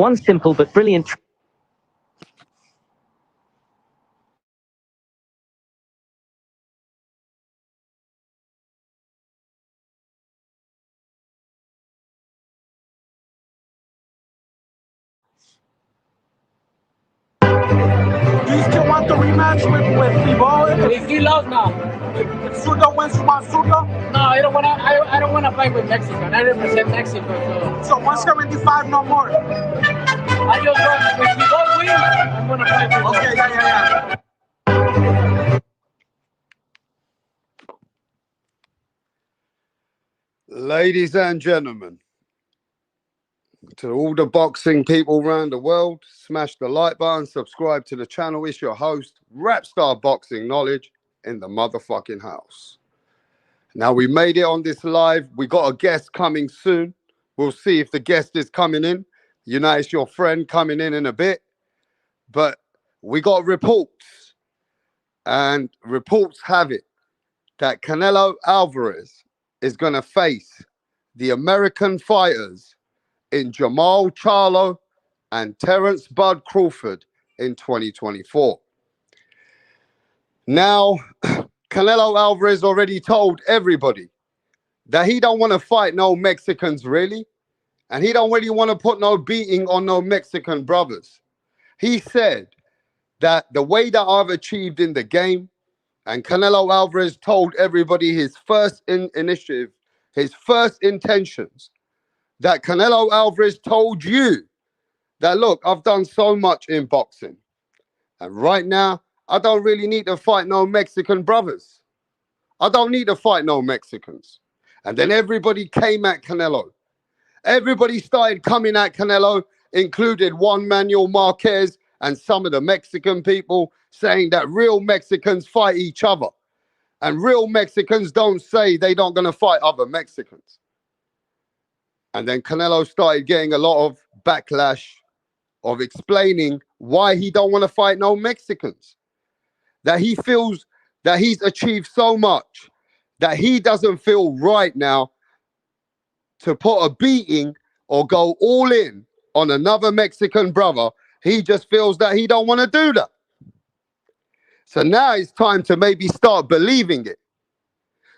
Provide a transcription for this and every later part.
One simple but brilliant Do you still want the rematch with Fibol? If he loves now. If Sudo wins, you want Sudo? No, I don't want to fight with Mexico. I represent Mexico. So 175, no more. I just want, if Fibol wins, I'm going to fight with him. Okay, yeah. Ladies and gentlemen, to all the boxing people around the world, smash the like button, subscribe to the channel. It's your host, Rapstar Boxing Knowledge, in the motherfucking house. Now, we made it on this live. We got a guest coming soon. We'll see if the guest is coming in. You know, it's your friend coming in a bit. But we got reports, and reports have it that CANELO Alvarez is going to face the American fighters in JERMALL CHARLO and TERRENCE Bud Crawford in 2024. Now, CANELO Alvarez already told everybody that he don't want to fight no Mexicans, really. And he don't really want to put no beating on no Mexican brothers. He said that the way that I've achieved in the game, and CANELO Alvarez told everybody his first initiative, his first intentions, that CANELO Alvarez told you that, look, I've done so much in boxing. And right now, I don't really need to fight no Mexican brothers. I don't need to fight no Mexicans. And then everybody came at CANELO. Everybody started coming at CANELO, included Juan Manuel Marquez and some of the Mexican people, saying that real Mexicans fight each other. And real Mexicans don't say they don't going to fight other Mexicans. And then CANELO started getting a lot of backlash of explaining why he don't want to fight no Mexicans. That he feels that he's achieved so much that he doesn't feel right now to put a beating or go all in on another Mexican brother. He just feels that he don't want to do that. So now it's time to maybe start believing it.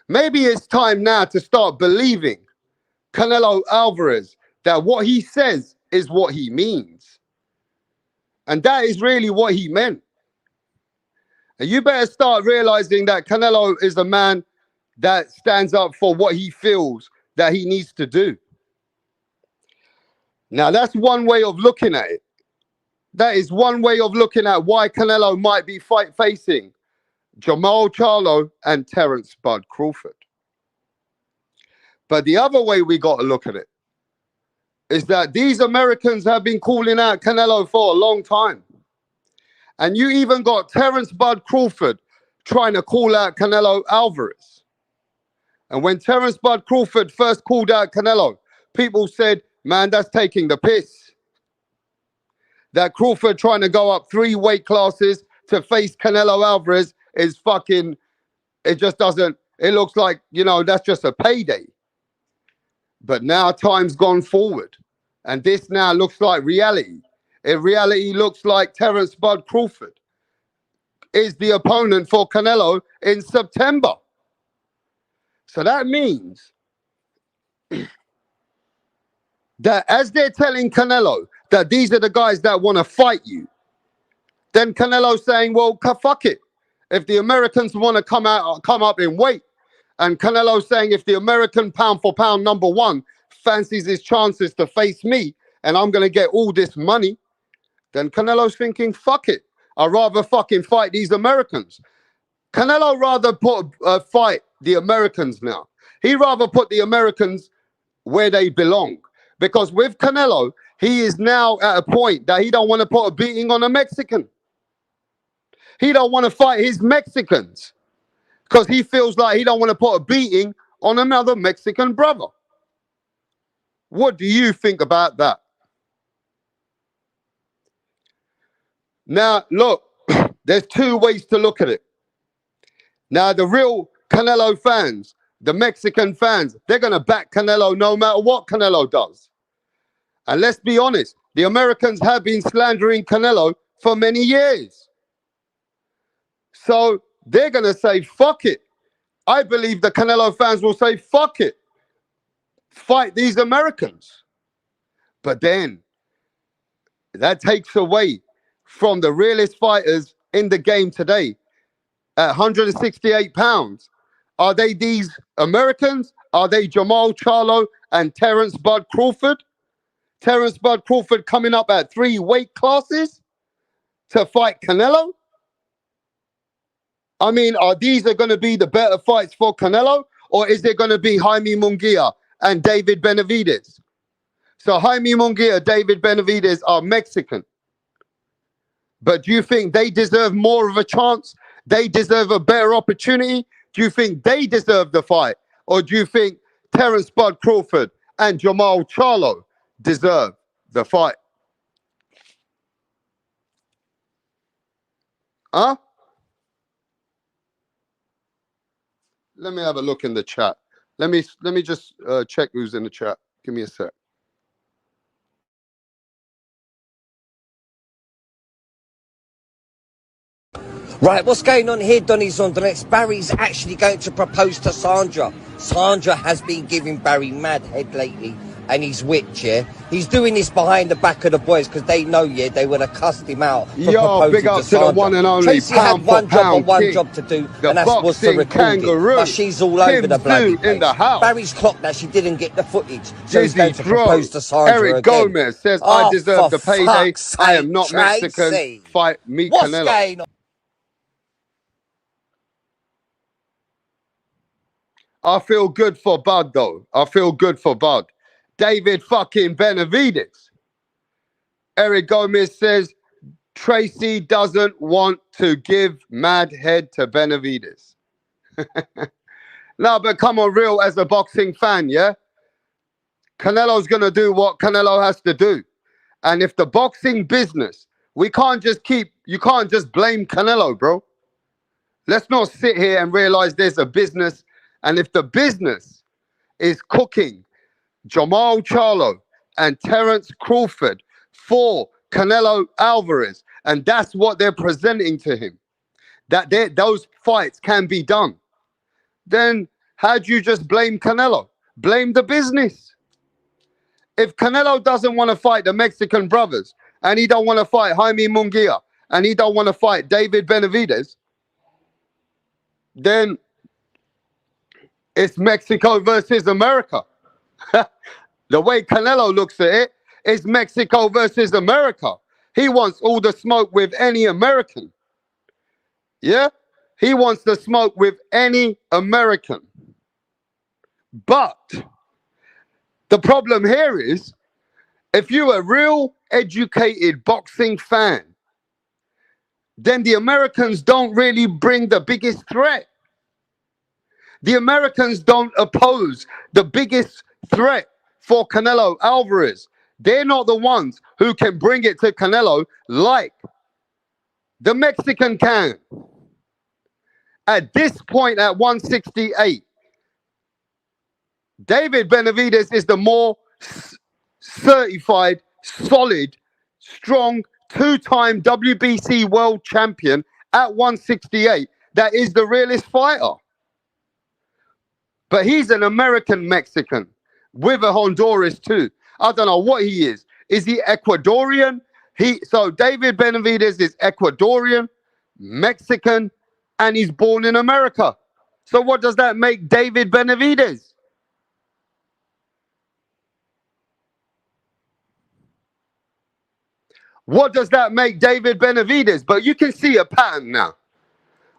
Maybe it's time now to start believing CANELO Alvarez, that what he says is what he means. And that is really what he meant. And you better start realizing that CANELO is a man that stands up for what he feels that he needs to do. Now, that's one way of looking at it. That is one way of looking at why CANELO might be facing JERMALL CHARLO and TERRENCE Bud Crawford. But the other way we got to look at it is that these Americans have been calling out Canelo for a long time. And you even got Terrence Bud Crawford trying to call out Canelo Alvarez. And when Terrence Bud Crawford first called out Canelo, people said, man, that's taking the piss. That Crawford trying to go up 3 weight classes to face Canelo Alvarez is fucking, it just doesn't, it looks like, you know, that's just a payday. But now time's gone forward. And this now looks like reality. In reality, looks like Terrence Bud Crawford is the opponent for Canelo in September. So that means that as they're telling Canelo that these are the guys that want to fight you, then Canelo's saying, well, fuck it. If the Americans want to come up in weight, and Canelo's saying if the American pound for pound #1 fancies his chances to face me, and I'm going to get all this money, then Canelo's thinking, fuck it. I'd rather fucking fight these Americans. Canelo rather fight the Americans now. He'd rather put the Americans where they belong. Because with Canelo, he is now at a point that he don't want to put a beating on a Mexican. He don't want to fight his Mexicans because he feels like he don't want to put a beating on another Mexican brother. What do you think about that? Now, look, there's 2 ways to look at it. Now, the real Canelo fans, the Mexican fans, they're going to back Canelo no matter what Canelo does. And let's be honest, the Americans have been slandering Canelo for many years. So they're going to say, fuck it. I believe the Canelo fans will say, fuck it. Fight these Americans. But then that takes away from the realest fighters in the game today at 168 pounds. Are they these Americans? Are they JERMALL CHARLO and Terrence Bud Crawford? Terrence Bud Crawford coming up at 3 weight classes to fight Canelo? I mean, are these going to be the better fights for Canelo? Or is it going to be Jaime Munguia and David Benavidez? So Jaime Munguia, David Benavidez are Mexican. But do you think they deserve more of a chance? They deserve a better opportunity? Do you think they deserve the fight? Or do you think Terrence Bud Crawford and JERMALL CHARLO deserve the fight? Huh? Let me have a look in the chat. Let me just check who's in the chat. Give me a sec. Right, what's going on here, Donny's on the next? Barry's actually going to propose to Sandra. Sandra has been giving Barry mad head lately, and he's witch, yeah? He's doing this behind the back of the boys because they know, yeah, they would have cussed him out for proposing big up to Sandra. the one and only Tracy had one job to do, the and that was to record kangaroo. it. But she's all over the bloody place. In the house. Barry's clocked that she didn't get the footage, so he's going to propose to Sandra Eric again. Gomez says, I deserve the payday. I am not Tracy. Mexican. Fight me, What's Canelo. going on? I feel good for Bud, though. I feel good for Bud. David fucking Benavidez. Eric Gomez says, Tracy doesn't want to give mad head to Benavidez. No, but come on, real as a boxing fan, yeah? Canelo's going to do what Canelo has to do. And if the boxing business, you can't just blame Canelo, bro. Let's not sit here and realize there's a business. And if the business is cooking JERMALL CHARLO and Terrence Crawford for Canelo Alvarez, and that's what they're presenting to him, that those fights can be done, then how do you just blame Canelo? Blame the business. If Canelo doesn't want to fight the Mexican brothers, and he don't want to fight Jaime Munguia, and he don't want to fight David Benavidez, then it's Mexico versus America. The way Canelo looks at it, it's Mexico versus America. He wants all the smoke with any American. Yeah? He wants the smoke with any American. But The problem here is, if you're a real educated boxing fan, then the Americans don't really bring the biggest threat. The Americans don't oppose the biggest threat for Canelo Alvarez. They're not the ones who can bring it to Canelo like the Mexican can. At this point, at 168, David Benavidez is the more certified, solid, strong, two-time WBC world champion at 168. That is the realest fighter. But he's an American Mexican with a Honduras too. I don't know what he is. Is he Ecuadorian? So David Benavidez is Ecuadorian, Mexican, and he's born in America. So what does that make David Benavidez? What does that make David Benavidez? But you can see a pattern now.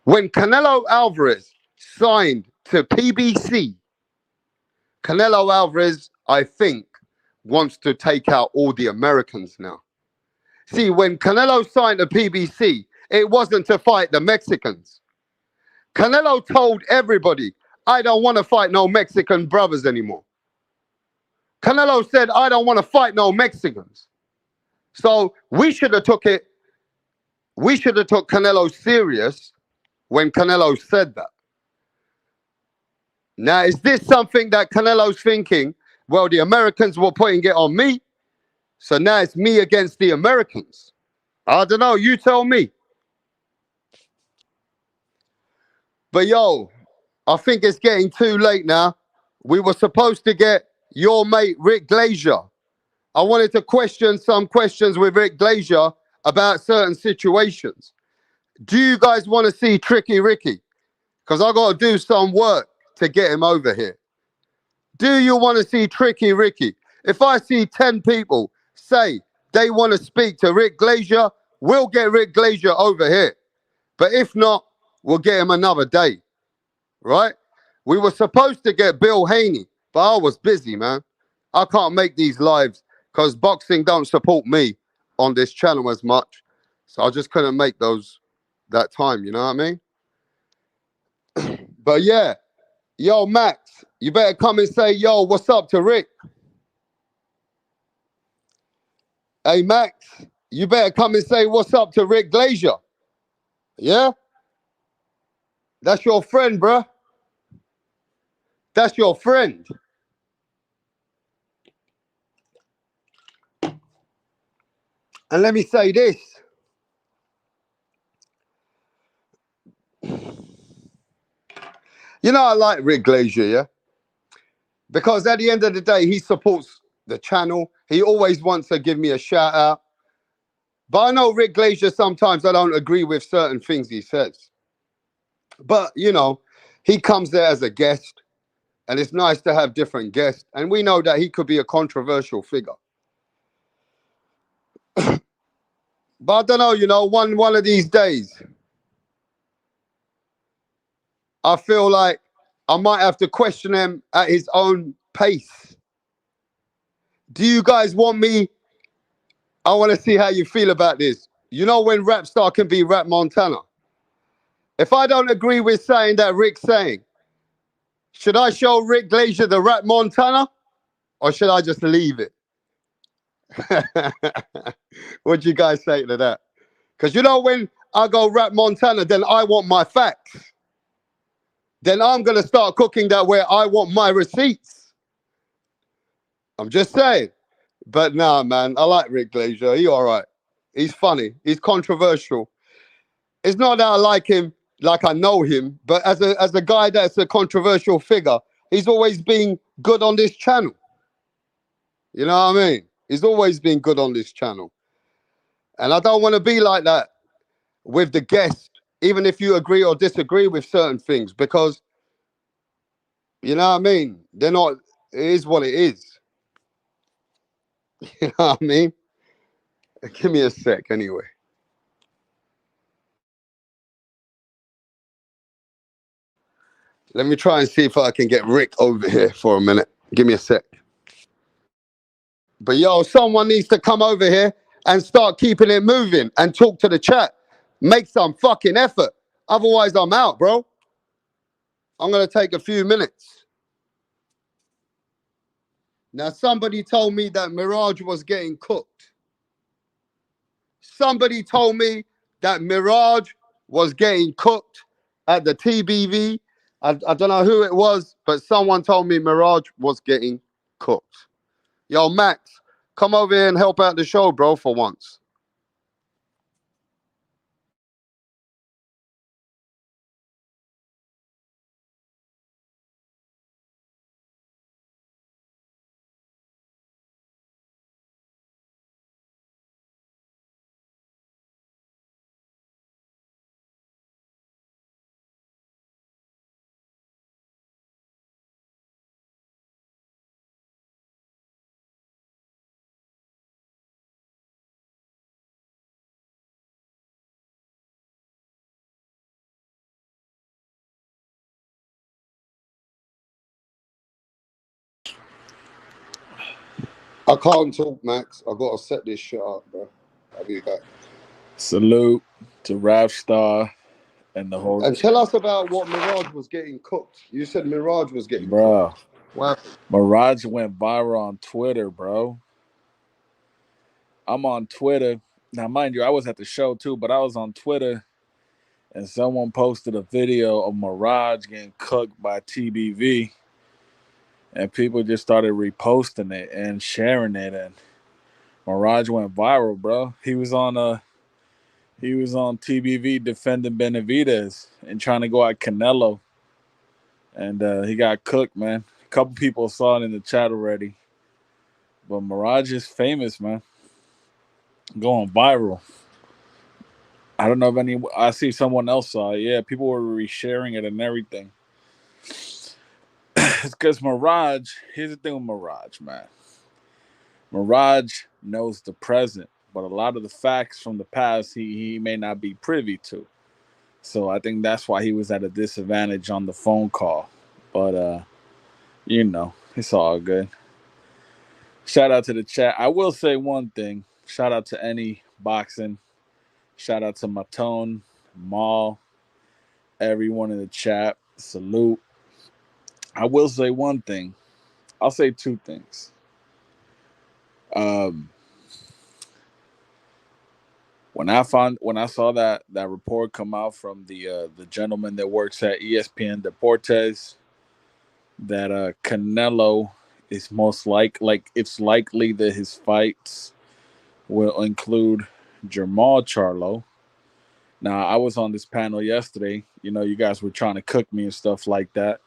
When Canelo Alvarez signed to PBC, Canelo Alvarez, I think, wants to take out all the Americans now. See, when Canelo signed to PBC, it wasn't to fight the Mexicans. Canelo told everybody, I don't want to fight no Mexican brothers anymore. Canelo said, I don't want to fight no Mexicans. So we should have took Canelo serious when Canelo said that. Now, is this something that Canelo's thinking, well, the Americans were putting it on me, so now it's me against the Americans? I don't know, you tell me. But yo, I think it's getting too late now. We were supposed to get your mate Rick Glazier. I wanted to question some questions with Rick Glazier about certain situations. Do you guys want to see Tricky Ricky? Because I got to do some work to get him over here. Do you want to see Tricky Ricky? If I see 10 people say they want to speak to Rick Glazier, we'll get Rick Glazier over here. But if not, we'll get him another day, right? We were supposed to get Bill Haney, but I was busy, man. I can't make these lives because boxing don't support me on this channel as much. So I just couldn't make that time, you know what I mean? But yeah, yo, Max, you better come and say, yo, what's up to Rick? Hey, Max, you better come and say what's up to Rick Glazier. Yeah? That's your friend, bruh. That's your friend. And let me say this. You know, I like Rick Glazier, yeah? Because at the end of the day, he supports the channel. He always wants to give me a shout out. But I know Rick Glazier, sometimes I don't agree with certain things he says. But, you know, he comes there as a guest. And it's nice to have different guests. And we know that he could be a controversial figure. But I don't know, you know, one of these days, I feel like I might have to question him at his own pace. Do you guys want me? I want to see how you feel about this. You know when rap star can be Rap Montana? If I don't agree with saying that Rick's saying, should I show Rick Glazier the Rap Montana? Or should I just leave it? What do you guys say to that? Because you know when I go Rap Montana, then I want my facts. Then I'm going to start cooking that way. I want my receipts. I'm just saying. But nah, man, I like Rick Glazier. He all right. He's funny. He's controversial. It's not that I like him like I know him, but as a guy that's a controversial figure, he's always been good on this channel. You know what I mean? He's always been good on this channel. And I don't want to be like that with the guest, even if you agree or disagree with certain things, because, you know what I mean? They're not, it is what it is. You know what I mean? Give me a sec anyway. Let me try and see if I can get Rick over here for a minute. Give me a sec. But yo, someone needs to come over here and start keeping it moving and talk to the chat. Make some fucking effort. Otherwise, I'm out, bro. I'm going to take a few minutes. Now, somebody told me that Mirage was getting cooked. Somebody told me that Mirage was getting cooked at the TBV. I don't know who it was, but someone told me Mirage was getting cooked. Yo, Max, come over here and help out the show, bro, for once. I can't talk, Max. I gotta set this shit up, bro. I'll be back. Salute to Rap Star and the whole. And tell us about what Mirage was getting cooked. You said Mirage was getting Bro, cooked. What happened? Mirage went viral on Twitter, bro. I'm on Twitter. Now, mind you, I was at the show too, but I was on Twitter and someone posted a video of Mirage getting cooked by TBV. And people just started reposting it and sharing it. And Mirage went viral, bro. He was on TBV defending Benavidez and trying to go at Canelo. And he got cooked, man. A couple people saw it in the chat already. But Mirage is famous, man. Going viral. I don't know if I see someone else saw it. Yeah, people were resharing it and everything. It's because Mirage, here's the thing with Mirage, man. Mirage knows the present, but a lot of the facts from the past he may not be privy to. So I think that's why he was at a disadvantage on the phone call. But it's all good. Shout out to the chat. I will say one thing. Shout out to any boxing. Shout out to Matone, Maul, everyone in the chat. Salute. I will say one thing. I'll say two things. When I saw that report come out from the gentleman that works at ESPN Deportes, that Canelo is it's likely that his fights will include JERMALL Charlo. Now, I was on this panel yesterday. You guys were trying to cook me and stuff like that.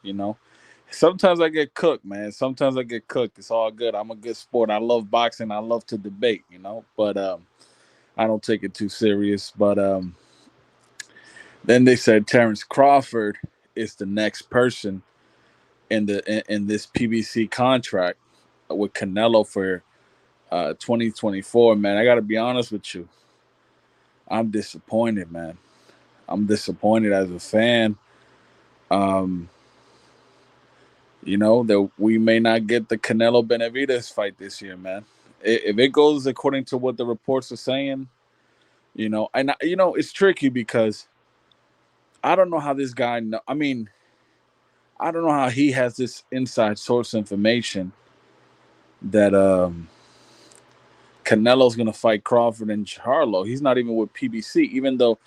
Sometimes I get cooked, man. Sometimes I get cooked. It's all good. I'm a good sport. I love boxing. I love to debate, but I don't take it too serious. But then they said Terrence Crawford is the next person in this PBC contract with Canelo for 2024. Man, I got to be honest with you. I'm disappointed, man. I'm disappointed as a fan. That we may not get the Canelo Benavidez fight this year, man. If it goes according to what the reports are saying, and it's tricky because I don't know how this guy. I don't know how he has this inside source information that Canelo's gonna fight Crawford and Charlo. He's not even with PBC, even though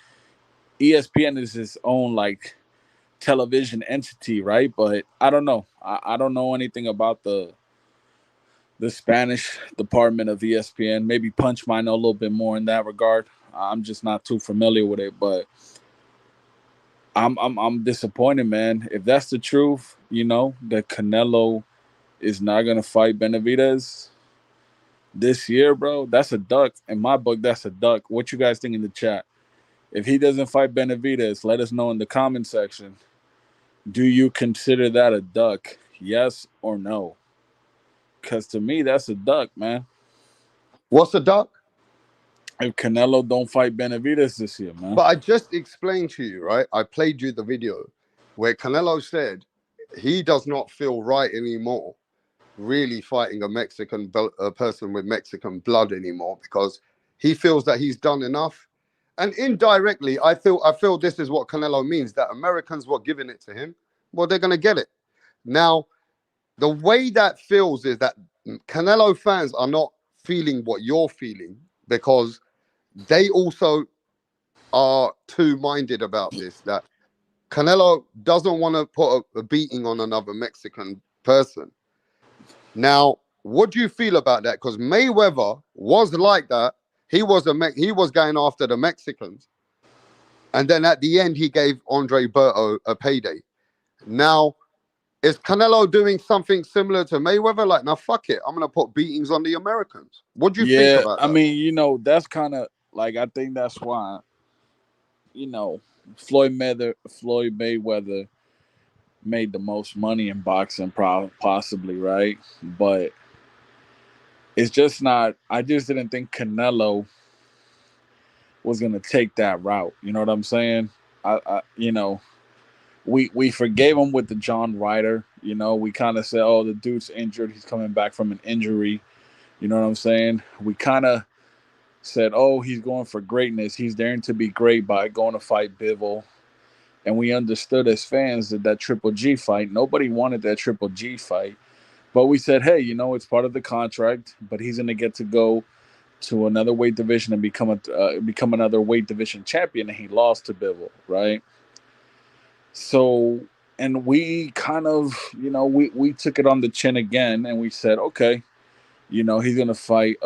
ESPN is his own television entity, right? But I don't know. I don't know anything about the Spanish department of ESPN. Maybe Punch might know a little bit more in that regard. I'm just not too familiar with it, but I'm disappointed, man. If that's the truth, that Canelo is not gonna fight Benavidez this year, bro. That's a duck. In my book, that's a duck. What you guys think in the chat? If he doesn't fight Benavidez, let us know in the comment section. Do you consider that a duck? Yes or no? Because to me, that's a duck, man. What's a duck? If Canelo don't fight Benavidez this year, man. But I just explained to you, right? I played you the video where Canelo said he does not feel right anymore really fighting a person with Mexican blood anymore, because he feels that he's done enough. And indirectly, I feel this is what Canelo means, that Americans were giving it to him. Well, they're going to get it. Now, the way that feels is that Canelo fans are not feeling what you're feeling, because they also are two-minded about this, that Canelo doesn't want to put a beating on another Mexican person. Now, what do you feel about that? Because Mayweather was like that. He was going after the Mexicans, and then at the end he gave Andre Berto a payday. Now, is Canelo doing something similar to Mayweather? Like, now fuck it, I'm gonna put beatings on the Americans. What do you think about that? I mean, you know, that's kind of like, I think that's why, you know, Floyd Mayweather made the most money in boxing, possibly, right? But it's just not. I just didn't think Canelo was gonna take that route. You know what I'm saying? You know, we forgave him with the John Ryder. You know, we kind of said, oh, the dude's injured. He's coming back from an injury. You know what I'm saying? We kind of said, oh, he's going for greatness. He's daring to be great by going to fight Bivol. And we understood as fans that Triple G fight, nobody wanted that Triple G fight. But we said, hey, you know, it's part of the contract, but he's going to get to go to another weight division and become another weight division champion, and he lost to Bivol, right? So, and we kind of, you know, we took it on the chin again, and we said, okay, you know, he's going to fight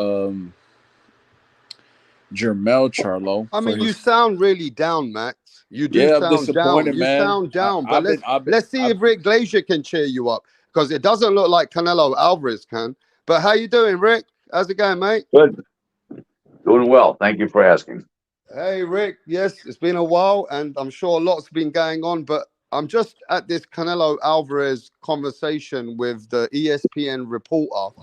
JERMALL CHARLO. I mean, you sound really down, Max. You do I'm sound disappointed, down. You man. sound down. But let's see if I've, Rick Glazier can cheer you up, because it doesn't look like Canelo Alvarez can. But how you doing, Rick? How's it going, mate? Good. Doing well. Thank you for asking. Hey, Rick. Yes, it's been a while, and I'm sure lots been going on, but I'm just at this Canelo Alvarez conversation with the ESPN reporter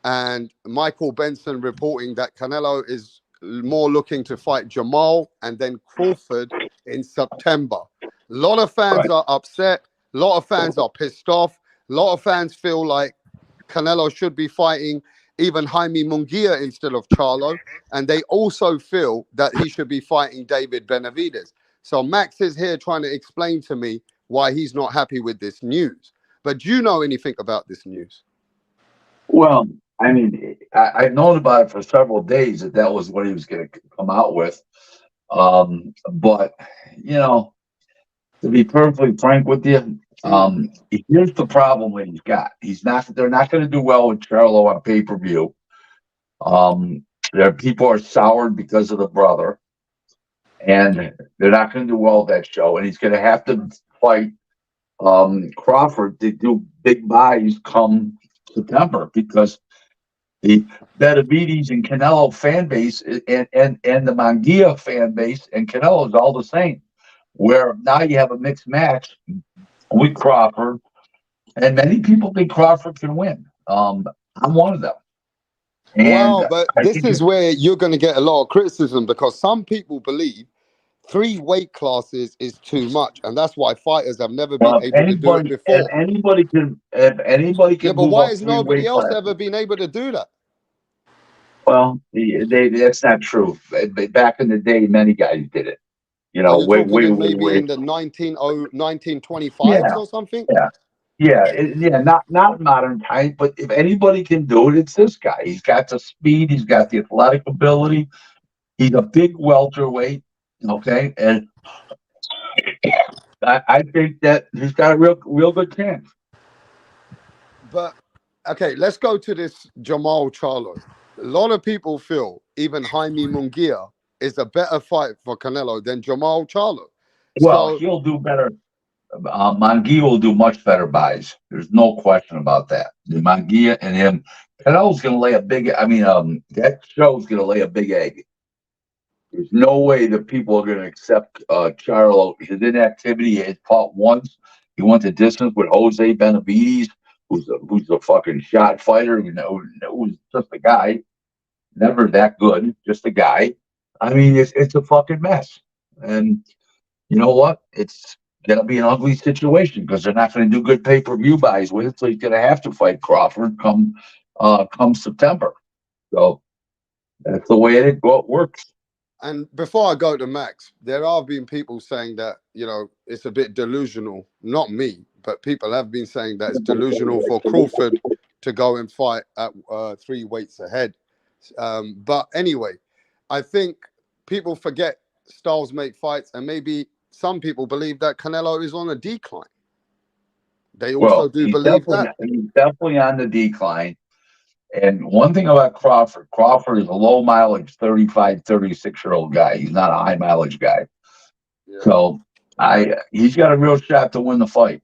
and Michael Benson reporting that Canelo is more looking to fight JERMALL and then Crawford in September. A lot of fans are upset. A lot of fans are pissed off. A lot of fans feel like Canelo should be fighting even Jaime Munguia instead of Charlo. And they also feel that he should be fighting David Benavidez. So Max is here trying to explain to me why he's not happy with this news. But do you know anything about this news? Well, I mean, I've known about it for several days that was what he was going to come out with. But, you know, to be perfectly frank with you, here's the problem that he's got. They're not going to do well with Charlo on pay-per-view. People are soured because of the brother, and they're not going to do well with that show. And he's going to have to fight Crawford to do big buys come September, because the Benavidez and Canelo fan base and the Munguia fan base and Canelo is all the same. Where now you have a mixed match with Crawford, and many people think Crawford can win. I'm one of them. And well, but this is where you're going to get a lot of criticism, because some people believe 3 weight classes is too much, and that's why fighters have never been able to do it before. If anybody can, yeah, but why has nobody else ever been able to do that? Well, that's not true. Back in the day, many guys did it. You know, maybe in the 1925s or something. Not modern time, but if anybody can do it, it's this guy. He's got the speed, he's got the athletic ability. He's a big welterweight, okay, and I think that he's got a real good chance. But okay, let's go to this JERMALL Charlo. A lot of people feel even Jaime Munguia is a better fight for Canelo than JERMALL Charlo. Well, he'll do better. Munguia will do much better buys. There's no question about that. The Munguia and him, Canelo's going to lay a big. I mean, that show's going to lay a big egg. There's no way that people are going to accept Charlo. His inactivity. He has fought once. He went the distance with Jose Benavidez, who's a fucking shot fighter. You know, who's just a guy, never that good, just a guy. I mean, it's a fucking mess. And you know what? going to be an ugly situation because they're not going to do good pay-per-view buys with it. So he's going to have to fight Crawford come September. So that's the way it works. And before I go to Max, there have been people saying that, it's a bit delusional. Not me, but people have been saying that it's delusional for Crawford to go and fight at 3 weights ahead. But anyway, I think people forget styles make fights, and maybe some people believe that Canelo is on a decline. They also do believe that. He's definitely on the decline. And one thing about Crawford is a low mileage 35, 36-year-old guy. He's not a high mileage guy. Yeah. So he's got a real shot to win the fight.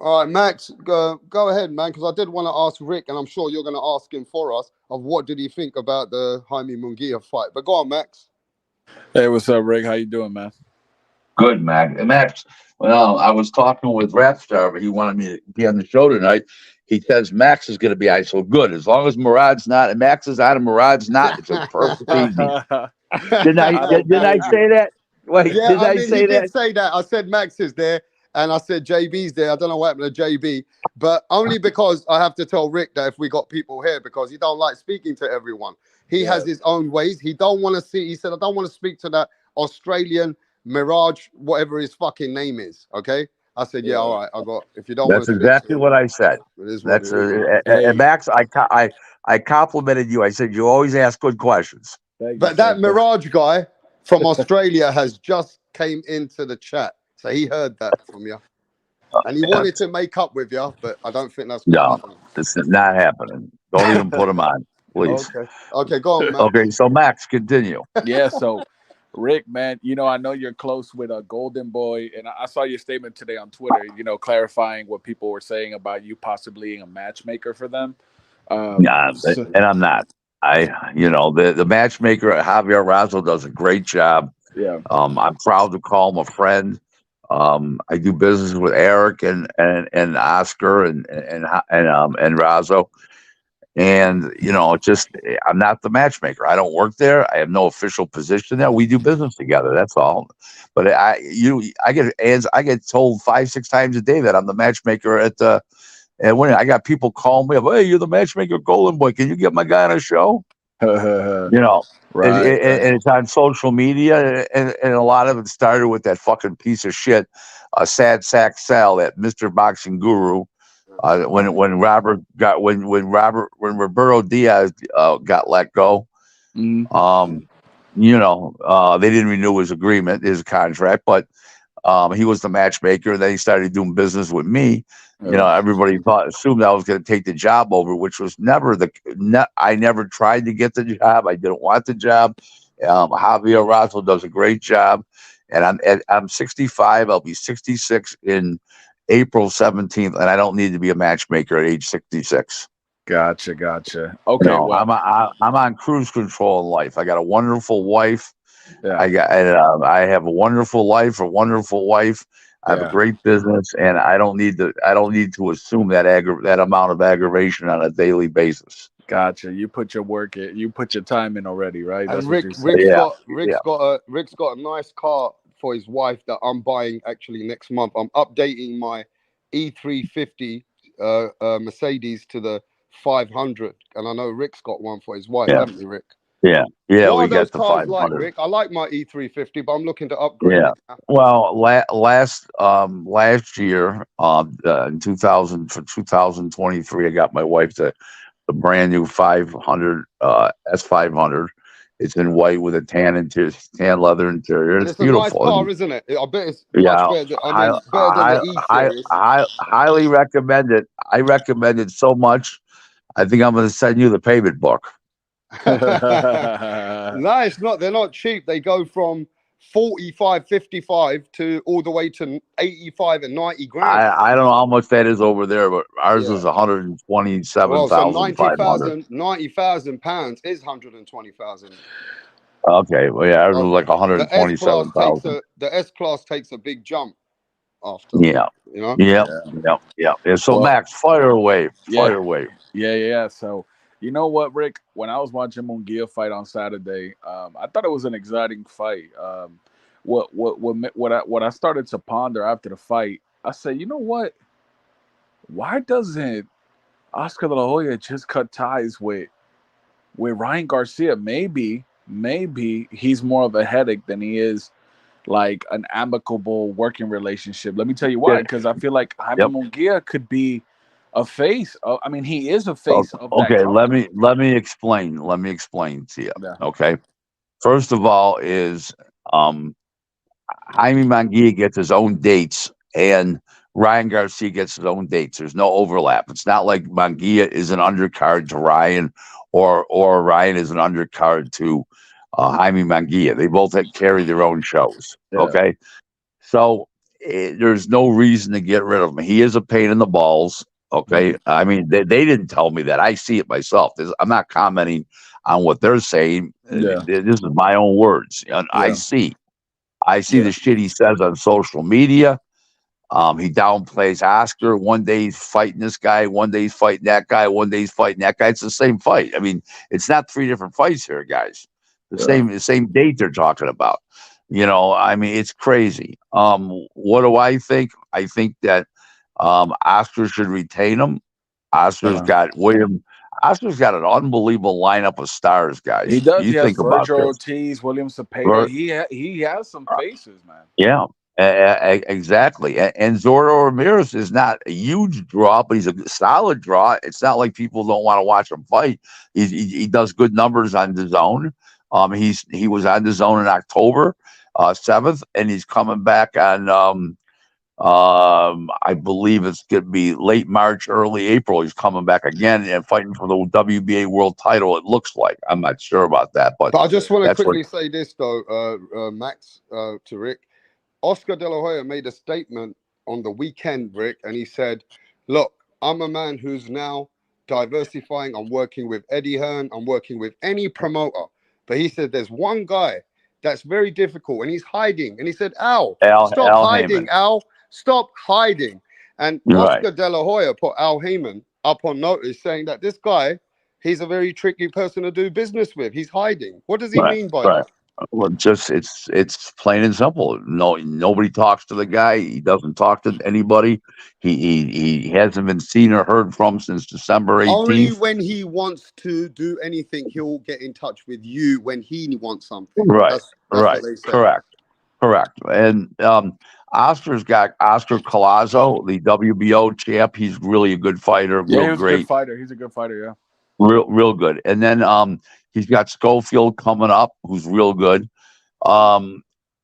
All right, Max, go ahead, man, because I did want to ask Rick, and I'm sure you're going to ask him for us, of what did he think about the Jaime Munguia fight. But go on, Max. Hey, what's up, Rick? How you doing, man? Good, Max. And Max, well, I was talking with Rapstar, but he wanted me to be on the show tonight. He says Max is going to be so good. As long as Murad's not, and Max is out and Murad's not, it's a perfect easy. Didn't I say that? Wait, Yeah, did I mean, say he that? did say that. I said Max is there, and I said JB's there. I don't know what happened to JB, but only because I have to tell Rick that if we got people here, because he don't like speaking to everyone. He has his own ways. He don't want to see. He said, I don't want to speak to that Australian Mirage, whatever his fucking name is. Okay. I said, yeah, all right. I got. If you don't want to speak exactly to what I said. it is That's what it is. and Max, I complimented you. I said you always ask good questions. But that Mirage guy from Australia has just came into the chat, so he heard that from you, and he wanted to make up with you, but I don't think that's going to happen. It's not happening. Don't even put him on, please. Okay, go on, Max. Okay, so Max, continue. Yeah, so Rick, man, I know you're close with a Golden Boy, and I saw your statement today on Twitter, clarifying what people were saying about you possibly being a matchmaker for them. And I'm not. The matchmaker Javier Razo does a great job. Yeah. I'm proud to call him a friend. I do business with Eric and Oscar and Razo. And I'm not the matchmaker. I don't work there. I have no official position there. We do business together. That's all. But I get told 5-6 times a day that I'm the matchmaker and when I got people calling me up, hey, you're the matchmaker, Golden Boy. Can you get my guy on a show? Right. And it's on social media, and a lot of it started with that fucking piece of shit, Sad Sack Sal, that Mr. Boxing Guru. When Roberto Diaz got let go, they didn't renew his agreement, his contract, but he was the matchmaker. Then he started doing business with me. Everybody assumed I was going to take the job over, which was never I never tried to get the job. I didn't want the job. Javier Razo does a great job, and I'm 65. I'll be 66 in April 17th, and I don't need to be a matchmaker at age 66. Gotcha. Okay, I'm on cruise control in life. I got a wonderful wife. Yeah. I have a wonderful life, a wonderful wife. I have a great business, and I don't need to assume that amount of aggravation on a daily basis. Gotcha. You put your work in. You put your time in already, right? And That's Rick's got a nice car for his wife that I'm buying actually next month. I'm updating my E350 Mercedes to the 500, and I know Rick's got one for his wife, haven't you, Rick? Yeah. What we are those got the cars 500. like, Rick? I like my E350, but I'm looking to upgrade. Yeah. It now. Well, last year, in 2023, I got my wife the brand new 500 S500. It's in white with a tan leather interior. It's beautiful. A nice car, isn't it? I bet it's much better than the E series. Highly recommend it. I recommend it so much. I think I'm going to send you the payment book. No, it's not. They're not cheap. They go from 45, 55 to all the way to 85 and 90 grand. I don't know how much that is over there, but ours is 127,500. 90,000 pounds is 120,000. Okay, well, yeah, ours was like 127,000. The S class takes a big jump after. Yeah. Yeah. So Max, fire away. Yeah. So you know what, Rick? When I was watching Munguia fight on Saturday, I thought it was an exciting fight. what I started to ponder after the fight, I said, you know what? Why doesn't Oscar De La Hoya just cut ties with Ryan Garcia? Maybe he's more of a headache than he is like an amicable working relationship. Let me tell you why. Because I feel like Jaime Yep. Munguia could be a face. I mean, he is a face of that Okay, company. let me explain. Let me explain to you. Yeah. Okay. First of all, is Jaime Munguia gets his own dates, and Ryan Garcia gets his own dates. There's no overlap. It's not like Munguia is an undercard to Ryan, or Ryan is an undercard to Jaime Munguia. They both carry their own shows. Yeah. Okay, so there's no reason to get rid of him. He is a pain in the balls. Okay, I mean they didn't tell me that. I see it myself. I'm not commenting on what they're saying. Yeah. This is my own words. I see. I see the shit he says on social media. He downplays Oscar. One day he's fighting this guy. One day he's fighting that guy. One day he's fighting that guy. It's the same fight. I mean, it's not three different fights here, guys. The same date they're talking about. You know, I mean, it's crazy. What do I think? I think that Oscar should retain him. Oscar's got an unbelievable lineup of stars, guys. He does. You He has think about Virgil this. Ortiz, William Cepeda. He has some faces, man. Yeah, exactly. And Zorro Ramirez is not a huge draw, but he's a solid draw. It's not like people don't want to watch him fight. He does good numbers on the zone. He was on the zone in October 7th, and he's coming back on I believe it's going to be late March, early April. He's coming back again and fighting for the WBA world title. It looks like. I'm not sure about that, but I just want to quickly say this though, Max, to Rick. Oscar De La Hoya made a statement on the weekend, Rick, and he said, "Look, I'm a man who's now diversifying. I'm working with Eddie Hearn. I'm working with any promoter." But he said there's one guy that's very difficult, and he's hiding. And he said, Al hiding, Heyman. Al. Stop hiding. And Oscar De La Hoya put Al Heyman up on notice saying that this guy, he's a very tricky person to do business with. He's hiding. What does he mean by that? Well, just it's plain and simple. Nobody talks to the guy. He doesn't talk to anybody. He hasn't been seen or heard from since December 18th. Only when he wants to do anything, he'll get in touch with you when he wants something. That's what they say. Correct. And Oscar's got Oscar Collazo, the WBO champ. He's really a good fighter. Yeah, real great. A good fighter. He's a good fighter. Yeah. Real good. And then he's got Schofield coming up, who's real good.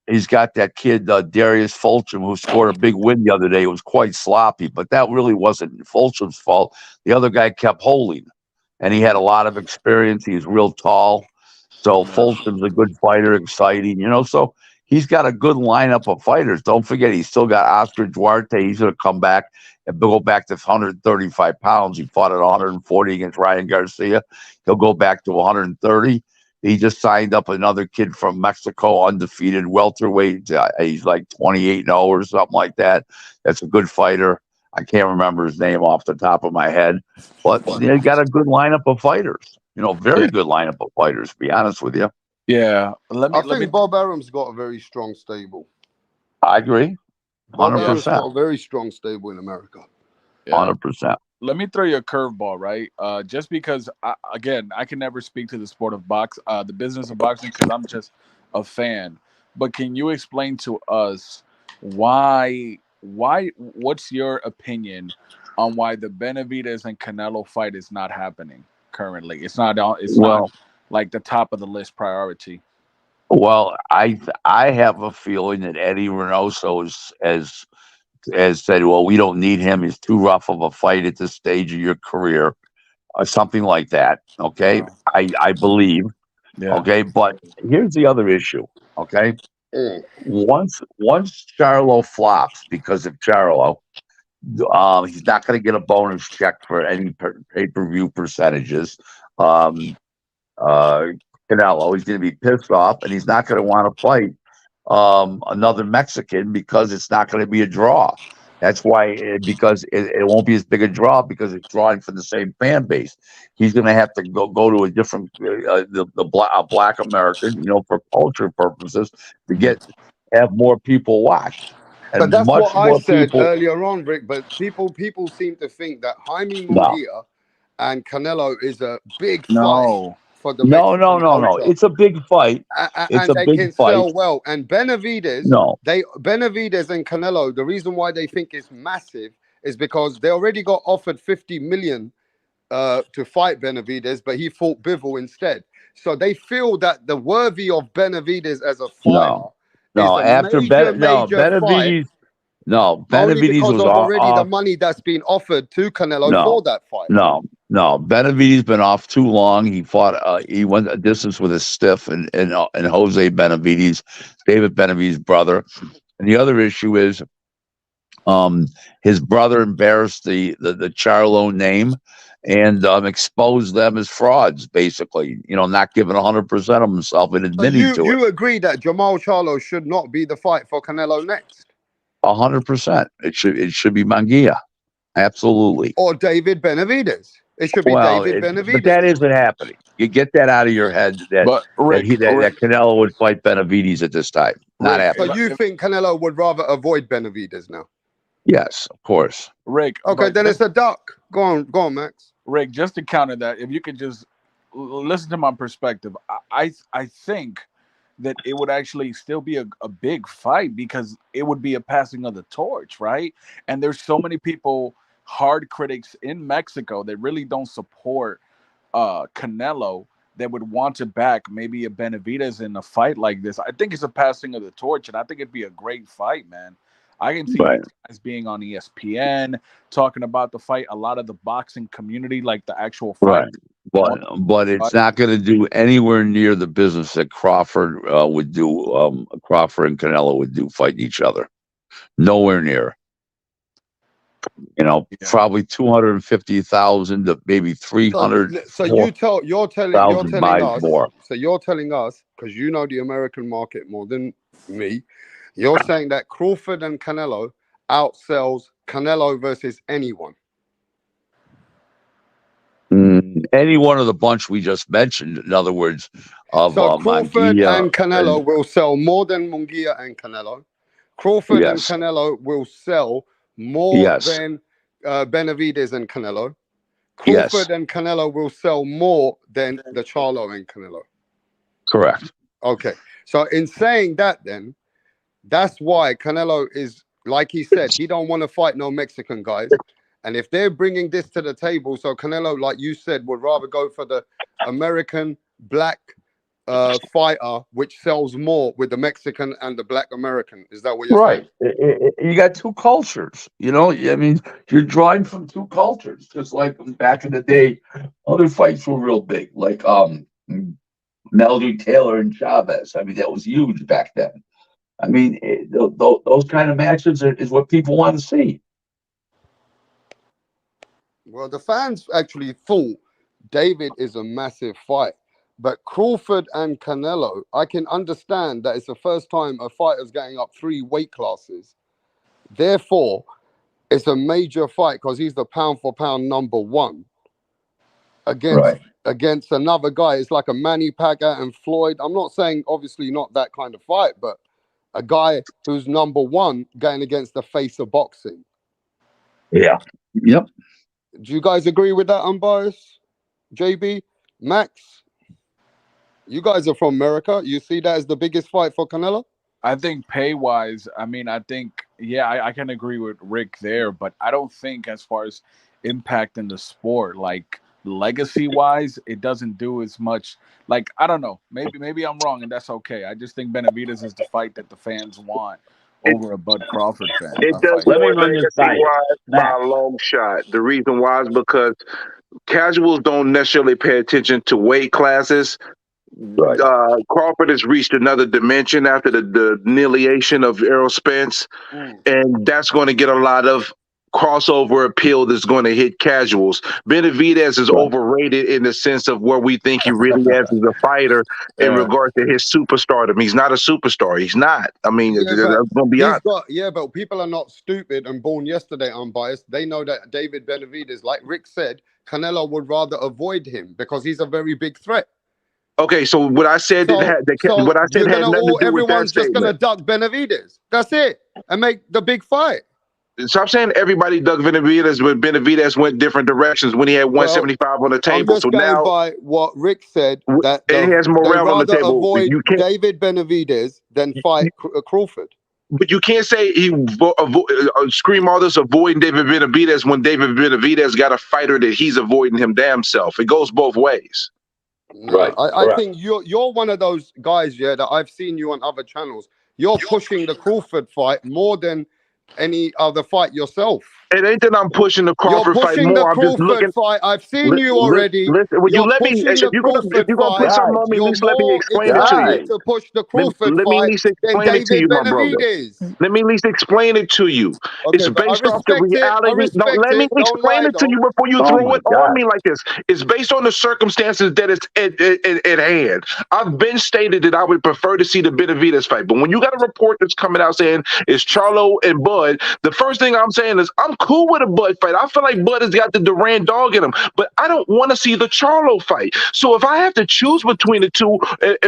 He's got that kid Darius Fulcham, who scored a big win the other day. It was quite sloppy, but that really wasn't Fulcham's fault. The other guy kept holding, and he had a lot of experience. He's real tall, so Fulcham's a good fighter, exciting. So he's got a good lineup of fighters. Don't forget, he's still got Oscar Duarte. He's going to come back and go back to 135 pounds. He fought at 140 against Ryan Garcia. He'll go back to 130. He just signed up another kid from Mexico, undefeated welterweight. He's like 28-0 or something like that. That's a good fighter. I can't remember his name off the top of my head, but they got a good lineup of fighters. Very good lineup of fighters, to be honest with you. Yeah. I think Bob Arum's got a very strong stable. I agree. 100%. Bob Arum's got a very strong stable in America. 100%. Let me throw you a curveball, right? Just because, I can never speak to the sport of the business of boxing, because I'm just a fan. But can you explain to us why? What's your opinion on why the Benavidez and Canelo fight is not happening currently? It's not like the top of the list priority. Well, I have a feeling that Eddie Reynoso has said, well, we don't need him. He's too rough of a fight at this stage of your career, or something like that. Okay, I believe. Yeah. Okay, but here's the other issue. Okay, once Charlo flops because of Charlo, he's not going to get a bonus check for any pay-per-view percentages. Canelo, he's going to be pissed off, and he's not going to want to fight another Mexican because it's not going to be a draw. That's why, because it won't be as big a draw because it's drawing from the same fan base. He's going to have to go to a different, black American, for culture purposes, to get have more people watch, But and that's much what I more said people. earlier on, Rick. But people seem to think that Jaime No, Munguia and Canelo is a big fight No. for the no, no, Mexican no, no. culture, It's a big fight. It's and a they big can fight. sell well. And Benavidez, No, Benavidez and Canelo, the reason why they think it's massive is because they already got offered 50 million to fight Benavidez, but he fought Bivol instead. So they feel that the worthy of Benavidez as a fighter no, is no. a After major fight, Benavides, no, only Benavides because was of already the off. money that's been offered to Canelo No, for that fight. no. Benavides been off too long. He fought. He went a distance with his stiff and Jose Benavides, David Benavides' brother. And the other issue is, his brother embarrassed the Charlo name and exposed them as frauds. Basically, not giving 100% of himself and So admitting to it. you agree that Jamal Charlo should not be the fight for Canelo next, 100%. It should be Manguia. Absolutely. or David Benavidez? It should be Well, David but that Benavidez. isn't happening. You get that out of your head that But Rick, that Canelo would fight Benavides at this time. Not Rick, So happening. you think Canelo would rather avoid Benavidez now? Yes, of course. Rick. Okay, but then just- it's a duck. Go on, Max. Rick, just to counter that, if you could just listen to my perspective, I think that it would actually still be a big fight because it would be a passing of the torch, right? And there's so many people, hard critics in Mexico, that really don't support Canelo, that would want to back maybe a Benavidez in a fight like this. I think it's a passing of the torch, and I think it'd be a great fight, man. I can see Right. these guys being on ESPN talking about the fight. A lot of the boxing community, like the actual fight, Right. But it's not going to do anywhere near the business that Crawford would do. Crawford and Canelo would do fighting each other. Nowhere near. Yeah. Probably 250,000 to maybe 300. So you're telling us. More. So you're telling us, because you know the American market more than me. You're saying that Crawford and Canelo outsells Canelo versus anyone. Any one of the bunch we just mentioned. In other words, of So Crawford Manguia and Canelo will sell more than Munguia and Canelo. Crawford and Yes. Canelo will sell more Yes. than Benavidez and Canelo. Yes. Crawford and Canelo will sell more than the Charlo and Canelo. Correct. Okay. So in saying that, then that's why Canelo is, like he said, he don't want to fight no Mexican guys. And if they're bringing this to the table, so Canelo, like you said, would rather go for the American black fighter, which sells more with the Mexican and the black American. Is that what you're saying? Right. You got two cultures. I mean, you're drawing from two cultures. Just like back in the day, other fights were real big, like Melody Taylor and Chavez. I mean, that was huge back then. I mean, those kind of matches is what people want to see. Well, the fans actually thought David is a massive fight. But Crawford and Canelo, I can understand that it's the first time a fighter's getting up 3 weight classes. Therefore, it's a major fight because he's the pound for pound number 1 against another guy. It's like a Manny Pacquiao and Floyd. I'm not saying obviously not that kind of fight, but a guy who's number 1 going against the face of boxing. Yeah. Yep. Do you guys agree with that, unbiased? JB, Max, you guys are from America. You see that as the biggest fight for Canelo? I think pay-wise, I mean, I think, I can agree with Rick there, but I don't think as far as impact in the sport, like legacy-wise, it doesn't do as much. Like, I don't know. Maybe I'm wrong, and that's okay. I just think Benavidez is the fight that the fans want over a Bud Crawford fan. It does Let me more run this by you. legacy-wise by a long shot. The reason why is because casuals don't necessarily pay attention to weight classes. Right. Crawford has reached another dimension after the annihilation of Errol Spence, and that's going to get a lot of crossover appeal that's going to hit casuals. Benavidez is overrated in the sense of where we think he really is as a fighter in regard to his superstardom. He's not a superstar. He's not. I mean, that's going to be honest. But people are not stupid and born yesterday unbiased. They know that David Benavidez, like Rick said, Canelo would rather avoid him because he's a very big threat. Okay, so what I said didn't have what I said had nothing to do with that everyone's just gonna statement. duck Benavidez. That's it, and make the big fight. So I'm saying everybody ducked Benavidez, but Benavidez went different directions when he had 175 on the I'm table. just So going now by what Rick said, that and he has they morale on the rather table. avoid You can't, David Benavidez than fight Crawford. but you can't say he scream all this avoiding David Benavidez when David Benavidez got a fighter that he's avoiding him damn self. It goes both ways. No, right. I think you're one of those guys, yeah, that I've seen you on other channels. You're pushing the Crawford fight more than any other fight yourself. It ain't that I'm pushing the Crawford You're fight pushing more. the I'm just Crawford looking. fight. I've seen you already. Listen, would you You're let me? pushing If the you're Crawford gonna put fight. something on me, at You're least let me more explain it to you. excited to push the Crawford Let me at fight least than explain it to David you, my brother. Benavidez. Let me at least explain it to you. It's Okay, but I based off the respect it. I reality. No, respect let me it. Don't explain lie it to you though. before you throw it on me like this. It's based on the circumstances that it's at hand. I've been stated that I would prefer to see the Benavidez fight, but when you got a report that's coming out saying it's Charlo and Bud, the first thing I'm saying is I'm cool with a Bud fight. I feel like Bud has got the Durant dog in him, but I don't want to see the Charlo fight. So if I have to choose between the two,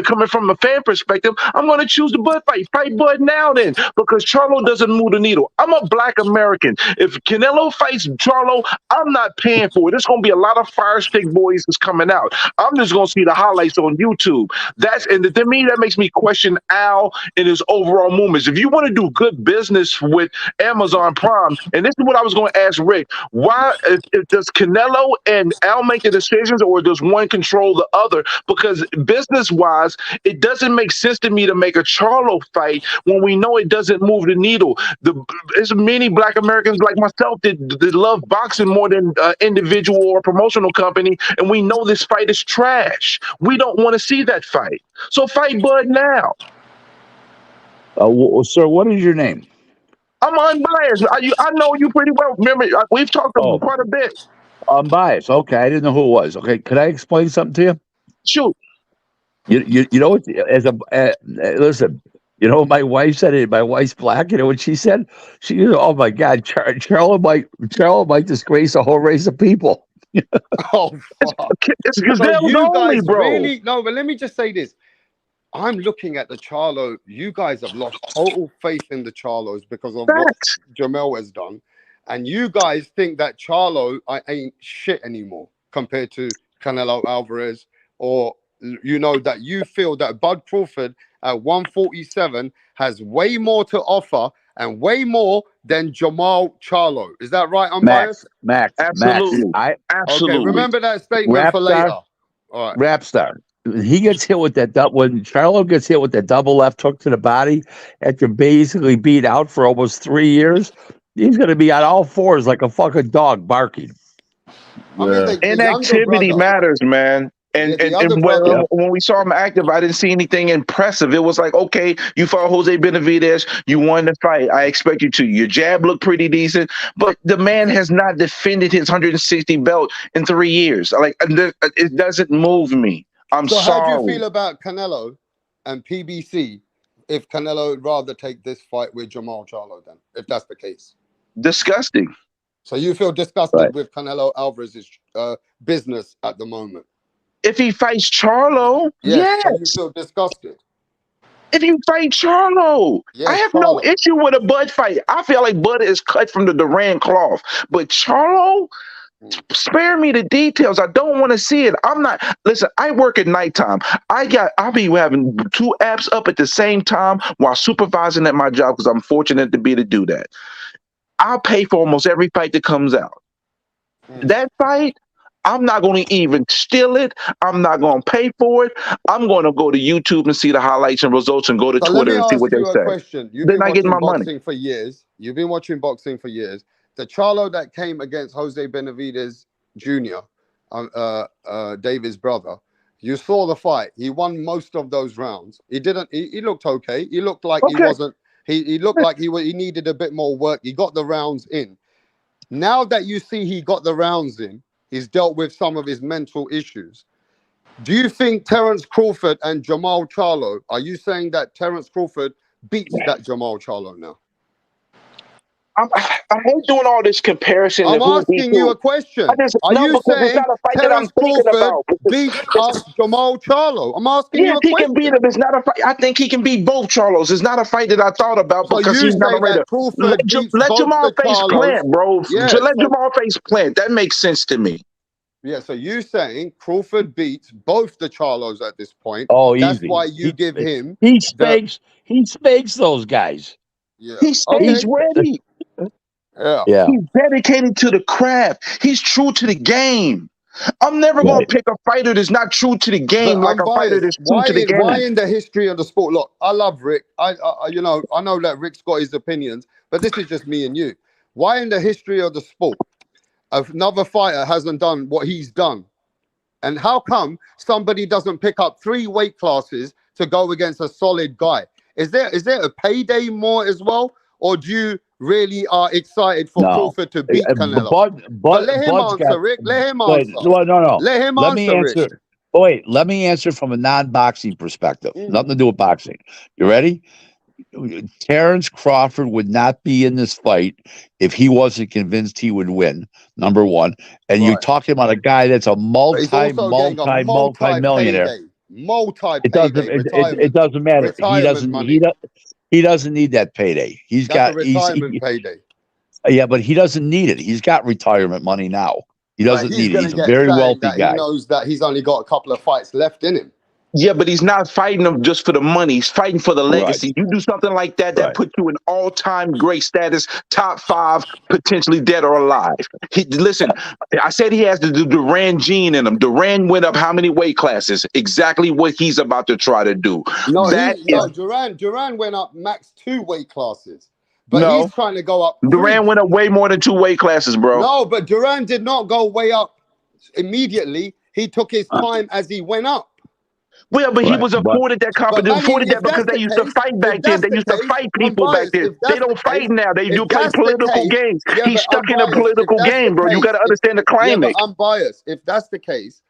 coming from a fan perspective, I'm going to choose the Bud fight. Fight Bud now then, because Charlo doesn't move the needle. I'm a black American. If Canelo fights Charlo, I'm not paying for it. There's going to be a lot of fire stick boys that's coming out. I'm just going to see the highlights on YouTube. And to me, that makes me question Al and his overall movements. If you want to do good business with Amazon Prime, and this is what I was going to ask Rick, why does Canelo and Al make the decisions, or does one control the other? Because business-wise, it doesn't make sense to me to make a Charlo fight when we know it doesn't move the needle. There's many black Americans like myself that love boxing more than individual or promotional company, and we know this fight is trash. We don't want to see that fight. So fight Bud now. Sir, what is your name? I'm unbiased. I know you pretty well. Remember, we've talked quite a bit. Unbiased. Okay, I didn't know who it was. Okay, could I explain something to you? Shoot. You know what? Listen. You know what my wife said? My wife's black. You know what she said? She, oh my God, Charlo might disgrace a whole race of people. Oh, fuck. It's So you only, guys bro. really no, but let me just say this. I'm looking at the Charlo. You guys have lost total faith in the Charlos because of what JERMALL has done. And you guys think that Charlo ain't shit anymore compared to Canelo Alvarez, or you know that you feel that Bud Crawford at 147 has way more to offer and way more than Jermall Charlo. Is that right, unbiased? Max. Absolutely. Okay, remember that statement for later. All right. Rap star. He gets hit with that when Charlo gets hit with that double left hook to the body after basically being out for almost 3 years. He's going to be on all fours like a fucking dog barking. I mean, inactivity matters, man. And when we saw him active, I didn't see anything impressive. It was like, okay, you fought Jose Benavidez, you won the fight. I expect you to. Your jab looked pretty decent, but the man has not defended his 160 belt in 3 years. Like, it doesn't move me. I'm sorry. So how do you feel about Canelo and PBC if Canelo would rather take this fight with Jermall Charlo then, if that's the case? Disgusting. So you feel disgusted with Canelo Alvarez's business at the moment? If he fights Charlo, yes. So you feel disgusted? If you fight Charlo, I have no issue with a Bud fight. I feel like Bud is cut from the Durant cloth. But Charlo, spare me the details. I don't want to see it. Listen, I work at nighttime. I'll be having 2 apps up at the same time while supervising at my job because I'm fortunate to be to do that. I'll pay for almost every fight that comes out. That fight, I'm not going to even steal it. I'm not going to pay for it. I'm going to go to YouTube and see the highlights and results and go to Twitter and see what they say. Question. You've They're been not getting my watching money. boxing for years. You've been watching boxing for years. The Charlo that came against Jose Benavidez Jr., David's brother, you saw the fight. He won most of those rounds. He didn't. He looked okay. He looked like he wasn't. He looked like he needed a bit more work. He got the rounds in. Now that you see he got the rounds in, he's dealt with some of his mental issues. Do you think Terrence Crawford and Jermall Charlo, are you saying that Terrence Crawford beats that Jermall Charlo now? I hate doing all this comparison to I'm who beat asking you who. a question. Are No, you because it's saying not a fight that I'm Terrence thinking Crawford about. beats up Jamal Charlo? I'm asking Yes, you a he can beat question. him. It's not a fight. I think he can beat both Charlos. It's not a fight that I thought about So because you he's not a say Raider. that Crawford beats Let both Jamal the face Charlos? plant, bro. Yeah. Let Jamal face plant. That makes sense to me. Yeah, so you saying Crawford beats both the Charlos at this point. Oh, That's easy. why you give him He the spanks those guys. yeah. He stays Okay. ready. Yeah. Yeah, He's dedicated to the craft. He's true to the game. I'm never going right. to pick a fighter that's not true to the But game like I'm a fighter biased. that's true to the Why game. in the history of the sport? Look, I love Rick. I know that Rick's got his opinions, but this is just me and you. Why in the history of the sport another fighter hasn't done what he's done? And how come somebody doesn't pick up 3 weight classes to go against a solid guy? Is there a payday more as well? Or do you really are excited for No, Crawford to beat Canelo? But let him Bud's got. answer, Rick. Let him But answer. no. Let him Let me answer, Rick. answer. Oh, wait, let me answer from a non-boxing perspective. Nothing to do with boxing. You ready? Terrence Crawford would not be in this fight if he wasn't convinced he would win. Number one, and you're Right. talking about a guy that's a But he's also getting a multi-millionaire. multi-payday. Multi-payday. It doesn't matter. Retirement money. He doesn't need that payday. That's a retirement payday. Yeah, but he doesn't need it. He's got retirement money now. He But doesn't he's need it. going He's to a get very saying wealthy that he guy. knows that he's only got a couple of fights left in him. Yeah, but he's not fighting them just for the money. He's fighting for the legacy. Right. You do something like that, that Right. puts you in all-time great status, top 5, potentially dead or alive. Listen, I said he has the Duran gene in him. Duran went up how many weight classes? Exactly what he's about to try to do. No, That Duran went up max 2 weight classes. But he's trying to go up 3. Duran went up way more than 2 weight classes, bro. No, but Duran did not go way up immediately. He took his time as he went up. Well, but he was afforded that competition, afforded that because they used to fight back then. They used to fight people back then. They don't fight now. They do play political games. He's stuck in a political game, bro. You got to understand the climate. Yeah, but I'm biased. If that's the case,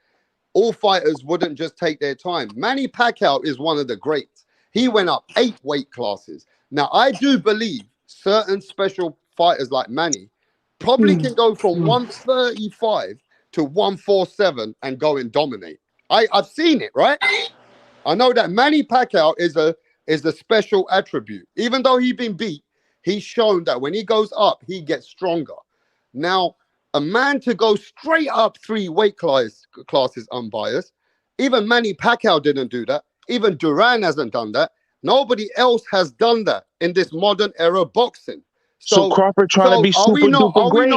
all fighters wouldn't just take their time. Manny Pacquiao is one of the greats. He went up 8 weight classes. Now, I do believe certain special fighters like Manny probably can go from 135 to 147 and go and dominate. I've seen it, right? I know that Manny Pacquiao is a special attribute. Even though he's been beat, he's shown that when he goes up, he gets stronger. Now, a man to go straight up 3 weight classes unbiased, even Manny Pacquiao didn't do that. Even Duran hasn't done that. Nobody else has done that in this modern era boxing. So Crawford trying to be super duper great.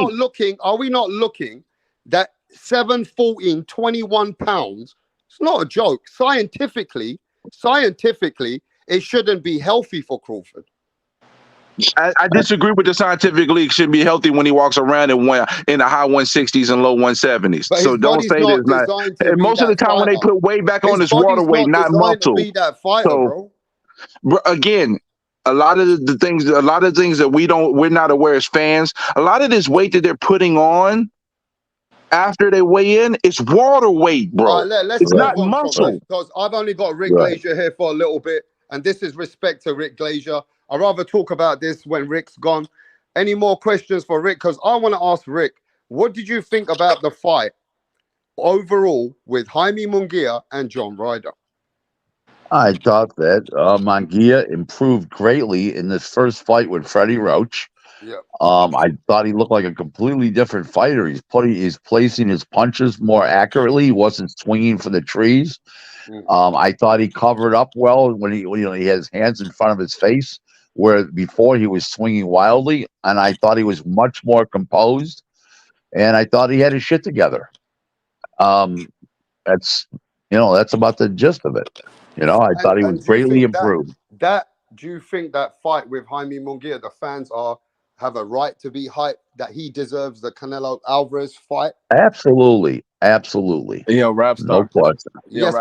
Are we not looking that 714, 21 pounds? It's not a joke. Scientifically, it shouldn't be healthy for Crawford. I disagree with the scientific league should be healthy when he walks around in the high 160s and low 170s. But so don't say there's not. And most of the time when they put weight back on his water weight, not muscle. Be that fighter, so, bro. Again, a lot of the things that we're not aware as fans. A lot of this weight that they're putting on after they weigh in, it's water weight, bro. It's not muscle. Because I've only got Rick Glazier here for a little bit, and this is respect to Rick Glazier. I'd rather talk about this when Rick's gone. Any more questions for Rick? Because I want to ask Rick, what did you think about the fight overall with Jaime Munguia and John Ryder? I thought that Munguia improved greatly in this first fight with Freddie Roach. Yeah. I thought he looked like a completely different fighter. He's placing his punches more accurately. He wasn't swinging for the trees. I thought he covered up well when he had his hands in front of his face, where before he was swinging wildly. And I thought he was much more composed, and I thought he had his shit together. That's about the gist of it. I thought he was greatly improved. Do you think that fight with Jaime Munguia, the fans have a right to be hyped, that he deserves the Canelo Alvarez fight? Absolutely. Yo, Rapstar. No question. Yes,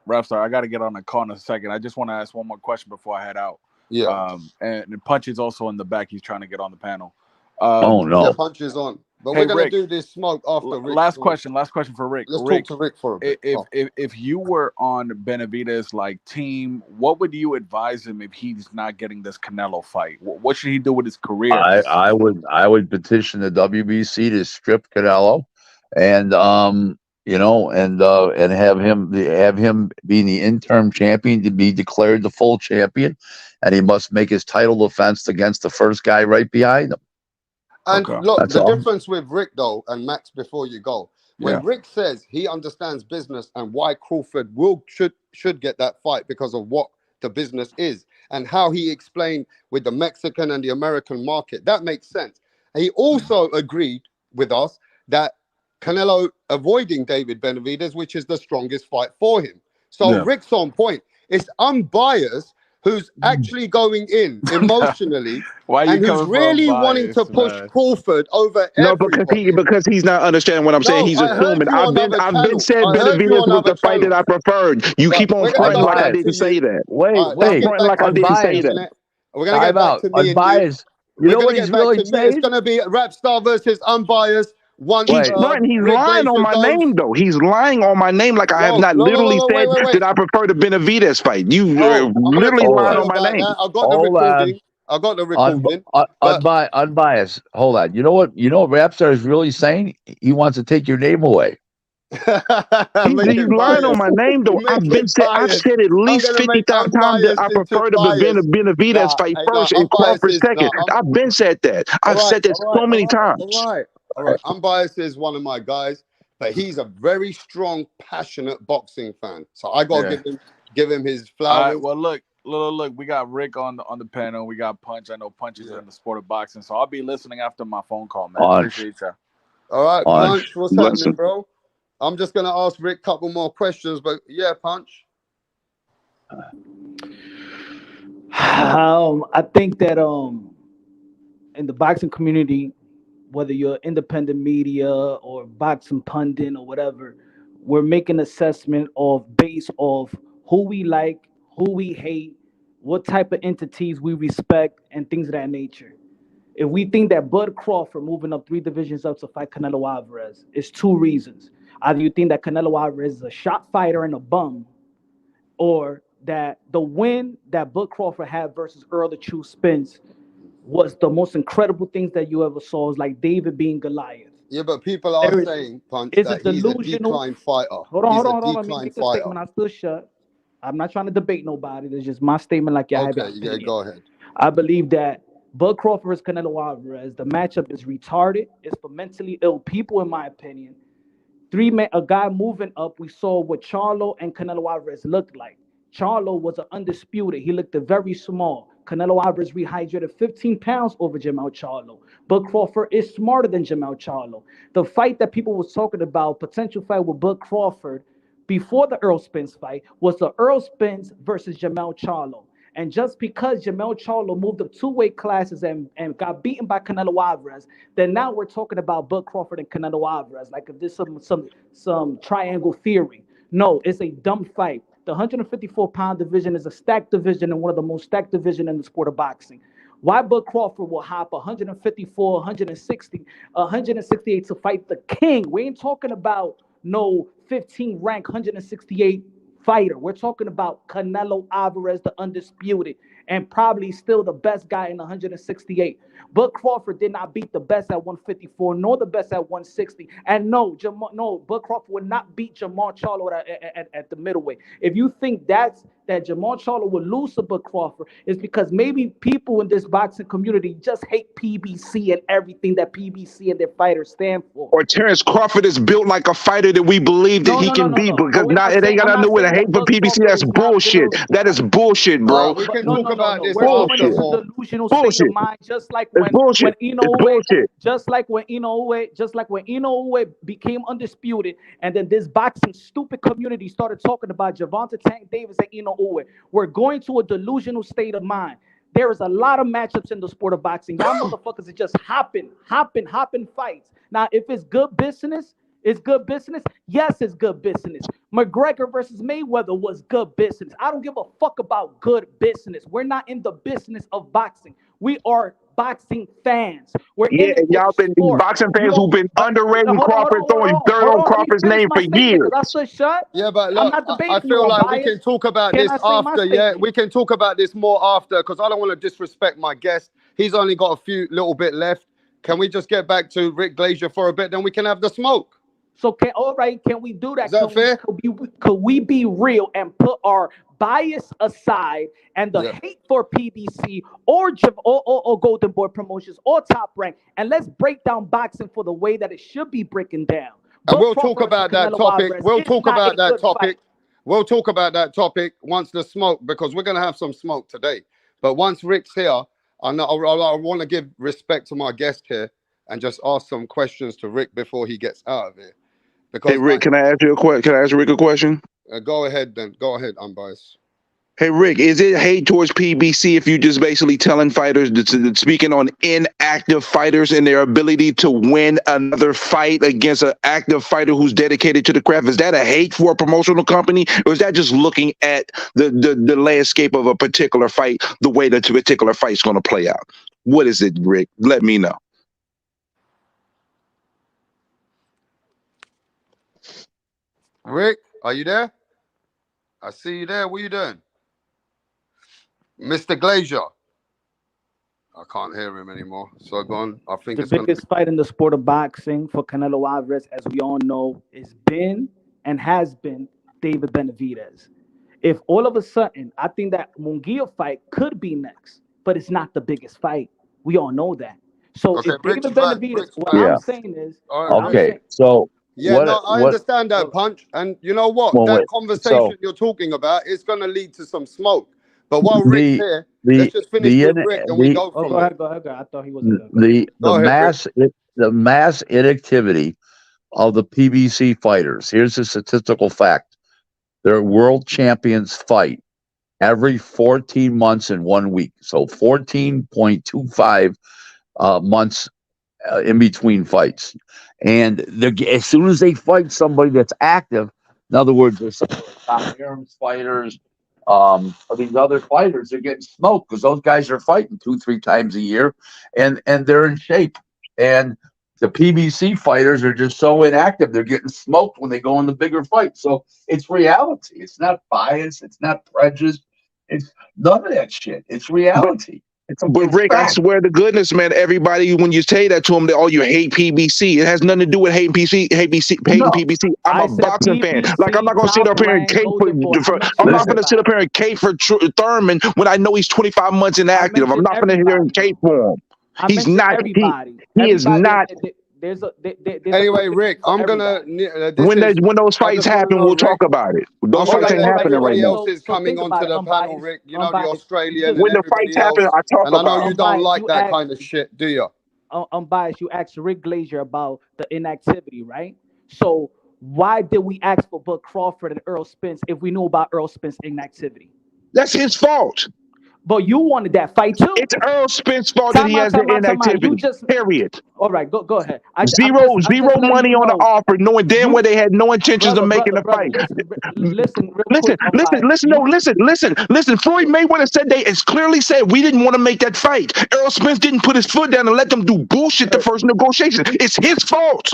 Rapstar, I got to get on the call in a second. I just want to ask one more question before I head out. Yeah. And Punch is also in the back. He's trying to get on the panel. Oh, no. Yeah, Punch is on. But Hey, we're gonna Rick. do this smoke after Rick. Last question for Rick. Let's Rick, talk to Rick for a bit. if you were on Benavidez like team, what would you advise him if he's not getting this Canelo fight? What should he do with his career? I would petition the WBC to strip Canelo, and and have him being the interim champion to be declared the full champion, and he must make his title defense against the first guy right behind him. And Okay. look, That's the all. difference with Rick though, and Max, before you go, when Yeah. Rick says he understands business and why Crawford should get that fight because of what the business is and how he explained with the Mexican and the American market, that makes sense. He also agreed with us that Canelo avoiding David Benavidez, which is the strongest fight for him. So Yeah. Rick's on point. It's unbiased who's actually going in emotionally Why you and who's coming for really wanting to unbiased, push man? Crawford over No, everybody. because he's not understanding what I'm saying. No, He's I heard assuming. you on other I've been channels. said I heard you Benavidez on was other the fight that I channels. preferred. You But keep on we're gonna fronting go like I back to didn't say you. that. Wait, All right, let's wait. get Fronting back like I to me. didn't say Unbiased. that. We're gonna Time get back out. to me and you. Unbiased. You We're know gonna what get he's back really to me. It's saying? gonna be Rap Star versus Unbiased. One He's Wait. fronting. He's Rick lying on Glacier my goes. name, though. He's lying on my name like I have No, not no, no, literally no, no, said wait. that I prefer the Benavidez fight. You No, I'm gonna literally talk to lied Hold you on my about name. that. I've got the Hold on. recording. I've got the recording. But Unbiased. Hold on. You know what Rapstar is really saying? He wants to take your name away. make He's it lying on biased. my name, though. Make it I've biased. said at I'm least gonna make 50,000 times that unbiased I into prefer the biased. Benavidez fight Hey, first and unbiased Crawford is second. I've been said that. I've said that so many times. All right. Unbiased is one of my guys, but he's a very strong, passionate boxing fan. So I gotta Yeah. give him his All right. flowers. Well, look. We got Rick on the panel. We got Punch. I know Punch is in the sport of boxing, so I'll be listening after my phone call, man. Punch. Appreciate you. All right, Punch. Punch, what's happening, bro? I'm just gonna ask Rick a couple more questions, but yeah, Punch. I think that in the boxing community, whether you're independent media or boxing pundit or whatever, we're making assessment of based off who we like, who we hate, what type of entities we respect, and things of that nature. If we think that Bud Crawford moving up 3 divisions up to fight Canelo Alvarez, it's 2 reasons. Either you think that Canelo Alvarez is a shot fighter and a bum, or that the win that Bud Crawford had versus Earl the True Spence was the most incredible things that you ever saw. It's like David being Goliath. Yeah, but people are There is, saying, Punch, it's a that he's a delusional. decline fighter. Hold on, He's hold a on, hold on. Let me decline make the fighter. statement. I still shut. I'm not trying to debate nobody. It's just my statement, like you have your Okay, yeah, opinion. go ahead. I believe that Bud Crawford versus Canelo Alvarez, the matchup is retarded. It's for mentally ill people, in my opinion. A guy moving up. We saw what Charlo and Canelo Alvarez looked like. Charlo was an undisputed. He looked very small. Canelo Alvarez rehydrated 15 pounds over Jermall Charlo. Bud Crawford is smarter than Jermall Charlo. The fight that people was talking about, potential fight with Bud Crawford before the Earl Spence fight, was the Earl Spence versus Jermall Charlo. And just because Jermall Charlo moved up 2 weight classes and got beaten by Canelo Alvarez, then now we're talking about Bud Crawford and Canelo Alvarez, like if there's some triangle theory. No, it's a dumb fight. The 154-pound division is a stacked division and one of the most stacked division in the sport of boxing. Why Bud Crawford will hop 154, 160, 168 to fight the king? We ain't talking about no 15 rank 168 fighter. We're talking about Canelo Alvarez, the undisputed, and probably still the best guy in 168. Bud Crawford did not beat the best at 154, nor the best at 160. And no, Bud Crawford would not beat Jermall Charlo at the middleweight. If you think that Jermall Charlo will lose to Bud Crawford, it's because maybe people in this boxing community just hate PBC and everything that PBC and their fighters stand for. Or Terrence Crawford is built like a fighter that we believe that he can be, because it ain't got nothing to do with a hate for PBC. That's bullshit. That is bullshit, bro. We can talk about this We're going after into more. delusional state of mind, just like when Inoue became undisputed, and then this boxing stupid community started talking about Gervonta Tank Davis and Inoue. We're going to a delusional state of mind. There is a lot of matchups in the sport of boxing. Y'all motherfuckers are just hopping fights. Now, if it's good business, it's good business. Yes, it's good business. McGregor versus Mayweather was good business. I don't give a fuck about good business. We're not in the business of boxing. We are boxing fans. We're Yeah, in it and for y'all the been sport. boxing You fans who've don't. been underrating Crawford, throwing dirt on Let me Crawford's finish name my for statement years. because I stood shut. Yeah, but I'm look, not I debating you, feel like we can unbiased. talk about Can this I say my after, yeah? statement? We can talk about this more after because I don't want to disrespect my guest. He's only got a few little bit left. Can we just get back to Rick Glazier for a bit? Then we can have the smoke. So can we do that? Is that fair? Could we be real and put our bias aside and the Yeah. hate for PBC or Golden Boy Promotions or Top Rank, and let's break down boxing for the way that it should be breaking down. And Bud we'll talk Crawford versus about that Canelo topic. Alvarez We'll is talk not about a that good topic. fight. We'll talk about that topic once the smoke, because we're gonna have some smoke today. But once Rick's here, I want to give respect to my guest here and just ask some questions to Rick before he gets out of here. Hey Because Rick, can I ask you a question? Can I ask Rick a question? go ahead then. Go ahead, unbiased. Hey Rick, is it hate towards PBC if you just basically telling fighters, speaking on inactive fighters and their ability to win another fight against an active fighter who's dedicated to the craft? Is that a hate for a promotional company, or is that just looking at the landscape of a particular fight, the way that a particular fight's going to play out? What is it, Rick? Let me know. Rick, are you there? I see you there. What are you doing? Mr. Glazier. I can't hear him anymore. So go on. I think The it's going to be. biggest fight in the sport of boxing for Canelo Alvarez, as we all know, is been and has been David Benavidez. If all of a sudden, I think that Munguia fight could be next, but it's not the biggest fight. We all know that. So Okay, if David Rick's back. Benavidez, Rick's what back. Yeah. I'm saying is, All what right, I'm Rick. saying, So Yeah, no, I what? understand that, Punch. And you know what? Well, That wait. conversation So you're talking about is going to lead to some smoke. But while Rick's the here, let's the just finish the with in- Rick and we the go oh, from go there. ahead, go ahead, go ahead. I thought he wasn't done. the Go ahead, Rick. the mass inactivity of the PBC fighters. Here's a statistical fact: their world champions fight every 14 months in 1 week, so 14.25 months in between fights. And as soon as they fight somebody that's active, in other words, there's some Tom Aarons fighters, or these other fighters, they're getting smoked because those guys are fighting 2-3 times a year, and they're in shape. And the PBC fighters are just so inactive; they're getting smoked when they go in the bigger fights. So it's reality. It's not bias. It's not prejudice. It's none of that shit. It's reality. But Rick, I fact. swear to goodness, man, everybody, when you say that to them, oh, you hate PBC. It has nothing to do with hating hating No. PBC. I'm I a said boxing fan. Like, I'm PBC, not going to sit Top up here and Rank, cape for, Golden Boy. I I'm mentioned not going to sit up everybody. here and cape for Thurman when I know he's 25 months I inactive. I'm mentioned not going to hear and everybody, cape bro. for him. I He's mentioned not, everybody. he is Everybody. not. There's a Anyway, precedent Rick, for I'm gonna. everybody. When those I fights just want to happen, know, we'll Rick. talk about it. Those I'm All gonna fights right, ain't let all right. happening So right everybody now. else so is so coming think onto about it. the panel, Unbiased, Rick. You know, the unbiased. You Australian just and When the fights everybody happen, else. I talk And I know about you it. don't unbiased. like You that asked kind of shit, do you? unbiased. You asked Rick Glazier about the inactivity, right? So why did we ask for Bud Crawford and Earl Spence if we knew about Earl Spence's inactivity? That's his fault. But you wanted that fight too. It's Earl Spence's fault that he Time out, has the time out, time out. You inactivity. just Period. all right. Go ahead. Zero I'm just letting money you on the know. offer, knowing damn well You they had no intentions of making a brother. fight. Listen, real quick. Unbiased. Listen. Floyd Mayweather said it's clearly said we didn't want to make that fight. Errol Spence didn't put his foot down and let them do bullshit the first negotiation. It's his fault.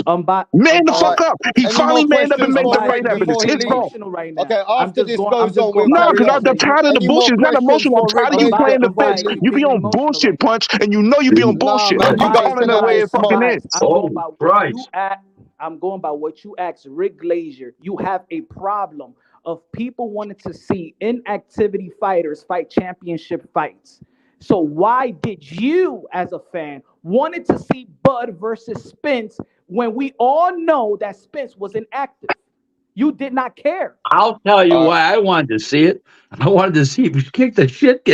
Man the All right. fuck up. He Any more finally manned up and questions made the for fight Rick happen. It's before he his fault. leaves? Emotional right Okay, now. after this goes on with No, because carry I'm on. tired of the Any more bullshit. It's not questions emotional. I'm for Rick tired of you Glazier playing the before he fence. Unbiased, leaves? you You be being on emotional bullshit, right now. Punch, and you know you be on Nah, bullshit. man, you You guys calling can the have way the it fucking smoke. is. I'm going by what you ask. I'm going by what you asked Rick Glazier. You have a problem of people wanting to see inactivity fighters fight championship fights. So why did you, as a fan, wanted to see Bud versus Spence when we all know that Spence was inactive? You did not care. I'll tell you why I wanted to see it. I wanted to see him get the shit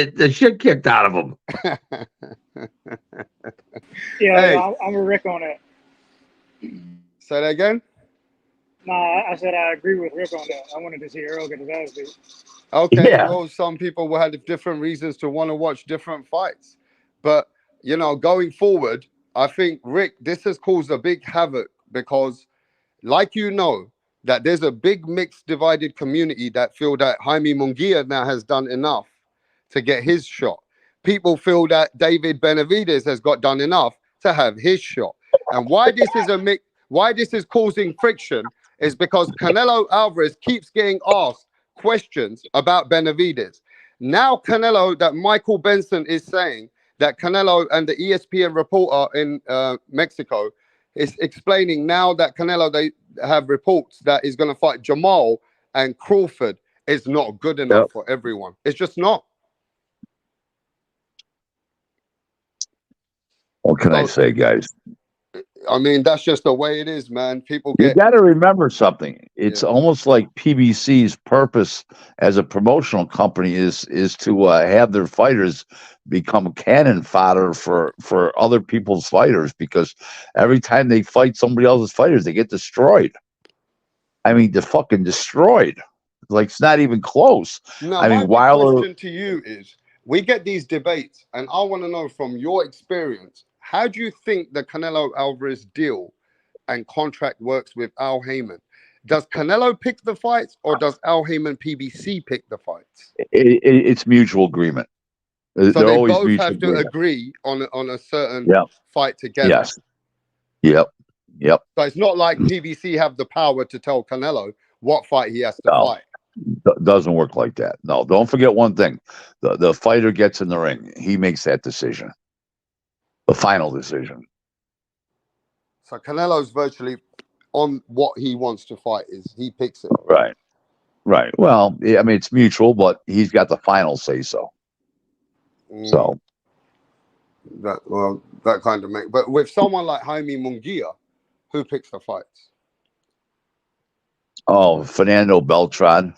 kicked out of him. Yeah, I'm with Rick on that. Say that again? Nah, I said I agree with Rick on that. I wanted to see Earl get his ass beat. Okay, Yeah. well, some people will have different reasons to want to watch different fights. But, you know, going forward, I think, Rick, this has caused a big havoc because, like you know, that there's a big mixed divided community that feel that Jaime Munguia now has done enough to get his shot. people feel that David Benavidez has got done enough to have his shot. And why this is why this is causing friction is because Canelo Alvarez keeps getting asked questions about Benavidez. Now Canelo, that Michael Benson is saying that Canelo, and the ESPN reporter in Mexico is explaining now that Canelo, they have reports that he's going to fight JERMALL, and Crawford is not good enough for everyone. It's just not. What can I say, guys? I mean, that's just the way it is, man. People You get. got to remember something. It's almost like PBC's purpose as a promotional company is to have their fighters become cannon fodder for other people's fighters, because every time they fight somebody else's fighters, they get destroyed. I mean, they're fucking destroyed. Like, it's not even close. Now, I my mean, big question to you is, we get these debates, and I want to know from your experience, how do you think the Canelo Alvarez deal and contract works with Al Heyman? Does Canelo pick the fights, or does Al Heyman PBC pick the fights? It's mutual agreement. So They're they always both mutual have to agreement. agree on a certain Yeah. fight together. Yes. Yep. Yep. So it's not like PBC have the power to tell Canelo what fight he has to fight. Doesn't work like that. No, don't forget one thing. The fighter gets in the ring. He makes that decision. The final decision. So Canelo's virtually on what he wants to fight. Is he picks it. Right. Right. Well, I mean, it's mutual, but he's got the final say so. So that kind of makes. But with someone like Jaime Munguia, who picks the fights? Oh, Fernando Beltran.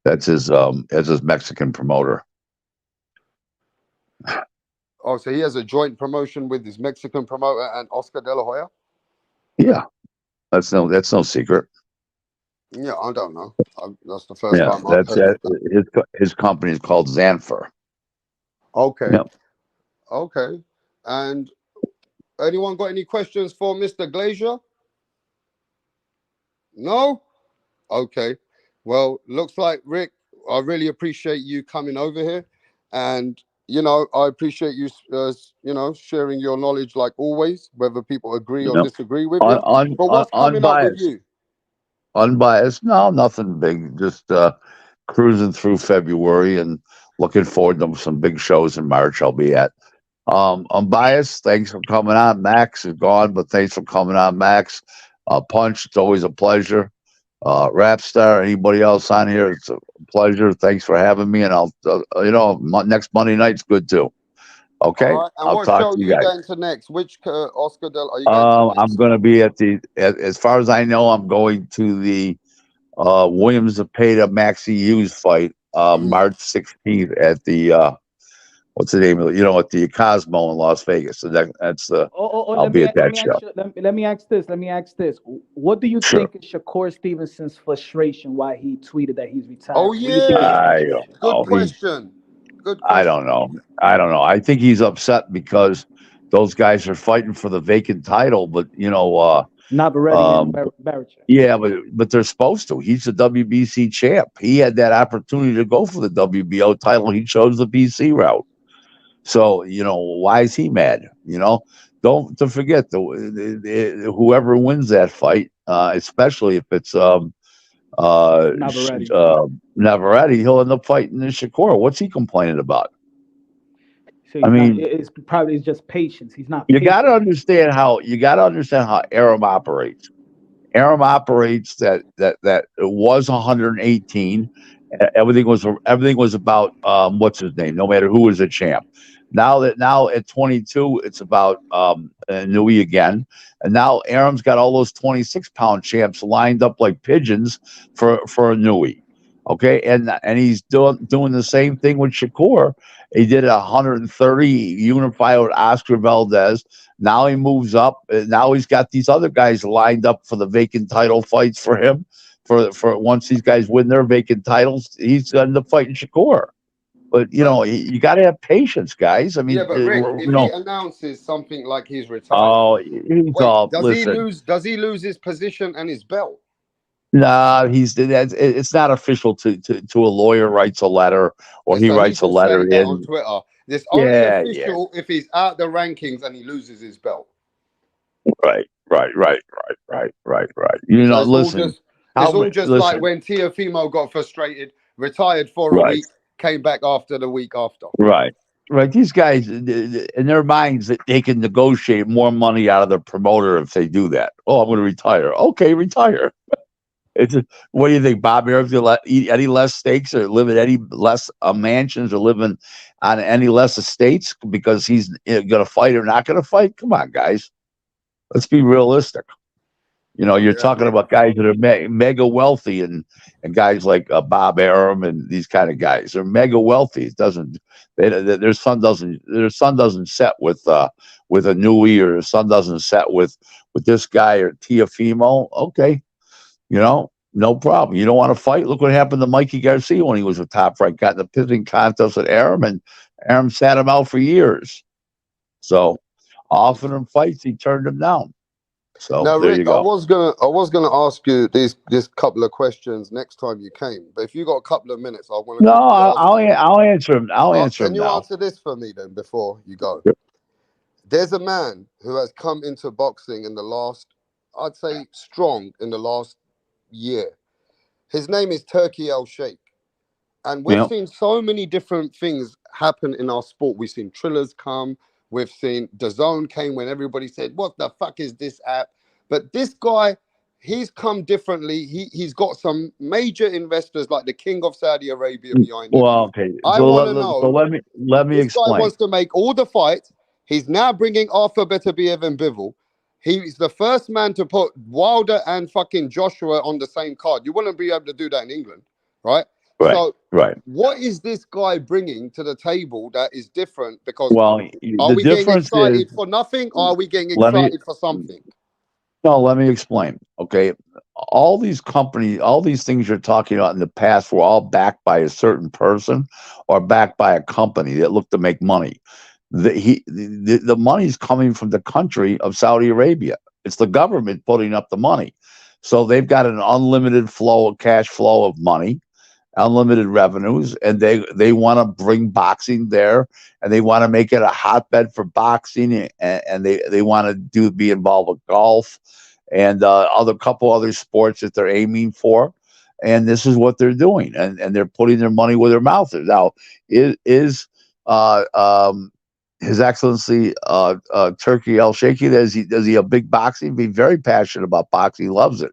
That's his Mexican promoter. Oh, so he has a joint promotion with his Mexican promoter and Oscar De La Hoya? Yeah. That's no secret. Yeah, I don't know. That's the first Yeah, time I've heard of that. His company is called Xanfer. Okay. Yep. Okay. And anyone got any questions for Mr. Glazier? No? Okay. Well, looks like, Rick, I really appreciate you coming over here. And, I appreciate you, sharing your knowledge like always, whether people agree or disagree with you. But what's coming up with you? Unbiased? No, nothing big. Just cruising through February and looking forward to some big shows in March I'll be at. Unbiased, thanks for coming on. Max is gone, but thanks for coming on, Max. Punch, it's always a pleasure. Rapstar, anybody else on here, it's a pleasure. Thanks for having me, and I'll, next Monday night's good too. Okay, All right. And I'll what talk show to you are you guys. going to next? Which Oscar Del are you going to next? I'm going to be as far as I know, I'm going to the Williams Zepeda Maxi Hughes fight March 16th at the what's the name of it? At the Cosmo in Las Vegas. So that's the. I'll be at that show. Let me ask this. What do you think is Shakur Stevenson's frustration? Why he tweeted that he's retired? Oh yeah, good question. I don't know. I think he's upset because those guys are fighting for the vacant title, but Navarrete and Barrett. Yeah, but they're supposed to. He's the WBC champ. He had that opportunity to go for the WBO title. He chose the BC route. So why is he mad? Don't forget whoever wins that fight, especially if it's Navarrete, he'll end up fighting the Shakur. What's he complaining about? So it's just patience. He's not. You got to understand how Arum operates. Arum operates that it was 118. Everything was about what's his name. No matter who was a champ. Now at 22, it's about Nui again, and now Arum's got all those 26-pound champs lined up like pigeons for a Nui. Okay, and he's doing the same thing with Shakur. He did 130 unified with Oscar Valdez. Now he moves up. Now he's got these other guys lined up for the vacant title fights for him. For once these guys win their vacant titles, he's going to end up fighting Shakur. But you got to have patience, guys. I mean, yeah, but Rick, if he announces something like he's retired, does he lose his position and his belt? Nah, it's not official to a lawyer writes a letter or he So he writes a just letter saying that on in. Twitter. It's only Yeah, yeah. official if he's out the rankings and he loses his belt. Right, right, right, right, right, right, right. You So know, listen, it's all just like listen, when Teofimo got frustrated, retired for a right, week, came back after the week after. right, right. These guys, in their minds, that they can negotiate more money out of the promoter if they do that. Oh, I'm going to retire. Okay, retire. It's what do you think, Bob Arab's gonna eat any less steaks or live in any less mansions or living on any less estates because he's going to fight or not going to fight? Come on, guys. Let's be realistic. You know, you're Yeah, talking about guys that are mega wealthy and guys like Bob Arum and these kind of guys. They're mega wealthy. It doesn't their son doesn't set with a Nui or their son doesn't set with this guy or Tiafimo. Okay, you know, no problem. You don't want to fight? Look what happened to Mikey Garcia when he was a top rank. Got in the pitching contest with Arum, and Arum sat him out for years. So often in fights, he turned him down. So now, there Rick, you go. I was gonna ask you this couple of questions next time you came, but if you got a couple of minutes, I want to No, quickly ask you. I'll answer him. I'll answer Can him you now. answer this for me then before you go? Yep. There's a man who has come into boxing in the last, I'd say, strong in the last year. His name is Turkey El Sheikh. And we've Yep. seen so many different things happen in our sport. We've seen Trillers come. We've seen DAZN came when everybody said, what the fuck is this app? But this guy, he's come differently. He's got some major investors like the King of Saudi Arabia behind him. Well, okay. I So want to know, let me this guy explain. wants to make all the fights. He's now bringing Arthur Beterbiev and Bivol. He's the first man to put Wilder and fucking Joshua on the same card. You wouldn't be able to do that in England, right? Right. So Right. what is this guy bringing to the table that is different? Because Well, are the we getting difference is excited for nothing, or are we getting let me excited for something? no, let me explain. Okay. All these companies, all these things you're talking about in the past were all backed by a certain person or backed by a company that looked to make money. The money's coming from the country of Saudi Arabia. It's the government putting up the money. So they've got an unlimited flow, cash flow of money, unlimited revenues, and they want to bring boxing there, and they want to make it a hotbed for boxing, and they want to be involved with golf and other couple other sports that they're aiming for, and this is what they're doing, and they're putting their money where their mouth is. Now, is uh, um, His Excellency Turkey El Sheikhi, does he a big boxing? Be very passionate about boxing, loves it.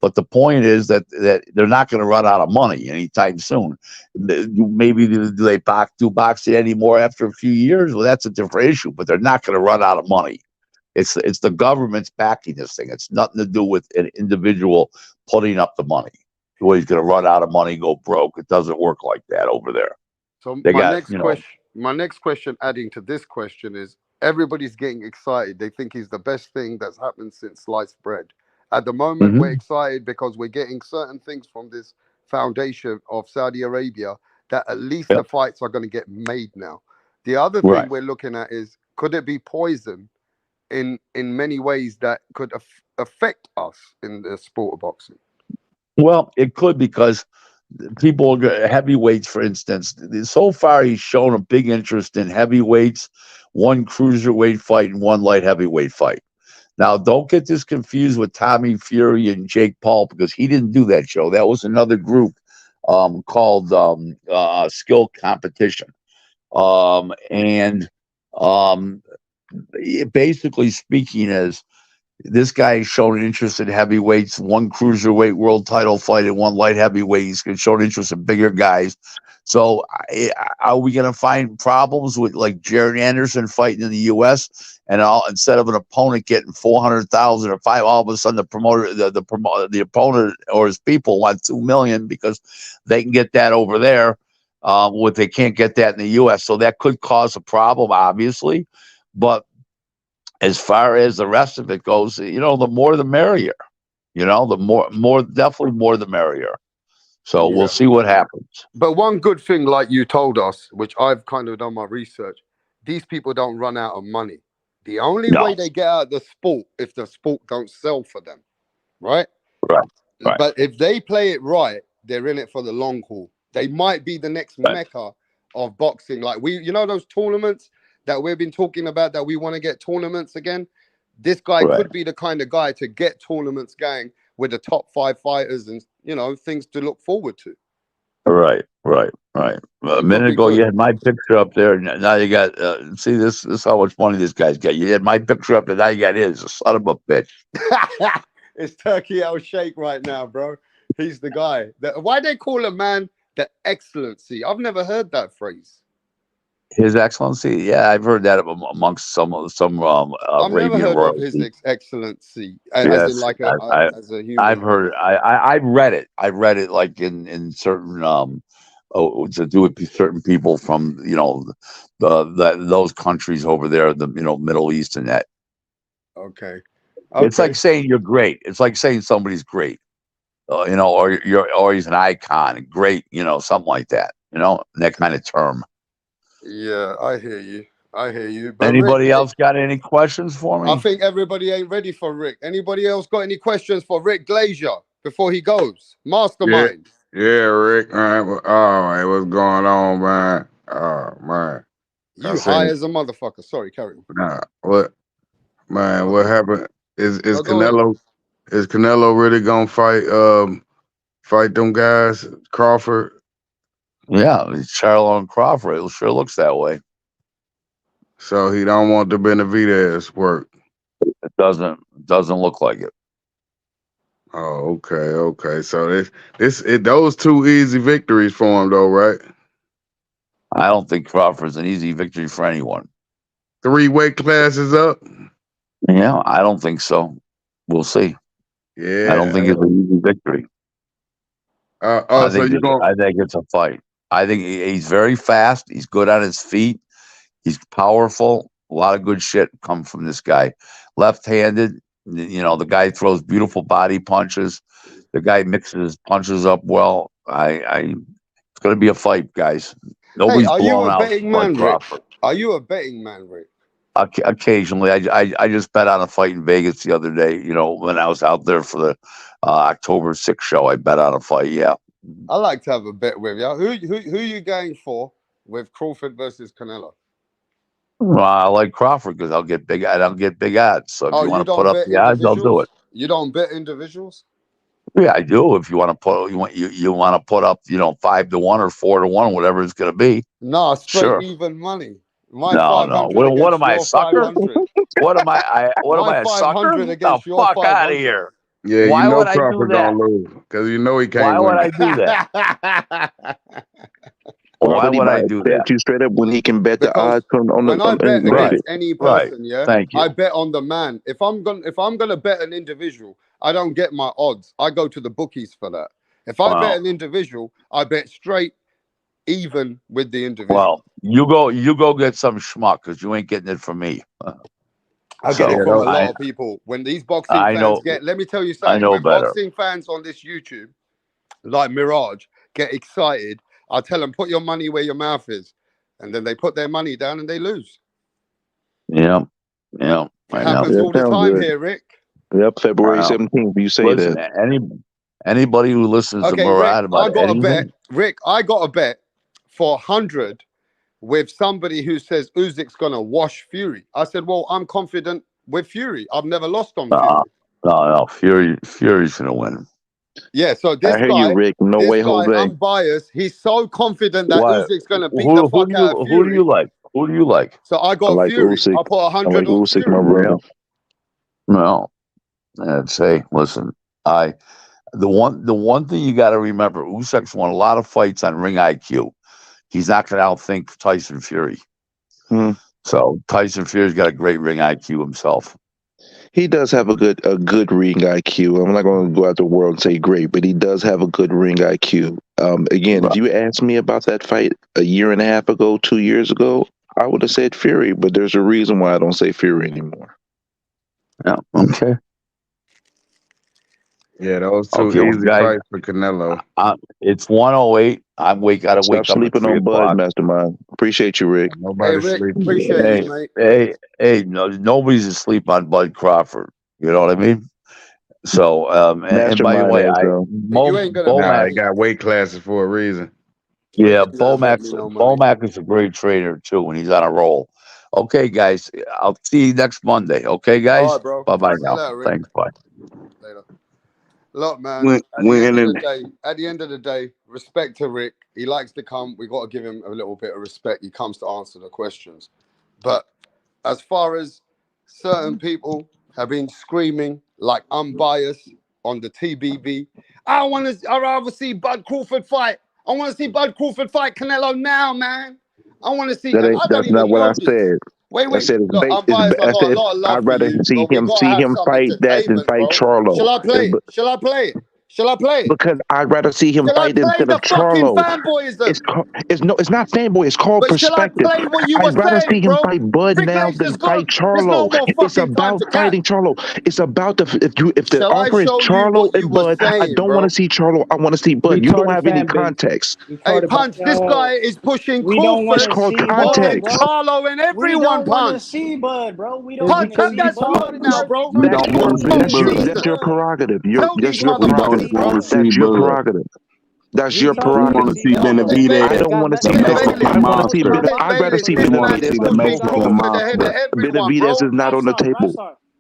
But the point is that they're not going to run out of money anytime soon. Maybe do they do boxing anymore after a few years? Well, that's a different issue. But they're not going to run out of money. It's the government's backing this thing. It's nothing to do with an individual putting up the money. Well, he's going to run out of money, go broke. It doesn't work like that over there. So They my got next question, adding to this question, is everybody's getting excited. They think he's the best thing that's happened since sliced bread. At the moment, we're excited because we're getting certain things from this foundation of Saudi Arabia that at least the fights are going to get made now. The other thing Right. we're looking at is, could it be poison in many ways that could affect us in the sport of boxing? Well, it could, because people, heavyweights, for instance, so far he's shown a big interest in heavyweights, one cruiserweight fight and one light heavyweight fight. Now, don't get this confused with Tommy Fury and Jake Paul, because he didn't do that show. That was another group called Skill Competition. And basically speaking, as this guy showed an interest in heavyweights, one cruiserweight world title fight and one light heavyweight. He's showed interest in bigger guys. So are we going to find problems with like Jared Anderson fighting in the U.S. and instead of an opponent getting 400,000 or five, all of a sudden the opponent or his people want 2 million because they can get that over there, what they can't get that in the U.S. So that could cause a problem, obviously, but as far as the rest of it goes, the more the merrier. Definitely more the merrier. So we'll see what happens. But one good thing, like you told us, which I've kind of done my research, these people don't run out of money. The only way they get out of the sport if the sport don't sell for them, right? Right. Right. But if they play it right, they're in it for the long haul. They might be the next mecca of boxing. Like those tournaments that we've been talking about that we want to get tournaments again. This guy could be the kind of guy to get tournaments going with the top 5 fighters and things to look forward to. Right. A minute ago, you had my picture up there. And now you got see this is how much money this guy's got. You had my picture up there. Now you got his. Son of a bitch. It's Turkey El Sheikh right now, bro. He's the guy. Why they call a man the Excellency? I've never heard that phrase. His Excellency, yeah, I've heard that amongst some I've never Arabian heard royalty. of His Excellency Yes, as in like as a human. I've heard. I've read it. I read it like in certain to do with certain people from those countries over there, the Middle East and that. Okay. It's like saying you're great. It's like saying somebody's great. Or he's an icon, great, something like that. That kind of term. Yeah, I hear you. But Anybody Rick, else got any questions for me? I think everybody ain't ready for Rick. Anybody else got any questions for Rick Glazier before he goes? Mastermind. Yeah, Rick. All right, what's going on, man? Oh, man. You high as a motherfucker. Sorry, carry on. Nah, what happened? Is No, go ahead. Canelo really gonna fight them guys, Crawford? Yeah, it's Charlo and Crawford. It sure looks that way. So he don't want the Benavidez work. It doesn't look like it. Oh, okay. So those 2 easy victories for him, though, right? I don't think Crawford's an easy victory for anyone. 3 weight classes up? Yeah, I don't think so. We'll see. Yeah, I don't think it's an easy victory. I think it's a fight. I think he's very fast. He's good on his feet. He's powerful. A lot of good shit come from this guy. Left-handed. The guy throws beautiful body punches. The guy mixes his punches up well. It's going to be a fight, guys. Nobody's blown out like Crawford. Are you a betting man, Rick? Occasionally, I just bet on a fight in Vegas the other day. When I was out there for the October 6th show, I bet on a fight. Yeah, I like to have a bet with you. Who you going for with Crawford versus Canelo? Well, I like Crawford because I'll get big odds. So if you want to put up the odds, I'll do it. You don't bet individuals? Yeah, I do. If you want to put you want to put up 5 to 1 or 4 to 1, whatever it's going to be. No, straight even money. No. What am I, a sucker? What am I? What am I, a sucker? Get the fuck out of here! Yeah, why would Crawford I do that? Lose because he can't. Why would I do that? Why would I do that? You straight up when he can bet the odds on the. When I bet against any person, Thank you. I bet on the man. If I'm gonna bet an individual, I don't get my odds. I go to the bookies for that. If I bet an individual, I bet straight even with the individual. Well, you go get some schmuck because you ain't getting it from me. I get it from a lot of people. When these boxing fans let me tell you something. When boxing fans on this YouTube, like Mirage, get excited, I tell them, put your money where your mouth is. And then they put their money down and they lose. Yeah. It happens all the time here, Rick. Yep, February 17th. You say that. Anybody who listens to Murad about anything. Rick, I got a bet for 100 with somebody who says Usyk's going to wash Fury. I said, well, I'm confident with Fury. I've never lost on Fury. No. Fury's going to win. Yeah, so this I hear you, Rick. No way, Jose. I'm biased. He's so confident that Usyk's going to beat the fuck out of Fury. Who do you like? So I got Fury. Usyk. I put 100 on Usyk, Fury. my brother. No. I'd say, listen, the one thing you got to remember, Usyk's won a lot of fights on ring IQ. He's not going to outthink Tyson Fury. So Tyson Fury's got a great ring IQ himself. He does have a good ring IQ. I'm not going to go out the world and say great, but he does have a good ring IQ. Again, if you asked me about that fight a year and a half ago, 2 years ago, I would have said Fury, but there's a reason why I don't say Fury anymore. Yeah. Okay. Yeah, those two easy fights for Canelo. It's 1:08. Gotta wake up. Sleeping on Bud, Mastermind. Appreciate you, Rick. Nobody's sleeping. Appreciate you, mate. Hey, no, nobody's asleep on Bud Crawford. You know what I mean? So, and by the Mastermind way, is though. You ain't gonna Nah, beat they Bomac, me. got weight classes for a reason. You yeah, ain't gonna make me no money. Bomac is a great trader too, and he's on a roll. Okay, guys, I'll see you next Monday. Okay, All guys, right, bro. bye bye See you now. later, Rick. Thanks, bye. Later. Look, man. When At the end of the when day, respect to Rick. He likes to come. We got to give him a little bit of respect. He comes to answer the questions. But as far as certain people have been screaming like unbiased on the TBV, I'd rather see Bud Crawford fight. I want to see Bud Crawford fight Canelo now, man. I want to see, and I don't That's not even what I know this. said. I Wait. said Look, unbiased. I I got a said lot of love I'd for rather you, but we got to see have him some fight that than entertainment, fight bro. Charlo. Shall I play it? Shall I play it? Shall I play it? Because I'd rather see him Shall I fight play instead of the fucking Charlo. fanboyism? It's not fanboy. It's called But shall I perspective. play what you were I'd rather see saying, him bro? fight Bud Rick now Lace than is fight gone. There's no Charlo. more It's fucking time about to cap. fighting Charlo. It's about if the Shall I offer is show you Charlo what you and were Bud, I saying, don't want to bro? see Charlo. I want to see Bud. You don't Retarded have any fan base. context. Hey, Retarded. Punch, this guy is pushing We don't want It's Crawford to called see more Bud, than context. bro. Charlo and We everyone, don't want to Punch. see Bud, bro. We don't Is want Punch, to because have he's see that Bud. smoke retarded. now, You're bro. we you're don't Give want him to you're see smoke, pushing Bud. That's your Jesus. Bud. prerogative. Tell That's these your We don't motherfuckers, prerogative. want bro. to see That's your Bud. prerogative. That's We your told We you to want to prerogative. see see Bud. Hey, Benavidez, I Bailey. don't want to the see Hey, Bud. Mexican I Bailey. want to see monster. Hey, I'd rather Bailey. see This man Benavidez is The than pushing Mexican Crawford ahead of monster. everyone, Benavidez bro. is not on the table.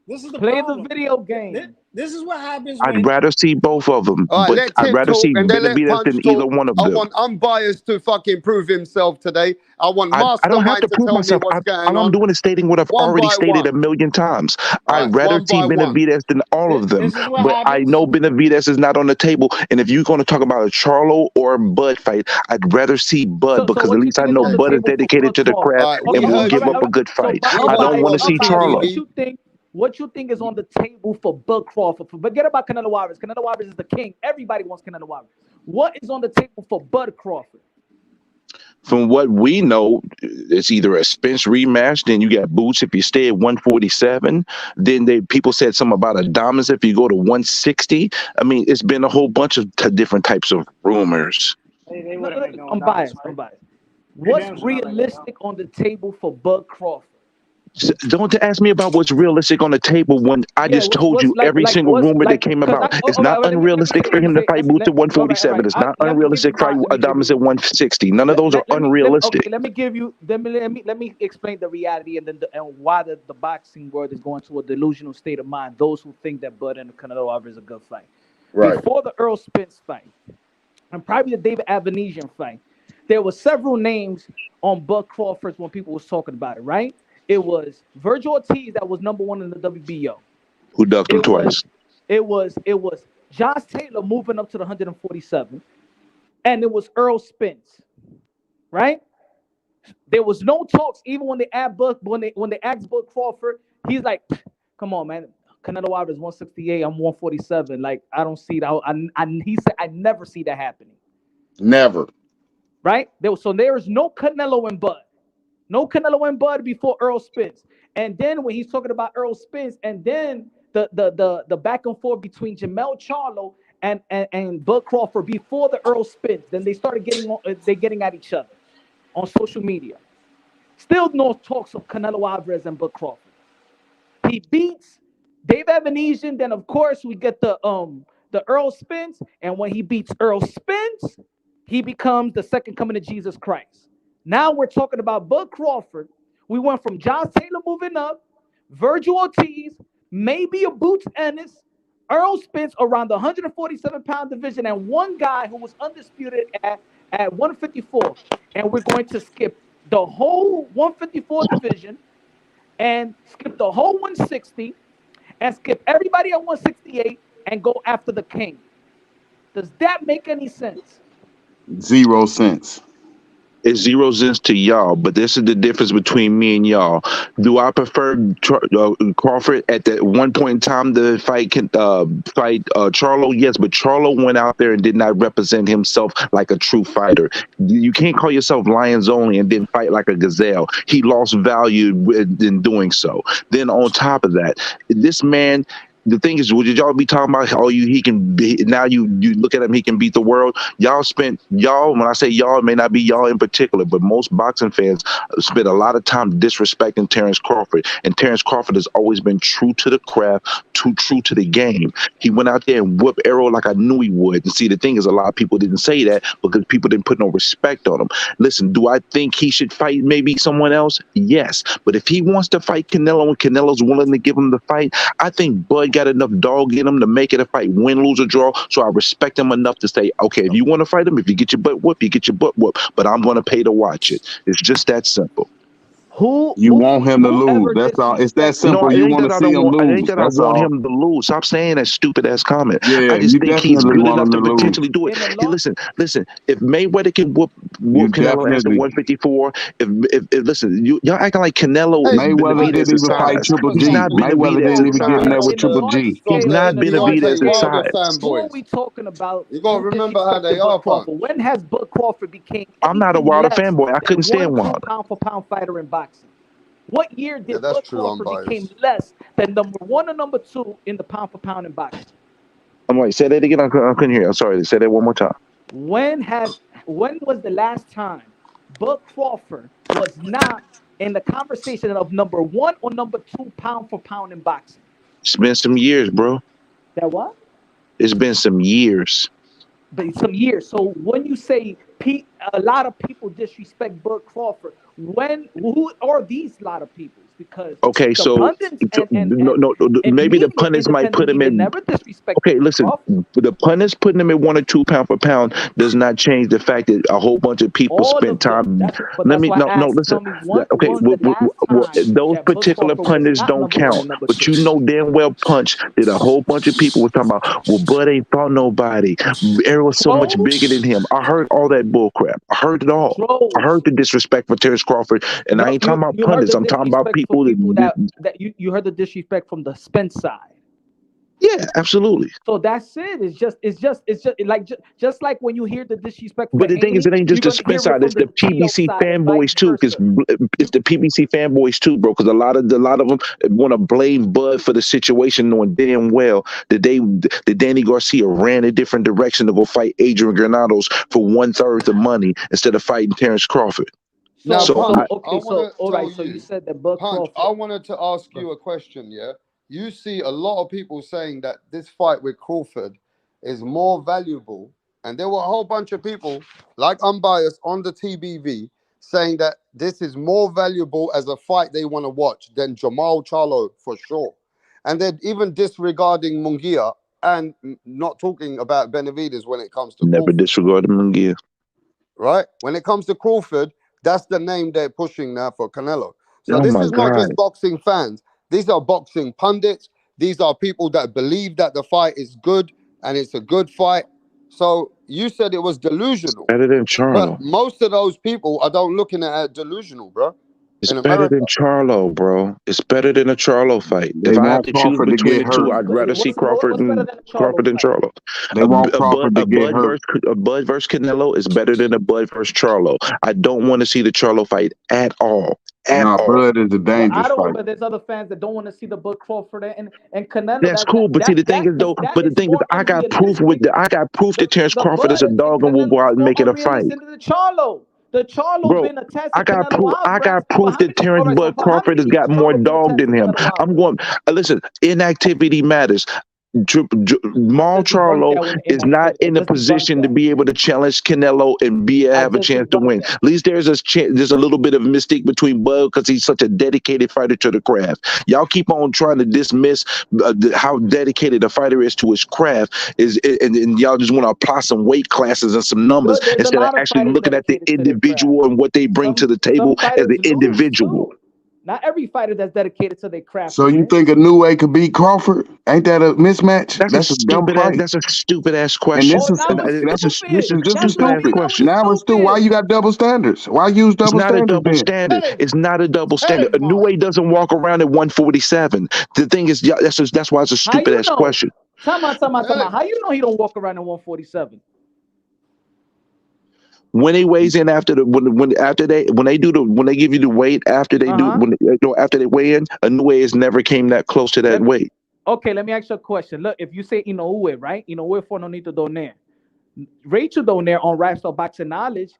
This is the Play the problem. video This, game. this is what happens I'd when rather see both of them, All right, but let I'd Tip rather talk see and then let Benavidez Punch than either talk. one of I them. want unbiased to fucking prove himself today. I want I don't have Mastermind to to prove tell me myself. what's going All I'm on doing is stating what I've one already by stated a one. million times. All right, I'd rather one see by one. Benavidez than all of them, this is what but I happens. know Benavidez is not on the table. And if you're going to talk about a Charlo or a Bud fight, I'd rather see Bud So because at what you least I think is know on Okay. the Bud is table for dedicated Bud to the Crawford? All craft right, Okay, and we will heard all give right, up you. all a right. good So fight. We I heard don't want to what see Charlo. what you think? What you think is on the table for Bud Crawford? Forget about Canelo Alvarez. Canelo Alvarez is the king. Everybody wants Canelo Alvarez. What is on the table for Bud Crawford? From what we know, it's either a Spence rematch, then you got Boots if you stay at 147. Then people said something about Adamas if you go to 160. I mean, it's been a whole bunch of different types of rumors. They No, wouldn't make no I'm Adonis biased. fight. I'm biased. They What's damn sure not make that. realistic on the table for Bud Crawford? Don't ask me about what's realistic on the table when I Yeah, just told you every single what's rumor that like? came Because about. It's all right, not let me unrealistic say, for him to fight Boots at all right, all 147. right. It's not Let me give you unrealistic to fight mine. Let me give Adamas you. at 160. None of those are unrealistic. Okay. Let me give you. Let me explain the reality and then and why the boxing world is going to a delusional state of mind. Those who think that Bud and Canelo Alvarez is a good fight. Right. Before the Earl Spence fight, and probably the David Avanesian fight, there were several names on Bud Crawford's when people was talking about it. Right? It was Virgil Ortiz that was #1 in the WBO. Who ducked him It twice? was it was Josh Taylor moving up to the 147, and it was Earl Spence, right? There was no talks even when they asked Bud Crawford. He's like, "Come on, man, Canelo Alvarez 168, I'm 147. Like I don't see that." He said, "I never see that happening." Never. Right? There is no Canelo and Bud. No Canelo and Bud before Earl Spence. And then when he's talking about Earl Spence, and then the back and forth between JERMALL Charlo and Bud Crawford before the Earl Spence, then they started getting at each other on social media. Still no talks of Canelo Alvarez and Bud Crawford. He beats Dave Avanesian, then of course we get the Earl Spence, and when he beats Earl Spence, he becomes the second coming of Jesus Christ. Now we're talking about Bud Crawford. We went from Josh Taylor moving up, Virgil Ortiz, maybe a Boots Ennis, Earl Spence around the 147-pound division, and one guy who was undisputed at 154. And we're going to skip the whole 154 division and skip the whole 160 and skip everybody at 168 and go after the king. Does that make any sense? 0 cents. It's 0 cents to y'all, but this is the difference between me and y'all. Do I prefer Crawford at that one point in time to fight Charlo? Yes, but Charlo went out there and did not represent himself like a true fighter. You can't call yourself Lions Only and then fight like a gazelle. He lost value in doing so. Then on top of that, this man the thing is, would y'all be talking about how he can be now? You look at him, he can beat the world. Y'all. When I say y'all, it may not be y'all in particular, but most boxing fans spend a lot of time disrespecting Terrence Crawford, and Terrence Crawford has always been true to the craft, too true to the game. He went out there and whooped Errol like I knew he would. And see, the thing is, a lot of people didn't say that because people didn't put no respect on him. Listen, do I think he should fight maybe someone else? Yes, but if he wants to fight Canelo and Canelo's willing to give him the fight, I think Bud got enough dog in him to make it a fight, win, lose, or draw. So I respect him enough to say, okay, if you want to fight him, if you get your butt whooped, you get your butt whooped. But I'm going to pay to watch it. It's just that simple. You want him to lose. That's all. It's that simple. No, it You ain't want that to I see don't him want. It lose. ain't that I That's want all. him to lose. Stop saying that stupid ass comment. Yeah, I just you think he's definitely good want enough him to to lose. potentially do it. Hey, listen. If Mayweather can whoop You Canelo as the definitely. 154, if listen, y'all acting like Canelo Hey, is Mayweather didn't Benavidez's even fight size. Triple He's G. not Mayweather Benavidez's didn't even get in there size. with Triple G. He's from the not Deontay Benavidez's Wilder size. Who are fanboys. we talking about? You gotta Who remember how they disrespected are, Bud Punch. Crawford? When has Bud Crawford became I'm not a anything Wilder less fanboy. I couldn't than stand 1-2 Wilder. pound-for-pound fighter in boxing? What year Yeah, did that's Bud true. I'm Crawford became biased. less than number 1 or number 2 in the pound-for-pound in boxing? I'm like, say that again. I couldn't hear. I'm sorry. Say that one more time. When was the last time Bud Crawford was not in the conversation of number 1 or number 2 pound for pound in boxing? It's been some years, bro. That what? It's been some years. But some years. So when you say a lot of people disrespect Bud Crawford, who are these lot of people? Because Okay, the so pundits and maybe the media, pundits might independent put him media, in. never disrespected Okay, listen, Crawford. the pundits putting him at 1 or 2 pound for pound does not change the fact that a whole bunch of people All spent of them. time. That's why I asked. Listen. Tell me when Okay, was the last time those that Bud particular Crawford was pundits not don't number 1 count. and number But 2? you know damn well, Punch, that a whole bunch of people were talking about, well, Bud ain't fought nobody. Errol was so much bigger than him. I heard all that bull crap. I heard it all. I heard the disrespect for Terrence Crawford, and I ain't talking about You heard pundits. the I'm talking about disrespect for people people that that you heard the disrespect from the Spence side. yeah, absolutely. So that's it. It's just like just like when you hear the disrespect for But the thing is, Haney, it ain't just you're the gonna hear Spence it side; from it's the the Tio PBC side and vice fanboys too. Because versa. it's the PBC fanboys too, bro. Because a lot of them want to blame Bud for the situation, knowing damn well that Danny Garcia ran a different direction to go fight Adrian Granados for 1/3 the money instead of fighting Terrence Crawford. Now, So Punch, I okay, want so to all tell right, so you you, said that Bud Punch, Crawford. I wanted to ask you a question, yeah? You see a lot of people saying that this fight with Crawford is more valuable, and there were a whole bunch of people, like Unbiased, on the TBV, saying that this is more valuable as a fight they want to watch than Jamal Charlo, for sure. And they're even disregarding Munguia and not talking about Benavidez when it comes to Never Crawford, disregarded Munguia. right? When it comes to Crawford, that's the name they're pushing now for Canelo. So Oh this my is not just God! boxing fans. These are boxing pundits. These are people that believe that the fight is good and it's a good fight. So you said it was delusional, Better than but Charlo. most of those people are don't looking at it delusional, bro. It's In better America, than Charlo, bro. It's better than a Charlo fight. They If I had want to choose Crawford to between get the two, hurt. I'd rather see What's better than a Charlo Crawford than fight? Charlo. They want Crawford to get hurt. A Bud versus Canelo is better than a Bud versus Charlo. I don't want to see the Charlo fight at all. At Nah, all. Bud is a Well, I dangerous don't. fight. But there's other fans that don't want to see the Bud Crawford and Canelo. That's cool, but see the thing is though. But the thing is, More I got proof unrealistic. that Terrence The Crawford is Bud a and dog and will go Canelo out is and more make it a fight, unrealistic than the Charlo. The Charlo bro. been attached I to got Canelo proof. I Alvarez. got proof For how that many? All Terrence right. So Bud for how Crawford many has years got more Charlo been dog attached than to him. Canelo I'm Alvarez? going. Listen, inactivity matters. Maul Just debunk Charlo that one is not inactivity. in a Just debunk position to that. be able to challenge Canelo and I have a just chance to debunked win. that. At least there's a little bit of mystique between Bud because he's such a dedicated fighter to the craft. Y'all keep on trying to dismiss how dedicated a fighter is to his craft, and y'all just want to apply some weight classes and some numbers There's a instead of lot of actually fighters looking at the dedicated to their craft. individual and what they bring to the Some table as fighters the lose individual. too. Not every fighter that's dedicated to their craft So you wins. think a new way could beat Crawford? Ain't that a mismatch? That's a dumb fight. That's a stupid ass And question. this is Now it's this is stupid. just as That's how we stupid. know it's Now it's still why stupid. you got double standards? Why use It's double not a standards double then? standard. hey, It's not a double standard. A new Mark. way doesn't walk around at 147. The thing is, that's why it's a How stupid you ass know? question. Time out. Hey, How you know he don't walk around at 147? When he weighs in after when they give you the weight after they do after they weigh in, a new way has never came that close to that weight. Okay, let me ask you a question. Look, if you say Inoue, right? Inoue for Nonito Donaire. Rachel Donaire on Rapstar Boxing Knowledge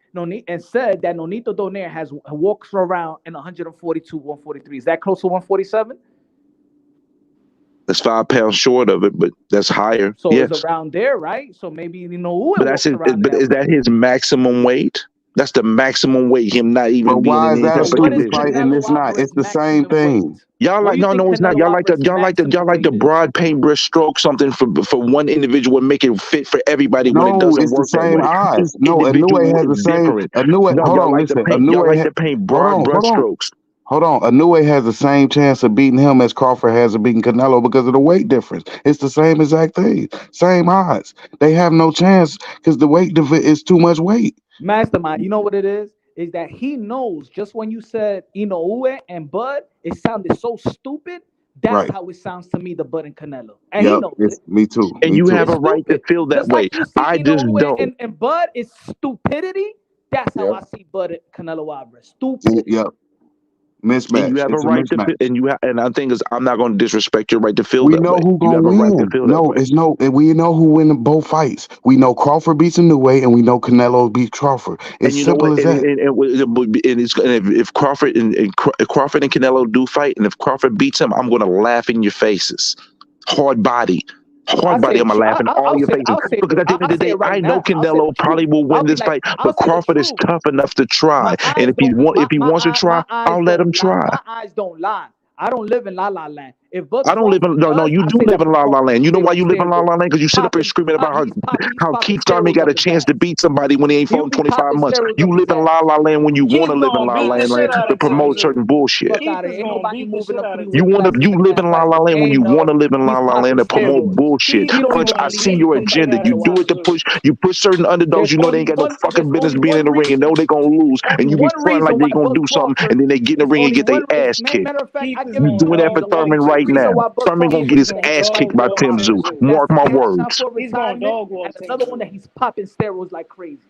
and said that Nonito Donaire walks around in 142, 143. Is that close to 147? That's 5 pounds short of it, but that's higher. So yes. it's around there, right? So maybe Inoue But that's walks around but is that his maximum weight? That's the maximum weight. Him not even But being why in is any that type a of stupid condition. fight and it's not? It's the same thing. Y'all like no, it's not. Y'all like the broad paintbrush stroke something for one individual and make it fit for everybody when it No, doesn't it's the work that same way. odds. Each No, individual Inoue has the is same. different. Inoue, No, hold y'all on, like listen. to paint. Y'all like to paint broad brush strokes. Hold on. Inoue has the same chance of beating him as Crawford has of beating Canelo because of the weight difference. It's the same exact thing. Same odds. They have no chance because the weight difference is too much weight. Mastermind, you know what it is? Is that he knows just when you said Inoue and Bud, it sounded so stupid. That's Right. how it sounds to me, the Bud and Canelo. And he knows it. Me too. And me you too. have a right to feel that Just way. like you see I just Inoue don't. and Bud is stupidity. That's how I see Bud and Canelo Alvarez. Stupid. Yep. And you Mismatch. have It's a a right to mismatch. feel, and I think is I'm not going to disrespect your right to feel We that know way. who You gonna have a right to win. feel that No, way. it's no. We know who win both fights. We know Crawford beats Inoue, and we know Canelo beats Crawford. It's And you know simple what? as that. If Crawford if Crawford and Canelo do fight, and if Crawford beats him, I'm going to laugh in your faces. Hard body. I'm going to laugh in all your faces. Because at the end of the day, I know Canelo probably will win this fight, but Crawford is tough enough to try. And if he wants to try, I'll let him try. My eyes don't lie. I don't live in La La Land. If Bud I don't live in you do live in La La Land. You know why you live in La La Land? Because you sit up here screaming about how Keith Thurman got a chance to beat somebody when he ain't fought in 25 months. You live in La La Land when you want to live in La La Land to promote certain bullshit. Ain't nobody moving up to me You with live in La La Land when you want to live in La La Land to promote bullshit. He don't Punch, even I believe see that he your can fight agenda. You Canelo do it to Alvarez. push certain underdogs. You know they ain't got no fucking business being in the ring and know they gonna lose, and you be fronting like they gonna do something, and then they get in the ring and get their ass kicked. Matter of fact, I give You it to doing that for Thurman right now. Thurman gonna get his ass kicked by Tim Tszyu. Mark my words. for retirement, and another one that he's popping steroids like crazy.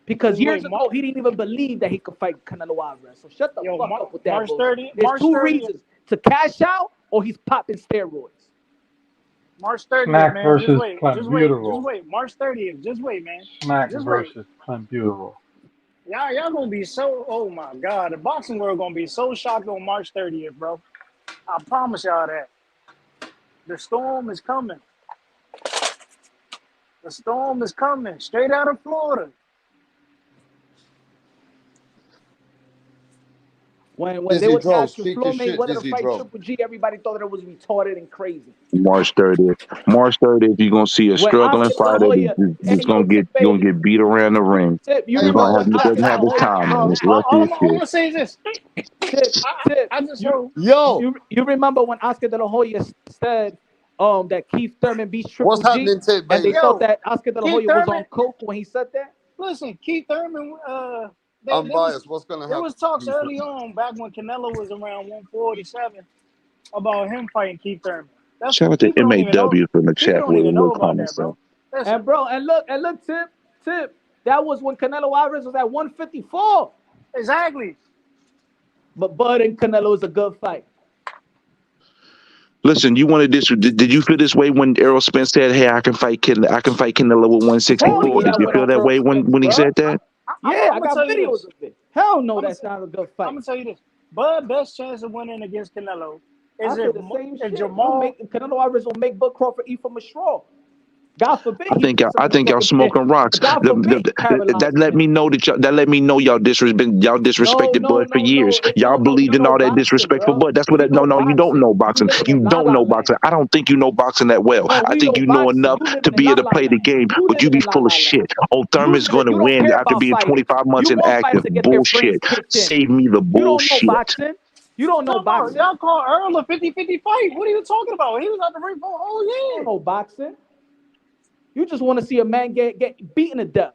Because years ago, he didn't even believe that he could fight Canelo Alvarez. So shut the fuck up with that March bullshit. 30, There's March two 30th. reasons: to cash out or he's popping steroids. March 30th, Smack man. versus Just wait. Clenbuterol. March 30th. Just wait, man. Smack Just wait. versus Clenbuterol. Y'all gonna be so. Oh my God, the boxing world gonna be so shocked on March 30th, bro. I promise y'all that. The storm is coming. The storm is coming straight out of Florida. When they Dizzy was Dro, asking speak your Floyd shit, Mayweather to Dizzy fight Dro. Triple G, everybody thought that it was retarded and crazy. March 30th. March 30th, you're gonna see a When struggling Oscar De La fighter Hoya, that's gonna get beat around the ring. Tip, you He's remember gonna when have Oscar doesn't De La have his Hoya, time on this rest All of I'm his shit. gonna say is this. Tip, I just hope. Yo, you remember when Oscar De La Hoya said that Keith Thurman beats Triple what's G, happening, Tip, and they baby? thought that Oscar De La Keith Hoya was Thurman. on coke when he said that? Listen, Keith Thurman. Unbiased. What's gonna There happen? was talks early on, back when Canelo was around 147, about him fighting Keith Thurman. That's Shout out to people don't even know. MAW from the People chat don't with a even know little about comment that, bro. Listen, And bro, and look, Tip, that was when Canelo Alvarez was at 154. exactly. But Bud and Canelo is a good fight. Listen, you wanted this. Did you feel this way when Errol Spence said, "Hey, I can fight Canelo with 164"? Hell yeah, Did you feel that way when he said that? Yeah, I I'm gonna got tell you videos this. of it. Hell no, that's not a good I'm fight. gonna tell you this. Bud best chance of winning against Canelo I is say the same if shit. Jamal. Canelo Alvarez will make Bud Crawford eat from a straw. God forbid I he think puts him in a y'all fucking pit. smoking rocks. God forbid he paralyzes That let him. me know y'all disrespected Bud for years. Y'all believed in all that disrespect for Bud. That's what that. No, you don't know boxing. You don't know boxing. I don't think you know boxing that well. No, I we think know you know boxing. enough You living to in be La able to La play the Land. game, You but you living be in La full La of Land. shit. Oh, Thurman's going to You don't win care after about being fighters. 25 months You want inactive. fighters to get their brains Bullshit. kicked in. Save me the You don't know bullshit. boxing. You don't know boxing. Y'all call Earl a 50-50 fight. What are you talking about? He was out the ring for a whole year. You don't know boxing. You just want to see a man get beaten to death.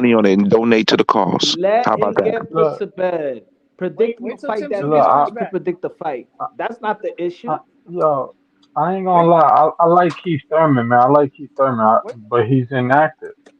money on it and donate to the cause. Let How him about that? get put Look, to bed. Wait, Predicting a wait till fight Tim that Tszyu look, makes I, comes people back. predict the fight. I, That's not the issue. yo, I ain't gonna Wait, lie. I like Keith Thurman, man. I like Keith Thurman, wait, but he's inactive.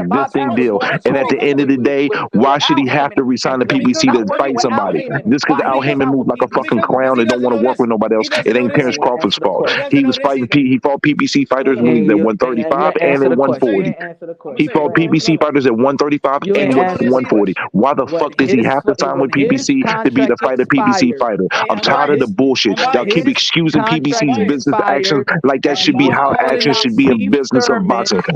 an Bob existing Arum was deal. going And at the end of the day, why should Al he have Heyman. to resign to Let me do PBC not to working fight with Al somebody? Heyman. Just because Why Al he Heyman not? moves like a fucking because clown he and don't doesn't want to know work this. with nobody else, He doesn't it know ain't this Terrence either. Crawford's Answer the fault. He question. doesn't He know was this fighting. either. He fought PBC Look, fighters look, when he look. was at You you 135 ain't and answer at the question. You 140. ain't answer the I'm gonna He question. say, fought You ain't bro. PBC Look, fighters at 135 you he and ain't at don't know this answer 140. either. Why the when fuck does he his have to sign when with his PBC to be the contract fighter PBC expired. fighter? Hey, I'm I'm tired of the biased. bullshit. I'm Y'all When keep biased. his excusing I'm contract PBC's business biased. actions expired like that and should I'm be you how calling actions biased. out should be a Steve business of Thurman boxing.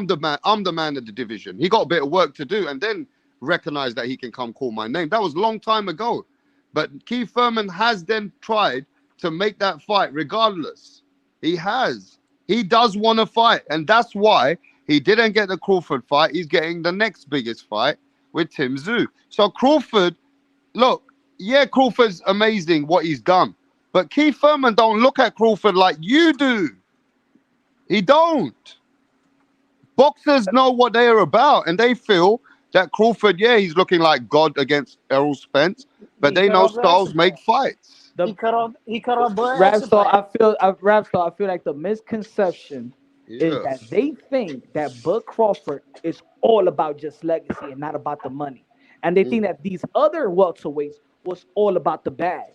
I'm the man. I'm the man of the division. He got a bit of work to do, and then recognize that he can come call my name. That was a long time ago. But Keith Thurman has then tried to make that fight regardless. He has. He does want to fight, and that's why he didn't get the Crawford fight. He's getting the next biggest fight with Tim Tszyu. So Crawford, look, yeah, Crawford's amazing what he's done, but Keith Thurman don't look at Crawford like you do. He don't. Boxers know what they are about, and they feel that Crawford, yeah, he's looking like God against Errol Spence, but they know styles make fights. He cut off Bud Rapstar, Exercise. I feel like the misconception is that they think that Bud Crawford is all about just legacy and not about the money. And they think that these other welterweights was all about the bag.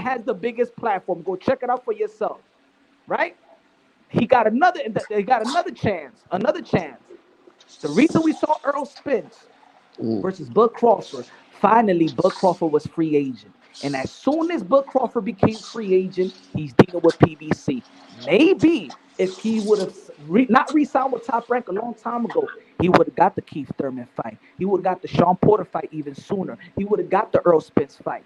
has the biggest platform. Go check it out for yourself, right? They got another chance. The reason we saw Earl Spence versus Bud Crawford, finally Bud Crawford was free agent. And as soon as Bud Crawford became free agent, he's dealing with PBC. Maybe if he would have not re-signed with Top Rank a long time ago, he would have got the Keith Thurman fight. He would have got the Sean Porter fight even sooner. He would have got the Earl Spence fight.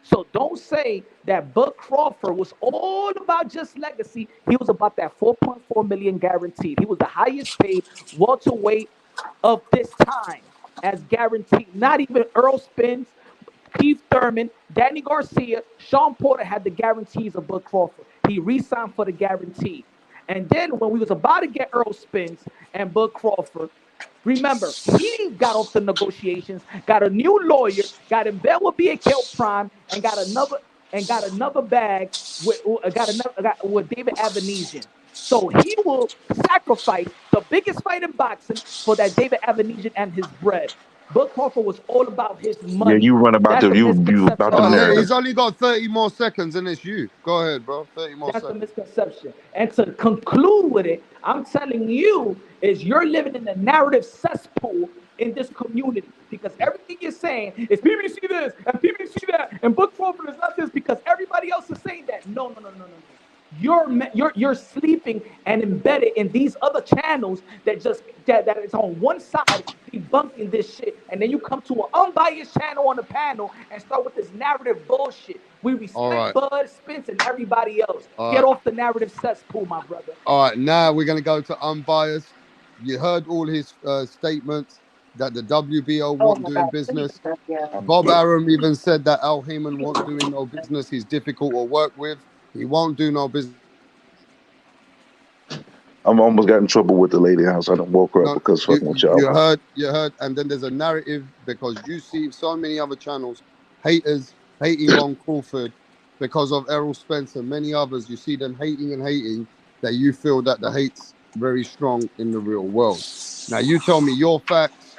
So don't say that Bud Crawford was all about just legacy. He was about that 4.4 million guaranteed. He was the highest paid welterweight of this time as guaranteed. Not even Earl Spence, Keith Thurman, Danny Garcia, Sean Porter had the guarantees of Bud Crawford. He re-signed for the guarantee. And then when we was about to get Earl Spence and Bud Crawford, remember, he got off the negotiations, got a new lawyer, got in bed with BKL Prime, and got another bag with David Avenesian. So he will sacrifice the biggest fight in boxing for that David Avenesian and his bread. Bud Crawford was all about his Yeah, money. you run about That's the a you misconception. about the Oh, narrative. he's only got 30 more seconds, and it's you. Go ahead, bro. 30 more That's a seconds. misconception. And to conclude with it, I'm telling you is you're living in the narrative cesspool in this community because everything you're saying is PBC this and PBC that and Book Crawford is not this because everybody else is saying that. No. You're sleeping and embedded in these other channels that is on one side debunking this shit, and then you come to an unbiased channel on the panel and start with this narrative bullshit. We All respect right. Bud Spence and everybody else. All Get right. off the narrative cesspool, my brother. All right. Now we're going to go to unbiased. You heard all his statements that the WBO Oh won't my doing God. business. Yeah. Bob Arum even said that Al Heyman won't doing no business. He's difficult to work with. He won't do no business. I'm almost got in trouble with the lady house. I done woke her up No, because fucking with y'all. you heard, and then there's a narrative because you see so many other channels, haters hating on Crawford because of Errol Spence and many others. You see them hating and hating that you feel that the hate's very strong in the real world. Now you tell me your facts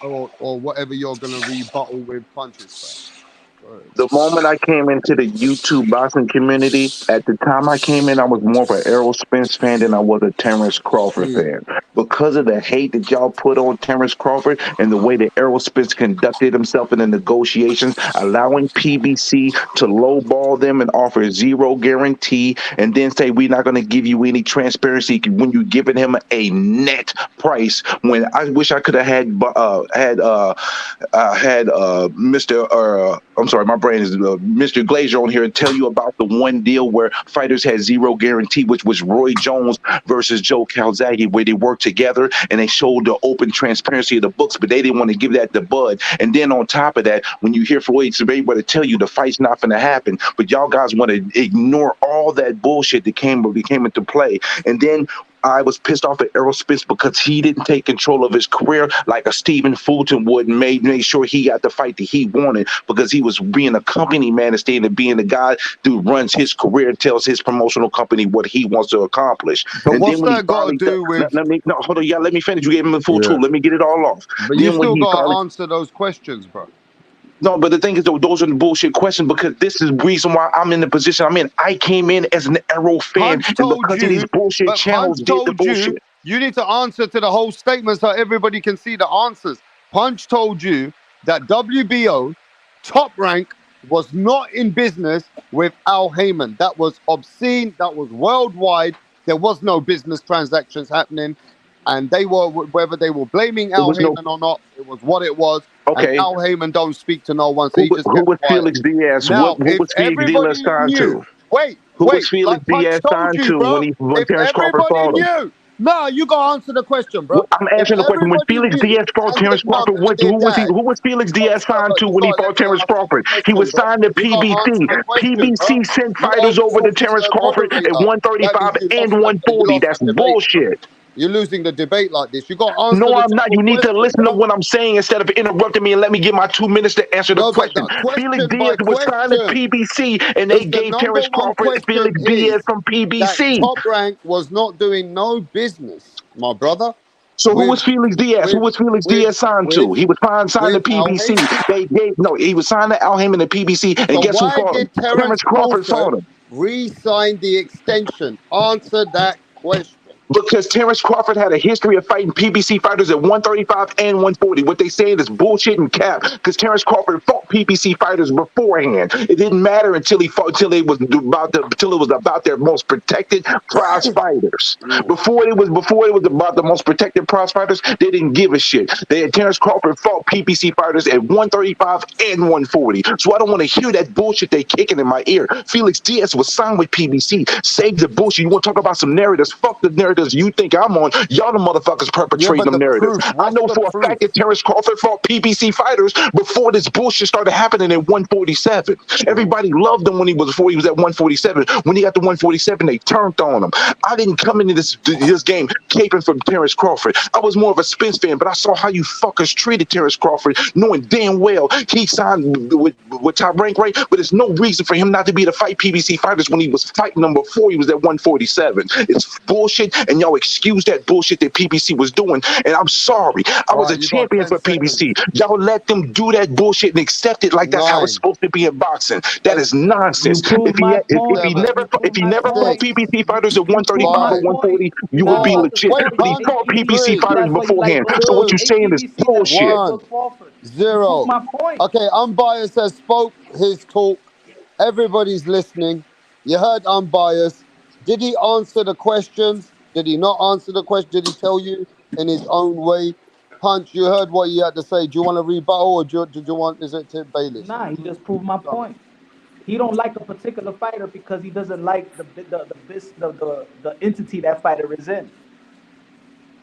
or whatever you're gonna rebuttal with Punch's facts. Go ahead. The moment I came into the YouTube boxing community, at the time I came in, I was more of an Errol Spence fan than I was a Terrence Crawford fan. Because of the hate that y'all put on Terrence Crawford and the way that Errol Spence conducted himself in the negotiations, allowing PBC to lowball them and offer zero guarantee, and then say we're not going to give you any transparency when you're giving him a net price. When I wish I could have had Mr. I'm sorry, my brain is Mr. Glazier on here and tell you about the one deal where fighters had zero guarantee, which was Roy Jones versus Joe Calzaghe, where they worked together and they showed the open transparency of the books, but they didn't want to give that to Bud. And then on top of that, when you hear Floyd Mayweather to tell you the fight's not going to happen, but y'all guys want to ignore all that bullshit that came into play. And then I was pissed off at Errol Spence because he didn't take control of his career like a Stephen Fulton would and made sure he got the fight that he wanted because he was being a company man instead of being the guy who runs his career and tells his promotional company what he wants to accomplish. But And what's then when he that got to finally do with? hold on, yeah, let me finish. You gave him the full Yeah. tool. Let me get it all off. But you still got to answer those questions, bro. No, but the thing is, though, those are the bullshit questions because this is the reason why I'm in the position I'm in. I came in as an Errol fan, Punch and told because of these you, bullshit but channels Punch did the told bullshit. you need to answer to the whole statement so everybody can see the answers. Punch told you that WBO Top Rank was not in business with Al Heyman. That was obscene. That was worldwide. There was no business transactions happening. And they were, whether they were blaming Al Heyman or not, it was what it was. Okay. And Al Heyman don't speak to no one, so he just Who kept was quiet. Felix Diaz? Now, Who if was Felix Diaz everybody signed knew, to? wait, Who was Felix like Punch Diaz told signed you, to bro. when If Terrence Crawford everybody fought him? knew, nah, you gotta answer the question, bro. I'm If answering the question. When everybody Felix knew, Diaz fought and Terrence they mum Crawford, and their dad, who was Felix Diaz signed to you when he gotta let fought me Terrence answer the Crawford? He question, was bro. signed to You gotta answer PBC. the question, bro. PBC sent You fighters over to overtalking Terrence the Crawford at moderator. That 135 means you and lost 140. That's the debate, bro. bullshit. You're losing the debate like this. You gotta answer No, the I'm not. simple You need to question, listen to bro. what I'm saying instead of interrupting me and let me get my 2 minutes to answer the No, but question. the Felix question Diaz by was signed to question. PBC, and they The gave number Terrence one Crawford question Felix Diaz is from that PBC. Top Rank was not doing no business, my brother, So who was with Felix Diaz? Who was Felix Diaz signed to? He was signed to Al PBC. Heyman. He was signed to Al Heyman and PBC, and So guess who why fought him? did Terrence Terrence Crawford Crawford fought him. re-sign the extension? Answer that question. Because Terrence Crawford had a history of fighting PBC fighters at 135 and 140. What they saying is bullshit and cap. Because Terrence Crawford fought PBC fighters beforehand. It didn't matter until he fought, until it was about their most protected prize fighters. Before it was about the most protected prize fighters, they didn't give a shit. They had Terrence Crawford fought PBC fighters at 135 and 140. So I don't want to hear that bullshit they kicking in my ear. Felix Diaz was signed with PBC. Save the bullshit. You want to talk about some narratives? Fuck the narratives you think I'm on. Y'all the motherfuckers Yeah, perpetrating but them the narratives. proof. I What's know the for a proof? fact that Terrence Crawford fought PBC fighters before this bullshit started happening at 147. Everybody loved him before he was at 147. When he got to 147, they turned on him. I didn't come into this game caping from Terrence Crawford. I was more of a Spence fan, but I saw how you fuckers treated Terrence Crawford, knowing damn well he signed with Top Rank, right? But there's no reason for him not to be able to fight PBC fighters when he was fighting them before he was at 147. It's bullshit, and y'all excuse that bullshit that PBC was doing. And I'm sorry, I All was a right, you got champion 10 for PBC. seconds. Y'all let them do that bullshit and accept it like that's how it's 9, supposed to be in boxing. That 8, is nonsense. You prove my point. seven, You If prove he my never fought point. 6, PBC fighters at You proved 135 my or 5, point. 140, You're you not would be 4, about to legit. support. But You he hate 1, fought PBC. PBC 3, fighters That's why you like beforehand. Bud. So what 2, you're You hate saying is PBC. That's why you bullshit. like 1, Bud Crawford. You prove 0. my point. Okay, unbiased has spoke his talk. Everybody's listening. You heard unbiased. Did he answer the questions? Did he not answer the question? Did he tell you in his own way? Punch, you heard what he had to say. Do you want to rebuttal or did you want, is it to Bayless? Nah, he just proved my point. He don't like a particular fighter because he doesn't like the entity that fighter is in.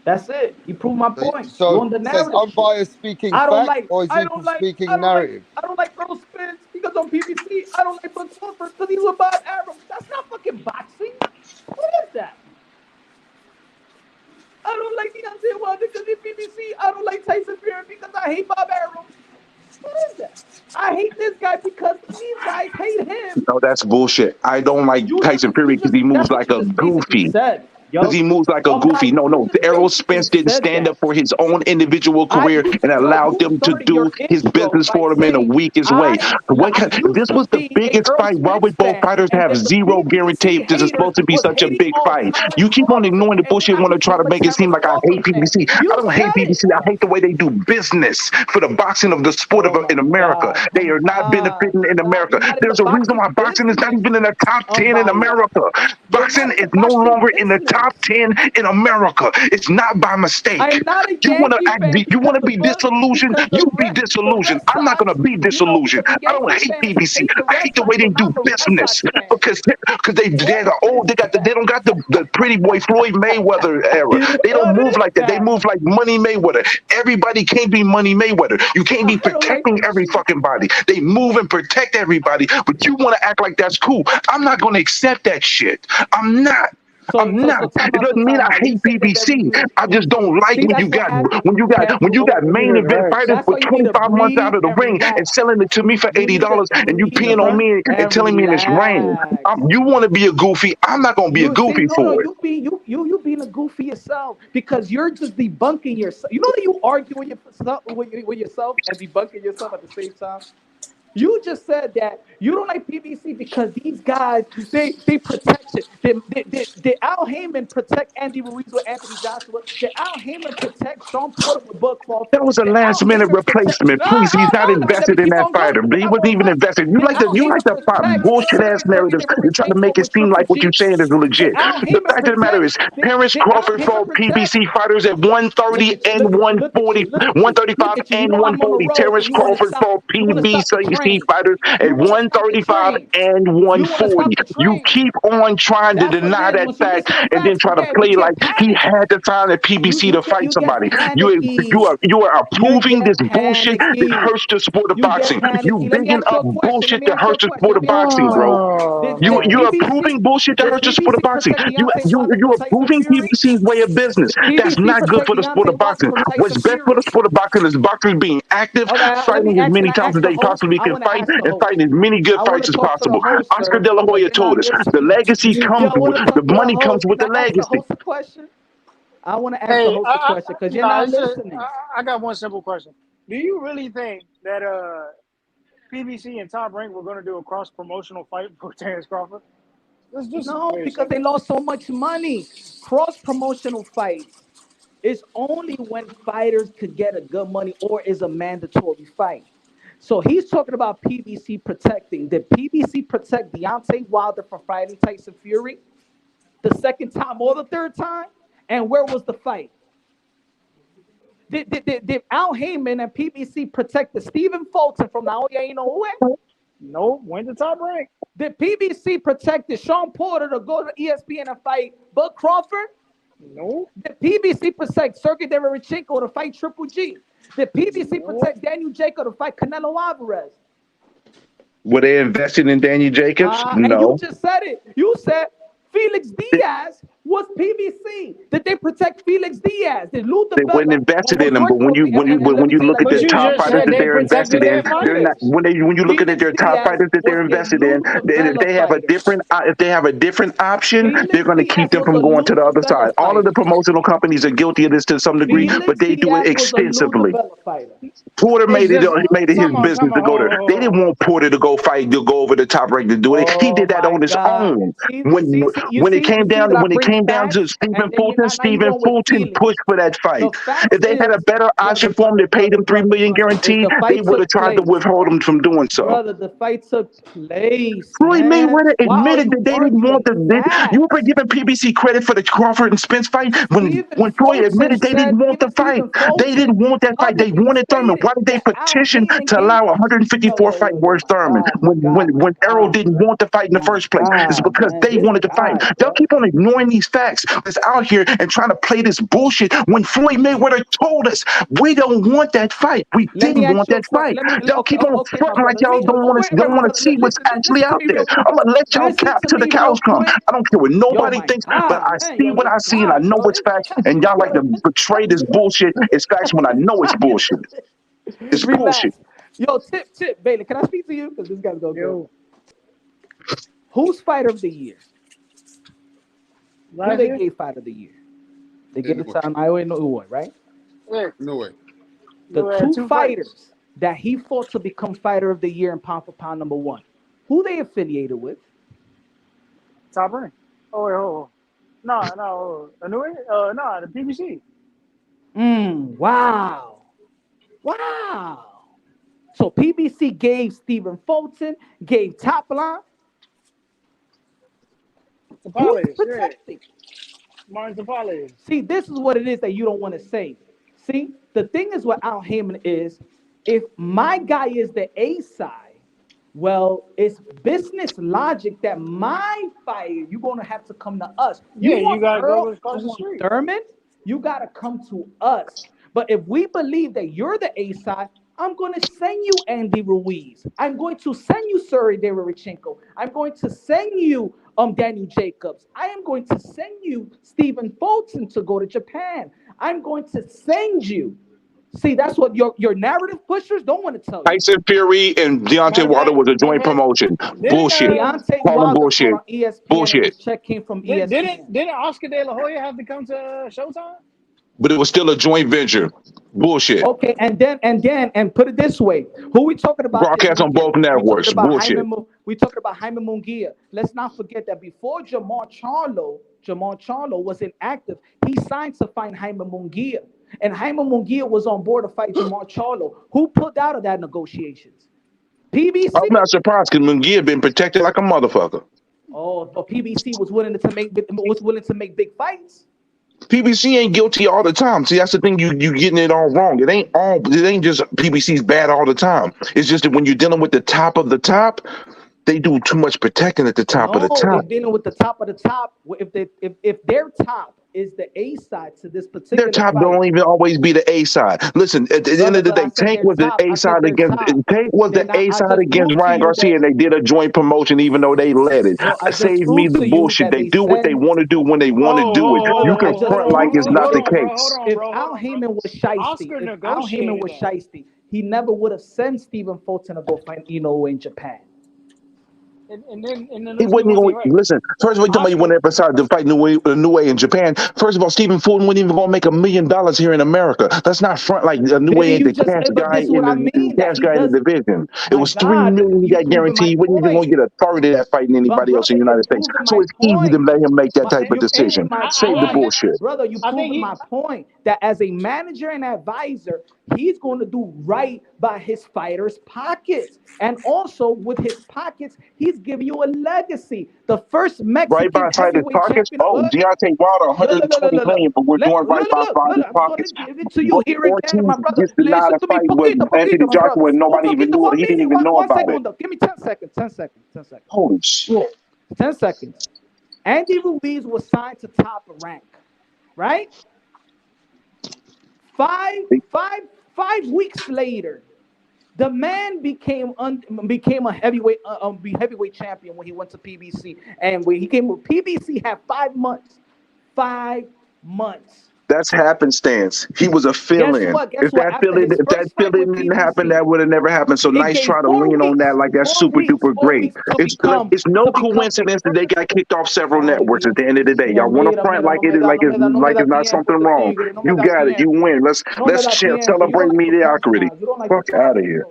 That's it. He proved my point. You So on the says narrative shit. unbiased speaking I don't fact like, or is I he don't like, I speaking don't like, narrative? I don't like Earl Spence because on PBC. I don't like Bud Crawford because he's with Bob Arum. That's not fucking boxing. What is that? I don't like Deontay Wilder because in PBC. I don't like Tyson Fury because I hate Bob Arum. What is that? I hate this guy because these guys hate him. No, that's bullshit. I don't like Tyson Fury because he moves That's what like you a just basically goofy. said, Because yo. he moves like a goofy. No, You no. just Errol basically Spence didn't said stand up that. for his own individual career and allowed You them to started do your his intro business by for him in the saying, weakest way. I If used this to was the be a biggest Earl fight, why Spence would both fan, fighters and have then the zero guarantee PBC if this is haters supposed to be was such a hating big on fight? Terrence You keep on Crawford, ignoring the and then bullshit I and want to try became to a make it seem Terrence like I hate Crawford fan. PBC. I You don't hate said it. PBC. I hate the way they do business for the boxing of the sport Oh my in America. God, They come are not on. benefiting in America. You're not in the There's a reason boxing why boxing is not business, even in the top 10 in unbiased. America. You're not Boxing in is the no boxing longer in the business. top 10 in America. It's not by mistake. I'm not a You want to Yankee act, fan you want because to be disillusioned? You be the disillusioned. Red I'm not going Sox, to be because disillusioned. the I don't Yankee hate fans PBC. hate the I Red hate the way Sox, they so do now the Red business Sox fans. because they're What old. is They don't got the pretty boy Floyd Mayweather era. They don't what move is like that. They that? move like Money Mayweather. Everybody can't be Money Mayweather. You can't be I don't like protecting that every shit. fucking body. They move and protect everybody, but you want to act like that's cool. I'm not going to accept that shit. I'm not. I'm not. It doesn't mean I You hate saying that that PBC. means I just don't like see when that's you what got happens. main event fighters That's for why you need to 25 months out breathe of the and ring and relax. selling it to me for You need to $80 and you peeing on breathe me and and telling me it's rain. relax. You want to be a goofy. I'm not going to be a You see, goofy no, for it. you being a goofy yourself because you're just debunking yourself. You know that you argue with yourself with yourself and debunking yourself at the same time. You just said that you don't like PBC because these guys they protect it. Did Al Heyman protect Andy Ruiz with Anthony Joshua? Did Al Heyman protect Sean Porter with Bud That Crawford? was a Did Al last minute Heyman protect? replacement. No, Please, he's not let me invested in keep that on going fighter. because He I wasn't won't even let. invested. Did Al You like Heyman to pop protect bullshit ass Terry narratives Different and try to Tanko make it with seem Triple like what you're G? saying is Did legit. Al The Heyman fact of the matter protect? is, Terrence Did Al Crawford Heyman fought protect? PBC fighters at 130 and Look at 140, you. Look at you. Look 135 at you. You and know I'm on the 140. road Terrence and you want to Crawford stop. fought You want to stop the PBC train. fighters You at want to stop the 135 train. and You want to 140. stop the You train. keep on trying to That's what it deny is. that Once you get fact to the and then facts, try to you play like get he panicky. had the time at PBC to fight You get somebody. You panicky. are You approving this get bullshit that panicky. hurts the sport of You get boxing. You panicky. Let me bigging ask you up a question. bullshit that hurts the sport of Let me ask you a boxing, bro. question. Oh Did You're man. PBC approving bullshit that did hurts the sport of PBC boxing. protect Deontay Wilder from You're Tyson approving Fury? PBC's way of business. That's PBC not good protect for the sport Deontay of Wilder boxing. from What's Tyson best for Fury? the sport of boxing is boxers being active, Okay, let me fighting as ask. Can many I times ask as the they host? possibly I can want to fight ask the and host. fighting as many good I want fights to as talk to the possible. host, Oscar sir, De La because Hoya you're told not us the listening. legacy Yo, comes I want to the talk to the money comes host. with Can the I ask the legacy. host a question? I want to ask the Hey, host a question because you're nah, not it's just, listening. I got one simple question. Do you really think that PBC and Top Rank were going to do a cross promotional fight for Terrence Crawford? Let's just No, wait a because they second. lost so much money. Cross promotional fights is only when fighters could get a good money or is a mandatory fight. So he's talking about PBC protecting. Did PBC protect Deontay Wilder from fighting Tyson Fury the second time or the third time? And where was the fight? Did Al Heyman and PBC protect the Stephen Fulton from Naoya Inoue? No, went to Top Rank. Did PBC protect the Sean Porter to go to ESPN and fight Bud Crawford? No. Did PBC protect Sergey Derevchenko to fight Triple G? Did PBC protect Daniel Jacob to fight Canelo Alvarez? Were they invested in Danny Jacobs? And you No. just said it. You said Felix Diaz was PBC. Did they protect Felix Diaz? Did Luther They weren't invested in them, but when you look at But the you top just fighters said that they they're protected invested in, their they're not. fighters. When you look at their top fighters that they're invested in, if they have a different option, they're going to keep them from going to the other side. All of the promotional companies are guilty of this to some degree, but they do it extensively. Porter made it his business to go there. They didn't want Porter to go fight, to go over the top rank to do it. He did that on his own. When it came down to Stephen Fulton pushed for that fight. If they had a better option for him, they paid him $3 million guarantee, they would have tried to withhold him from doing so. Brother, the fight took place. Floyd Mayweather admitted that they didn't want you were giving PBC credit for the Crawford and Spence fight when Floyd admitted they didn't want the fight. They didn't want that fight. They wanted Thurman. Why did they petition to allow 154 fight worth Thurman when Errol didn't want the fight in the first place? It's because they wanted to fight. They'll keep on ignoring these facts that's out here and trying to play this bullshit when Floyd Mayweather told us we don't want that fight. We didn't want that fight. Y'all keep on fronting like y'all don't want to see what's actually out there. I'm gonna let y'all cap till the cows come. I don't care what nobody thinks, but I see what I see and I know it's facts. And y'all like to betray this bullshit. It's facts when I know it's bullshit. It's bullshit. Yo, Tip, Bailey, can I speak to you? Because this guy's going to go. Who's fighter of the year? Who they gave fighter of the year? They give it to Inoue Inoue, right? No way. The two fighters that he fought to become fighter of the year and pound for pound number one. Who they affiliated with? Top Rank. No, Inoue? No, the PBC. Wow. So PBC gave Stephen Fulton, gave Top Line. Who's protecting? Martin Tapale. See, this is what it is that you don't want to say. See, the thing is what Al Heyman is, if my guy is the A side, well, it's business logic that my fighter, you're going to have to come to us. You got to go across the street. Thurman, you got to come to us. But if we believe that you're the A side, I'm going to send you Andy Ruiz. I'm going to send you Sergey Derevchenko. I'm going to send you Daniel Jacobs. I am going to send you Stephen Fulton to go to Japan. I'm going to send you. See, that's what your narrative pushers don't want to tell you. Tyson Fury and Deontay Wilder was a joint promotion. Bullshit. Deontay Call them Wilder bullshit. on ESPN. Bullshit. His check came from ESPN. Didn't Oscar De La Hoya have to come to Showtime? But it was still a joint venture. Bullshit. Okay, and put it this way. Who we talking about? Broadcast on both networks. Bullshit. We talking about Jaime Munguia. Let's not forget that before Jermall Charlo was inactive, he signed to fight Jaime Munguia. And Jaime Munguia was on board to fight Jermall Charlo. Who pulled out of that negotiations? PBC. I'm not surprised because Munguia been protected like a motherfucker. Oh, but PBC was willing to make big fights. PBC ain't guilty all the time. See, that's the thing. You getting it all wrong. It ain't just PBC's bad all the time. It's just that when you're dealing with the top of the top, they do too much protecting at the top of the top. They're dealing with the top of the top. If their top is the A side to this particular Their top fight, don't even always be the A side. Listen, at the end of the day, Tank was the A side against Ryan Garcia, and they did a joint promotion even though they led it. Save me the bullshit. They do what they want to do when they want to do it. You can front like it's not the case. If Al Heyman was shiesty, he never would have sent Stephen Fulton to go fight Inoue in Japan. And then He let's get wasn't one thing going right. to listen. First of all, you talking about you want to emphasize to fight New Way in Japan. First of all, Stephen Fulton wasn't even going to make $1 million here in America. That's not front like New Way Didn't ain't you the just cash say? But guy this is in what I the mean. That cash he guy in the does. division. It My was $3 God, million he you got proving my guaranteed. He wasn't even point. going to get a third of that fighting But anybody else brother, in the you're United States. proving So my it's easy to point. let him make that type of You're proving decision. my Save the point. bullshit. Brother, you proving my point that as a manager and advisor, he's going to do right by his fighters' pockets. And also with his pockets, he's giving you a legacy. The first Right Mexican by fighters' heavyweight pockets. champion. Oh, Deontay Wilder, Look, look, look, 120 look, look. million, but we're doing right by fighters' I'm going pockets. to give it to you here again, my Ortiz brother. just denied Listen a to me, fight with Anthony my brother. Joshua, and Un nobody even poquito, knew it. 1 He didn't minute, even know one about it. segundo. Give me 10 seconds, 10 seconds, 10 seconds. Holy shit. 10 seconds. Andy Ruiz was signed to Top Rank, right? Five weeks later, the man became a heavyweight champion when he went to PBC, and when he came with PBC, had 5 months. 5 months. That's happenstance. He was a fill-in. Guess what? After his If that first fight with fill-in didn't happen, PBC, that would have never happened. So it nice gave try to 4 lean on that weeks. like that's 4 super weeks. duper 4 great. weeks to It's become no the coincidence that they got kicked off several Ay, networks at Dios the end of the day. mío, Y'all want to front like it is like it's no me like da it's not tiempo, something wrong. tigre, no me You da got it. You tiempo. win. No me Let's da tiempo. You celebrate don't like to mediocrity. punchline. You don't like Fuck to punch. out of here.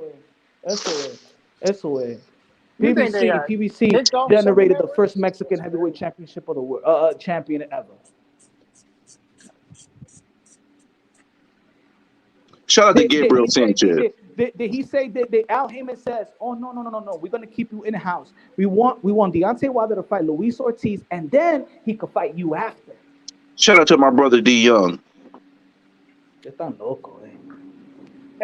Eso es. You think they got PBC kicked off several generated the networks? first Mexican heavyweight championship of the world, champion ever. Shout out to Gabriel Sanchez. Did he say that Al Heyman says, oh, no, we're going to keep you in-house. We want Deontay Wilder to fight Luis Ortiz, and then he could fight you after. Shout out to my brother D Young. Están loco, eh.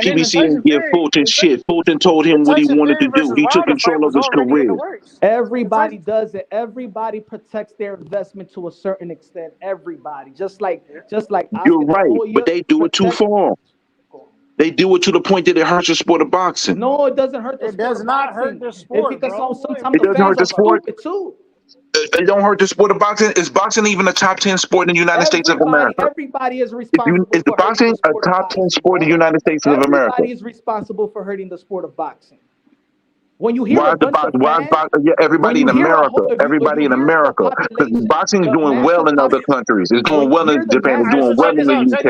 PBC didn't give Fulton shit. Fulton told him what he wanted to do. He took control of his career. Everybody does it. Everybody protects their investment to a certain extent. Everybody, just like You're right, but they do it too far. They do it to the point that it hurts the sport of boxing. No, it doesn't hurt the sport. It does not hurt the sport, because bro. sometimes It doesn't hurt the sport. Too. It don't hurt the sport of boxing. Is boxing even a top 10 sport in the United States of America? Everybody is responsible. Is the boxing a top 10 sport in the United States of America? Everybody is responsible for hurting the sport of boxing. When you hear everybody in America, because boxing is doing well in other countries. It's doing well in Japan. It's doing well in the UK.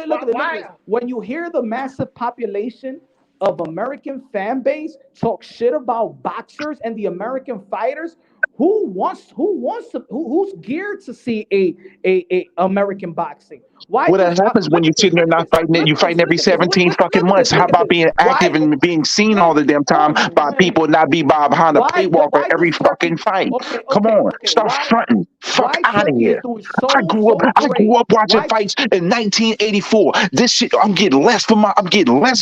Look at this. When you hear the massive population of American fan base talk shit about boxers and the American fighters, who's geared to see a American boxing? Why? What happens when you sit there not fighting it? You fighting every 17 fucking months. How about being active and being seen all the damn time by people, not be behind a paywall for every fucking fight? Come on, stop fronting. Fuck out of here. I grew up watching fights in 1984. This shit, I'm getting less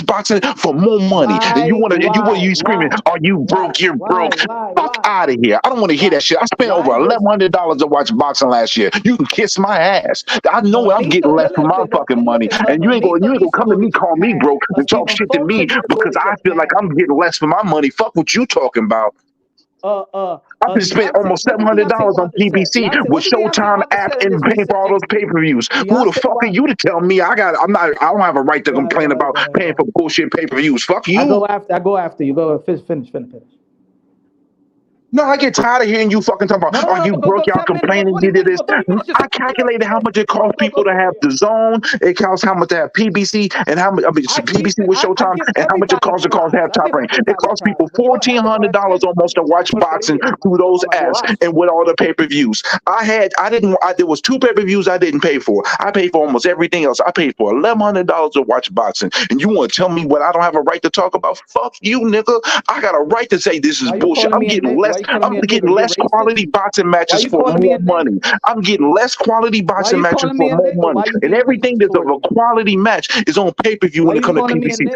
boxing for more money. And you screaming, "Are you broke? You're broke." Fuck out of here. I don't want to hear that shit. I spent over $1,100 to watch boxing last year. You can kiss my ass. I know I'm getting less for my fucking money, and you ain't gonna come to me, call me broke, and talk shit to me because I feel like I'm getting less for my money. Fuck what you talking about. I just spent almost $700 on PBC with Showtime app and paying for all those pay-per-views. Who the fuck are you to tell me I don't have a right to complain about paying for bullshit pay-per-views? Fuck you. I go after you. Go finish. No, I get tired of hearing you fucking talking about, are you broke? Y'all complaining, you did this. I calculated how much it costs people to have the zone. It costs how much to have PBC and how much, PBC with Showtime, and how much it costs to have Top Rank. It costs people $1,400 almost to watch boxing through those apps and with all the pay-per-views. There was 2 pay-per-views I didn't pay for. I paid for almost everything else. I paid for $1,100 to watch boxing. And you want to tell me what I don't have a right to talk about? Fuck you, nigga. I got a right to say this is bullshit. I'm getting less quality boxing matches for more money. I'm getting less quality boxing matches for more money. And everything that's of a quality match is on pay-per-view when it comes to PBC.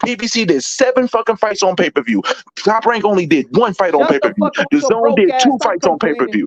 PBC did 7 fucking fights on pay-per-view. Top Rank only did 1 fight on pay-per-view. The Zone did 2 fights on pay-per-view.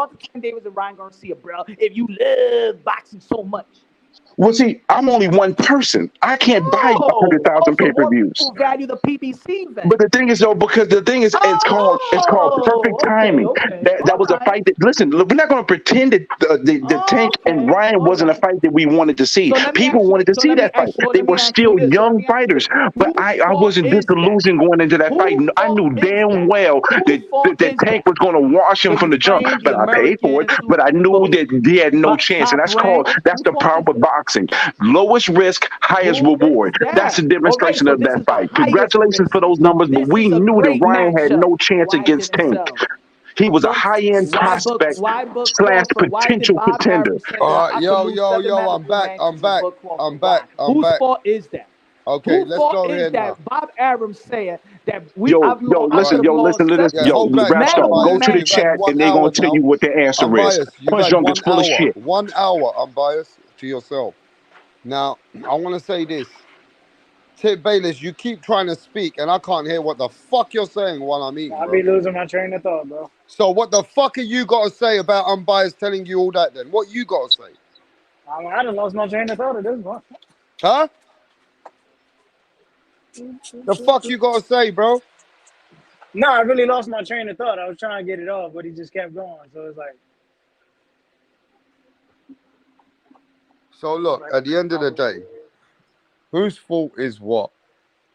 to Tank Davis and Ryan Garcia, bro. If you love boxing so much. Well, see, I'm only one person. I can't buy 100,000 so more pay-per-views. people value the PBC then. But the thing is, though, because the thing is, it's called perfect timing. That was a fight that. Listen, we're not going to pretend that the Tank and Ryan wasn't a fight that we wanted to see. People wanted to see that fight. They were still young fighters, but I wasn't disillusioned going into that fight. I knew damn well that Tank was going to wash him from the jump, but I paid for it. But I knew that he had no chance, and that's the problem with boxing. Lowest risk, highest reward. That's the demonstration of that fight. Congratulations for those numbers, but we knew that Ryan had no chance against Tank. He was a high-end prospect slash potential contender. All right, yo, I'm back. Whose fault is that? Okay, let's go ahead now. Bob Arum saying that we. Listen to this. Rapstar, go to the chat and they're gonna tell you what the answer is. Unbiased. You've had 1 hour. 1 hour, unbiased. to yourself. Now, I want to say this. Tip Bayless, you keep trying to speak and I can't hear what the fuck you're saying while I'm eating, I be bro. losing my train of thought, bro. So what the fuck are you got to say about unbiased telling you all that then? What you got to say? I done lost my train of thought at this point. Huh? The fuck you got to say, bro? No, I really lost my train of thought. I was trying to get it off, but he just kept going. So it's So look, at the end of the day, whose fault is what?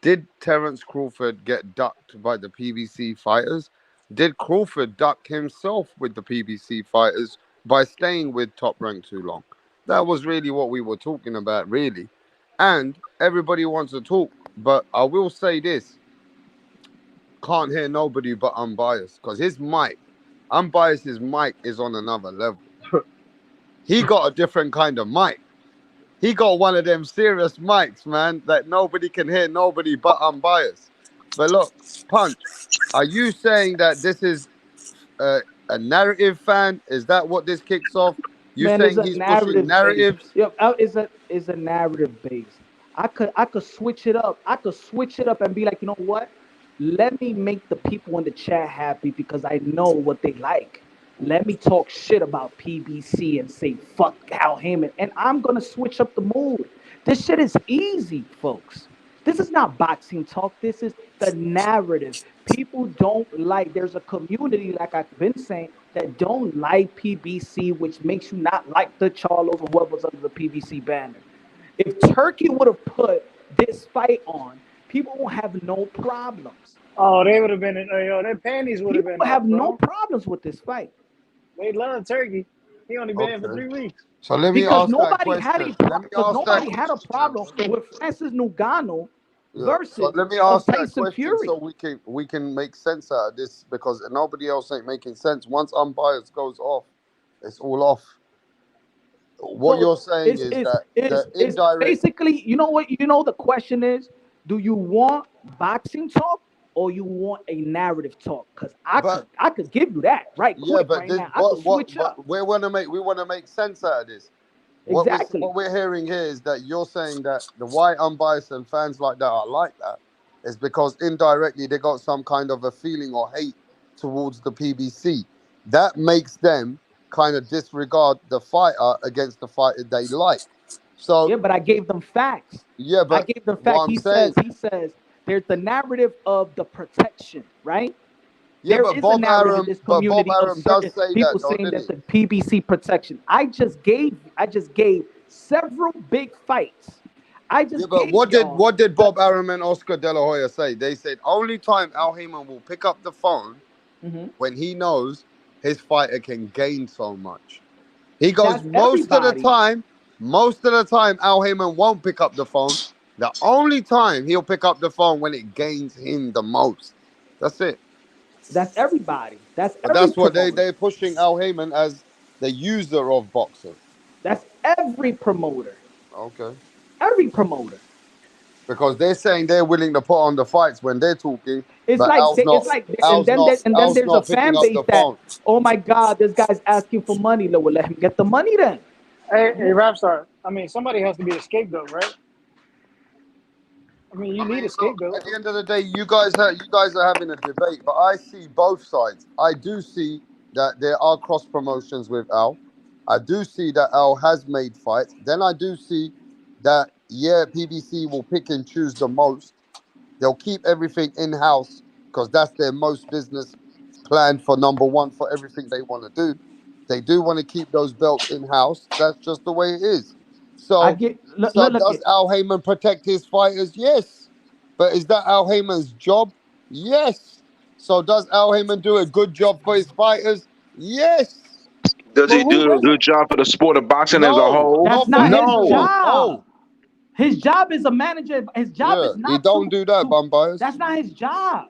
Did Terrence Crawford get ducked by the PBC fighters? Did Crawford duck himself with the PBC fighters by staying with Top Rank too long? That was really what we were talking about, really. And everybody wants to talk, but I will say this. Can't hear nobody but Unbiased, because his mic, Unbiased's mic is on another level. He got a different kind of mic. He got one of them serious mics, man, that nobody can hear, nobody but Unbiased. But look, Punch, are you saying that this is a narrative fan? Is that what this kicks off? You Man, it's saying a he's pushing narrative based. narratives? Yep, it's a narrative based. I could switch it up. I could switch it up and be like, you know what? Let me make the people in the chat happy because I know what they like. Let me talk shit about PBC and say fuck Al Heyman, and I'm gonna switch up the mood. This shit is easy, folks. This is not boxing talk. This is the narrative. People don't like. There's a community, like I've been saying, that don't like PBC, which makes you not like the Charlos or whoever's under the PBC banner. If Turkey would have put this fight on, people won't have no problems. oh, they would have been, their panties would have People been will up, have no bro. problems with this fight. They love Turkey. He only been in for Okay. 3 weeks. So let me Because ask that nobody had question. a Let me because ask that nobody had a question. problem with Francis Ngannou Yeah. So versus let me of ask that Tyson question Fury. so we can make sense out of this because nobody else ain't making sense. Once Unbiased goes off, it's all off. What So you're saying is that the it's indirect. basically, you know what, the question is, do you want boxing talk or you want a narrative talk? Because But I could give you that right yeah, quick but right this, now. I could switch up. but we want to make sense out of this. Exactly. What we're hearing here is that you're saying that the why Unbiased and fans like that are like that is because indirectly they got some kind of a feeling or hate towards the PBC. That makes them kind of disregard the fighter against the fighter they like. So Yeah, but I gave them facts. yeah, I but gave them what fact. I'm He saying, says there's the narrative of the protection, right? yeah, There is a narrative in this But Bob community of Arum does certain say people that though, saying didn't that he? the PBC protection. I just gave several big fights. I Yeah, just but gave y'all what did the Bob Arum and Oscar De La Hoya say? They said only time Al Heyman will pick up the phone Mhm. when he knows his fighter can gain so much. He goes That's everybody. most of the time Al Heyman won't pick up the phone. The only time he'll pick up the phone when it gains him the most. That's it. That's everybody. That's But every that's what promoter. they're pushing Al Heyman as the user of boxing. That's every promoter. Okay. Every promoter. Because they're saying they're willing to put on the fights when they're talking, but And then Al's there's a not picking fan up base the that, phone. oh my God, this guy's asking for money. Well, let him get the money then. Hey, Rapstar. I mean, somebody has to be a scapegoat, right? I mean, you I need mean, a look, scapegoat. at the end of the day, you guys are having a debate, but I see both sides. I do see that there are cross promotions with Al. I do see that Al has made fights. Then I do see that PBC will pick and choose the most. They'll keep everything in house because that's their most business plan for number one for everything they want to do. They do want to keep those belts in house. That's just the way it is. I So, get so look does it. Al Heyman protect his fighters? Yes. But is that Al Heyman's job? Yes. So does Al Heyman do a good job for his fighters? Yes. Does But he who do a good doesn't? job for the sport of boxing as a No, whole? not That's for not his No. everyone. job. No. His job is a manager. His job Yeah, is he not don't do that, to. Bumpires. That's not his job.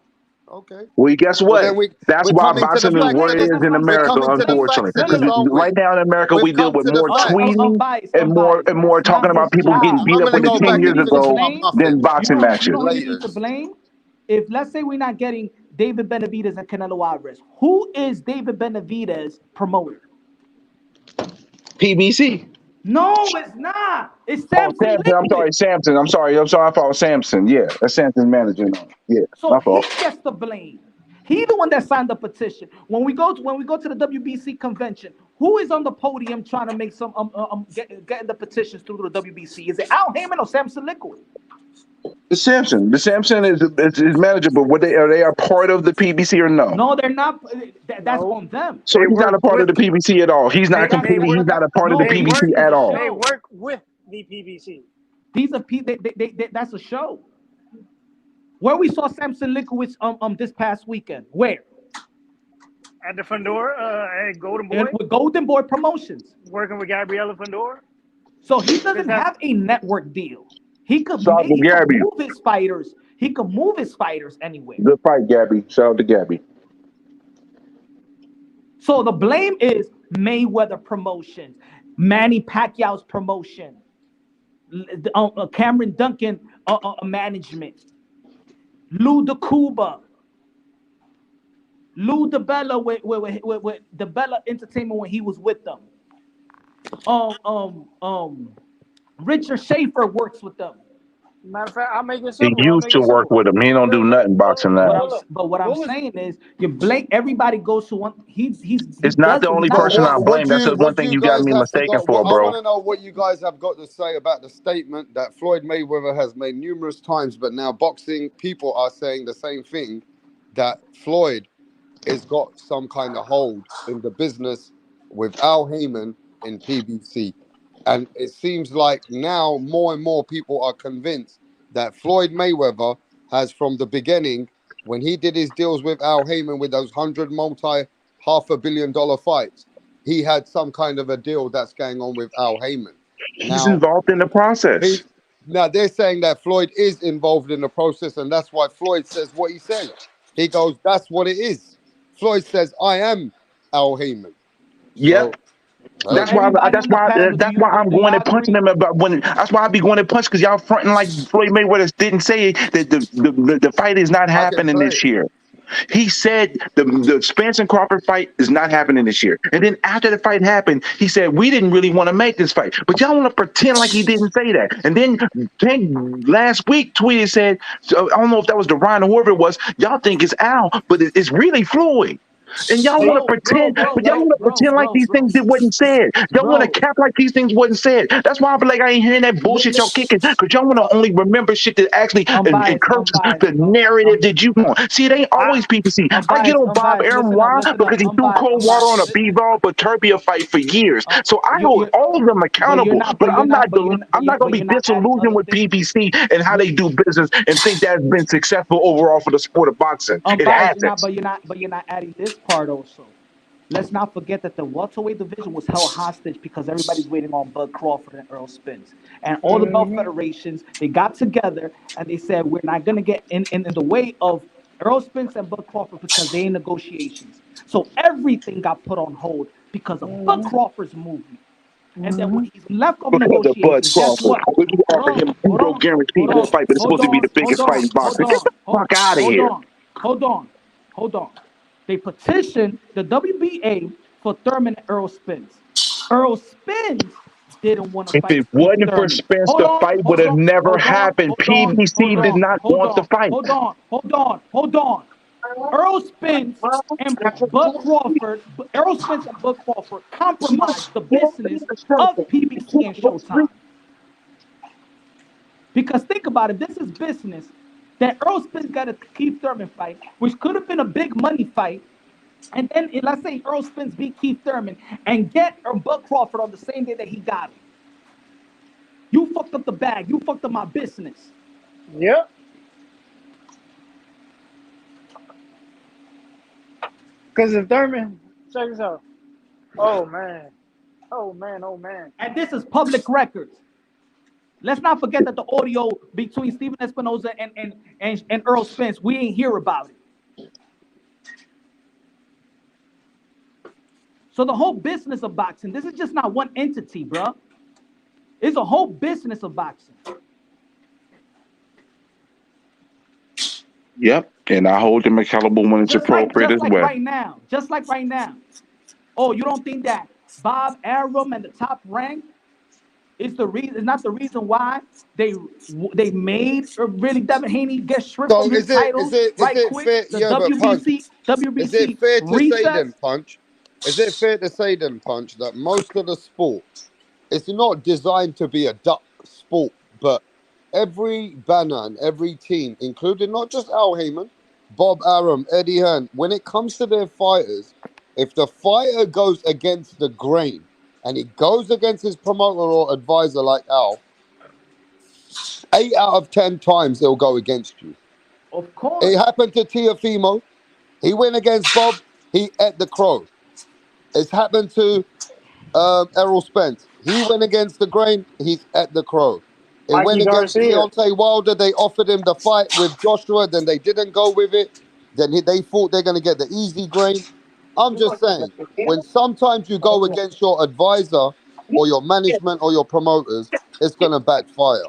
Okay. Well, guess Well, what? then That's we're why coming to the boxing is facts what in it this. is That's in what I'm We're saying. America, coming to the facts unfortunately. in No, no, this, no. aren't we? Right now in America, we We've deal come with to the more facts. tweeting Unbiased, and unbiased. more That's not talking his about people getting job. beat I'm up gonna on the go You know 10 who back we years into need to this ago while blame? than muffin. boxing You matches. know who we need to Laters. blame? If let's say we're not getting David Benavidez and Canelo Alvarez, who is David Benavidez' promoter? PBC. No, it's not. It's Oh, Samson Samson. I'm Liquid. sorry, Samson. I'm sorry. I thought Samson. Yeah, that's Samson's manager. No. Yeah, So my he fault. gets the blame. He the one that signed the petition. When we go to the WBC convention, who is on the podium trying to make some getting the petitions through the WBC? Is it Al Heyman or Samson Liquid? The Samson. The Samson is his manager, but are they a part of the PBC or no? No, they're not. That's No, on them. So they he's not work a part of with the PBC at all. He's not they completely. work He's not a part of No, the they this PBC work is at a all. they show. work with the PBC. These are people. That's a show. Where we saw Samson Liquid this past weekend. Where? At the Fandora, at Golden Boy, With Golden Boy Promotions. working with Gabriella Fandora. So he doesn't have a network deal. He could Shout out to Gabby. move his fighters. He could move his fighters anywhere. Good fight, Gabby. Shout out to Gabby. So the blame is Mayweather Promotions, Manny Pacquiao's promotion, Cameron Duncan management, Lou DeCuba, Lou DeBella with DeBella Entertainment when he was with them. Richard Schaefer works with them. Matter of fact, I'll make it He simple. used to work with him. He don't do nothing boxing now. But what I'm saying is, you blame everybody goes to one. It's not the only person I blame. That's the one thing you got me mistaken for, I bro. want to know what you guys have got to say about the statement that Floyd Mayweather has made numerous times, but now boxing people are saying the same thing, that Floyd has got some kind of hold in the business with Al Heyman in PBC. And it seems like now more and more people are convinced that Floyd Mayweather has, from the beginning, when he did his deals with Al Heyman with those $100 billion fights, he had some kind of a deal that's going on with Al Heyman. He's involved in the process. Now they're saying that Floyd is involved in the process, and that's why Floyd says what he says. He goes, "That's what it is." Floyd says, "I am Al Heyman." Yep. That's why I'm going and punching him about when. That's why I be going and punch, because y'all fronting like Floyd Mayweather didn't say that the fight is not happening this year. He said the Spence and Crawford fight is not happening this year. And then after the fight happened, he said, we didn't really want to make this fight. But y'all want to pretend like he didn't say that. And then last week tweeted, said, I don't know if that was Ryan or whoever it was, y'all think it's Al, but it's really Floyd. And y'all want to pretend, but y'all want to pretend like these things that wasn't said. Y'all want to cap like these things wasn't said. That's why I feel like I ain't hearing that bullshit y'all kicking, because y'all want to only remember shit that actually encourages the narrative that you want. See, it ain't always PPC. I get on Bob Aaron. Why? Because he threw cold water on a B-ball Baturbia fight for years. So I hold all of them accountable, but I'm not going to be disillusioned with PPC and how they do business and think that's been successful overall for the sport of boxing. It hasn't. But you're not adding this part also. Let's not forget that the welterweight division was held hostage because everybody's waiting on Bud Crawford and Earl Spence. And all the belt federations, they got together and they said, we're not going to get in the way of Earl Spence and Bud Crawford because they in negotiations. So everything got put on hold because of Bud Crawford's movement. And then when he's left of negotiations, guess what? Would you offer him zero guaranteed to fight, but it's supposed to be the biggest fight in boxing? Get the fuck out of here. Hold on. They petitioned the WBA for Thurman and Earl Spence. Earl Spence didn't want to fight. If it wasn't for Spence, the fight would have never happened. PBC did not want the fight. Hold on. Earl Spence and Bud Crawford compromised the business of PBC and Showtime. Because think about it, this is business. That Earl Spence got a Keith Thurman fight, which could have been a big money fight. And then let's say Earl Spence beat Keith Thurman and get Bud Crawford on the same day that he got him. You fucked up the bag. You fucked up my business. Yep. Because if Thurman, check this out. Oh, man. And this is public records. Let's not forget that the audio between Steven Espinoza and Earl Spence, we ain't hear about it. So the whole business of boxing, this is just not one entity, bro. It's a whole business of boxing. Yep, and I hold them accountable when it's appropriate as well. Just like right now. Oh, you don't think that Bob Arum and the Top Rank It's not the reason why they made really Devin Haney get stripped So from his titles is right it quick. fair? The Yeah, but Punch. Is it WBC fair to say then, recess. Punch? Is it fair to say then, Punch, that most of the sport it's not designed to be a duck sport, but every banner and every team, including not just Al Heyman, Bob Arum, Eddie Hearn, when it comes to their fighters, if the fighter goes against the grain and he goes against his promoter or advisor like Al, 8 out of 10 times he'll go against you. Of course. It happened to Tiafimo. He went against Bob. He ate the crow. It's happened to Errol Spence. He went against the grain. He's at the crow. It went Mikey against Garcia. Deontay Wilder. They offered him the fight with Joshua. Then they didn't go with it. Then they thought they're going to get the easy grain. I'm just saying, when sometimes you go against your advisor or your management or your promoters, it's going to backfire.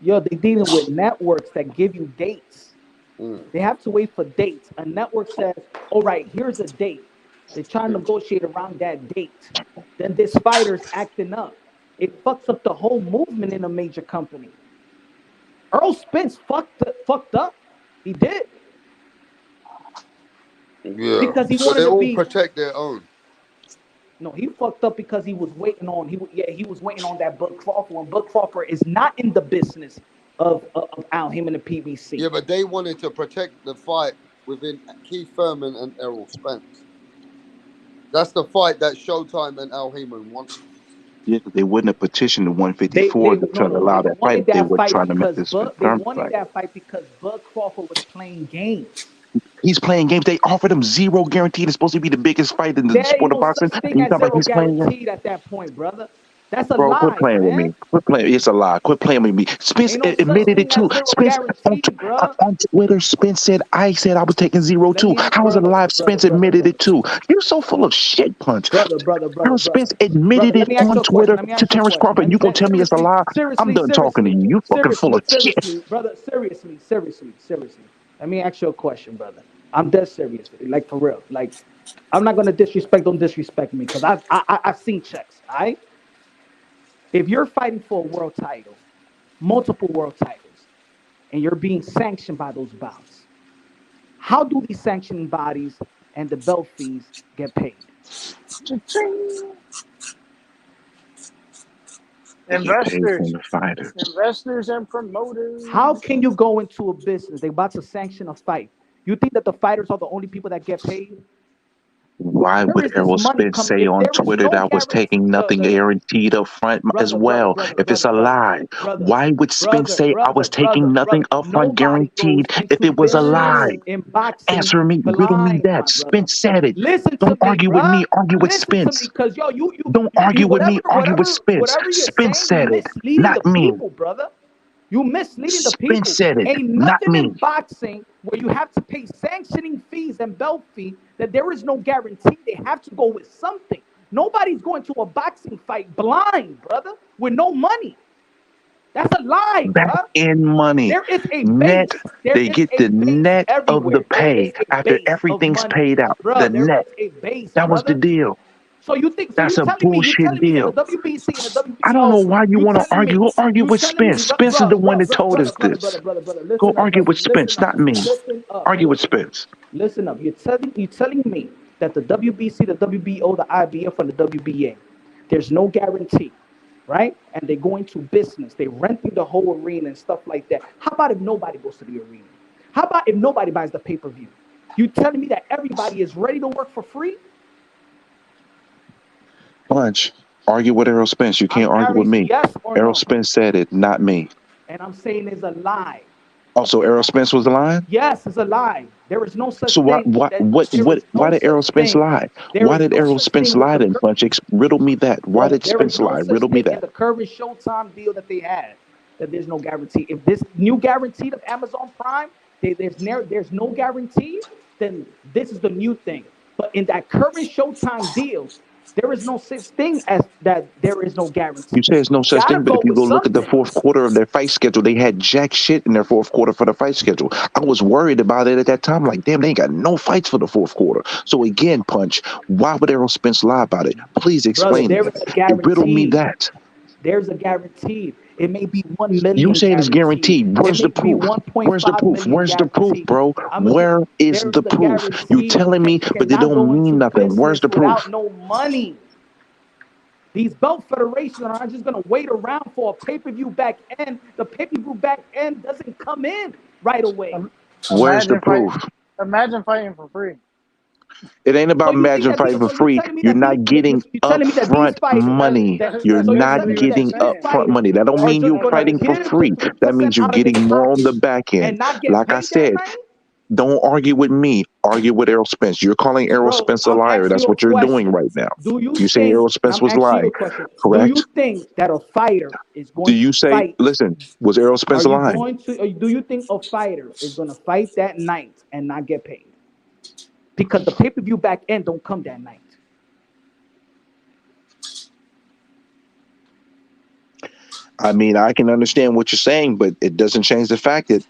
Yo, they dealing with networks that give you dates. Mm. They have to wait for dates. A network says, all right, here's a date. They're trying to negotiate around that date. Then this fighter's acting up. It fucks up the whole movement in a major company. Earl Spence fucked up. He did. Yeah. Because he So wanted they to all be. protect their own. No, he fucked up because he was waiting on. He was waiting on that Bud Crawford. And Bud Crawford is not in the business of Al Heyman and PBC. Yeah, but they wanted to protect the fight within Keith Thurman and Errol Spence. That's the fight that Showtime and Al Heyman wanted. Yeah, they wouldn't have petitioned the 154 to try to allow that fight. They were trying to make this term fight. That fight because Bud Crawford was playing games. He's playing games. They offered him zero guaranteed. It's supposed to be the biggest fight in the sport of boxing. Thing And you as talk about zero he's playing games. guaranteed at that point, brother. That's a Bro, lie, quit playing with man. me. Quit playing. It's a lie. Quit playing with me. Spence Ain't no such admitted thing it too. as zero Spence guaranteed, bro. on Twitter, Spence said I said I was taking zero Let too. me ask- How is it brother, alive? brother, Spence brother, admitted brother. it too. You're so full of shit, Punch. Brother. Harold Spence admitted Brother, let it me ask on you a question. Twitter Let me ask to you a Terrence question. Crawford. You gonna tell me it's a lie? I'm done talking to you. You fucking full of shit. Brother, seriously. Let me ask you a question, brother. I'm dead serious, like for real. Like, I'm not gonna disrespect. Don't disrespect me, because I've seen checks. All right. If you're fighting for a world title, multiple world titles, and you're being sanctioned by those bouts, how do these sanctioning bodies and the belt fees get paid? Investors and promoters. How can you go into a business? They about to sanction a fight. You think that the fighters are the only people that get paid? Why would Errol Spence say on Twitter that I was taking nothing guaranteed up front as well? If it's a lie, why would Spence say I was taking nothing up front guaranteed if it was a lie? Answer me, riddle me that. Spence said it. Don't argue with me, argue with Spence. Don't argue with me, argue with Spence. Spence said it, not me. Brother. You misleading the people. Spence said it, Ain't not nothing me. in boxing where you have to pay sanctioning fees and belt fee that there is no guarantee. They have to go with something. Nobody's going to a boxing fight blind, brother, with no money. That's a lie, Back in money. There is a net. base. They get the net of the pay after everything's paid out. The net. That was the deal. So you think that's a bullshit deal? The WBC and the WBO, I don't know why you want to argue. Go argue with Spence. Spence is the one that told us this. Go argue with Spence, not me. Argue with Spence. Listen up. You're telling me that the WBC, the WBO, the IBF, and the WBA, there's no guarantee, right? And they're going to business. They're renting the whole arena and stuff like that. How about if nobody goes to the arena? How about if nobody buys the pay-per-view? You telling me that everybody is ready to work for free? Punch. Argue with Errol Spence. You can't argue with me. Yes Errol Spence said it, not me. And I'm saying it's a lie. Also, Errol Spence was lying? Yes, it's a lie. There is no such thing. So why did Errol Spence lie? Why did Errol Spence lie then, Punch? Riddle me that. Why did Spence lie? Riddle me that. In the current Showtime deal that they had, that there's no guarantee. If this new guarantee of Amazon Prime, there's no guarantee, then this is the new thing. But in that current Showtime deal, there is no such thing as that. There is no guarantee. You say there's no such thing, but if you go look at the fourth quarter of their fight schedule, they had jack shit in their fourth quarter for the fight schedule. I was worried about it at that time. Like, damn, they ain't got no fights for the fourth quarter. So again, Punch, why would Errol Spence lie about it? Please explain it. Riddle me that. There's a guaranteed. It may be 1 You million saying it's guaranteed. guaranteed. It Where's may the be proof? Where's the 1.5 proof? million Where's the proof, guaranteed. bro? I'm gonna Where is there's the the proof? You guarantee. telling me, but they Cannot don't go into mean nothing. Where's business the proof? without no money. These belt federations are just gonna wait around for a pay-per-view back end. The pay-per-view back end doesn't come in right away. Where's the Imagine fight. proof? Imagine fighting for free. It ain't So about you think imagine that fighting for so you're free. telling me You're that not getting you're telling me that these upfront fighters money. You're so you're not telling me that getting these upfront fighters money. That don't are mean just you're gonna fighting for give the free. That 3% means you're out of their getting more on the pockets back end. and not get Like I paid that said, night? don't argue with me. Argue with Errol Spence. You're calling Errol Bro, Spence a I'm liar. asking That's you a what you're doing question. right now. Do you You're saying think Errol Spence I'm was asking you lying, a question? Do you correct? think that a fighter is Do going you to say, fight? listen, was Errol Spence Are you lying? going to do you think a fighter is gonna fight that night and not get paid? Because the pay-per-view back end don't come that night. I mean, I can understand what you're saying, but it doesn't change the fact that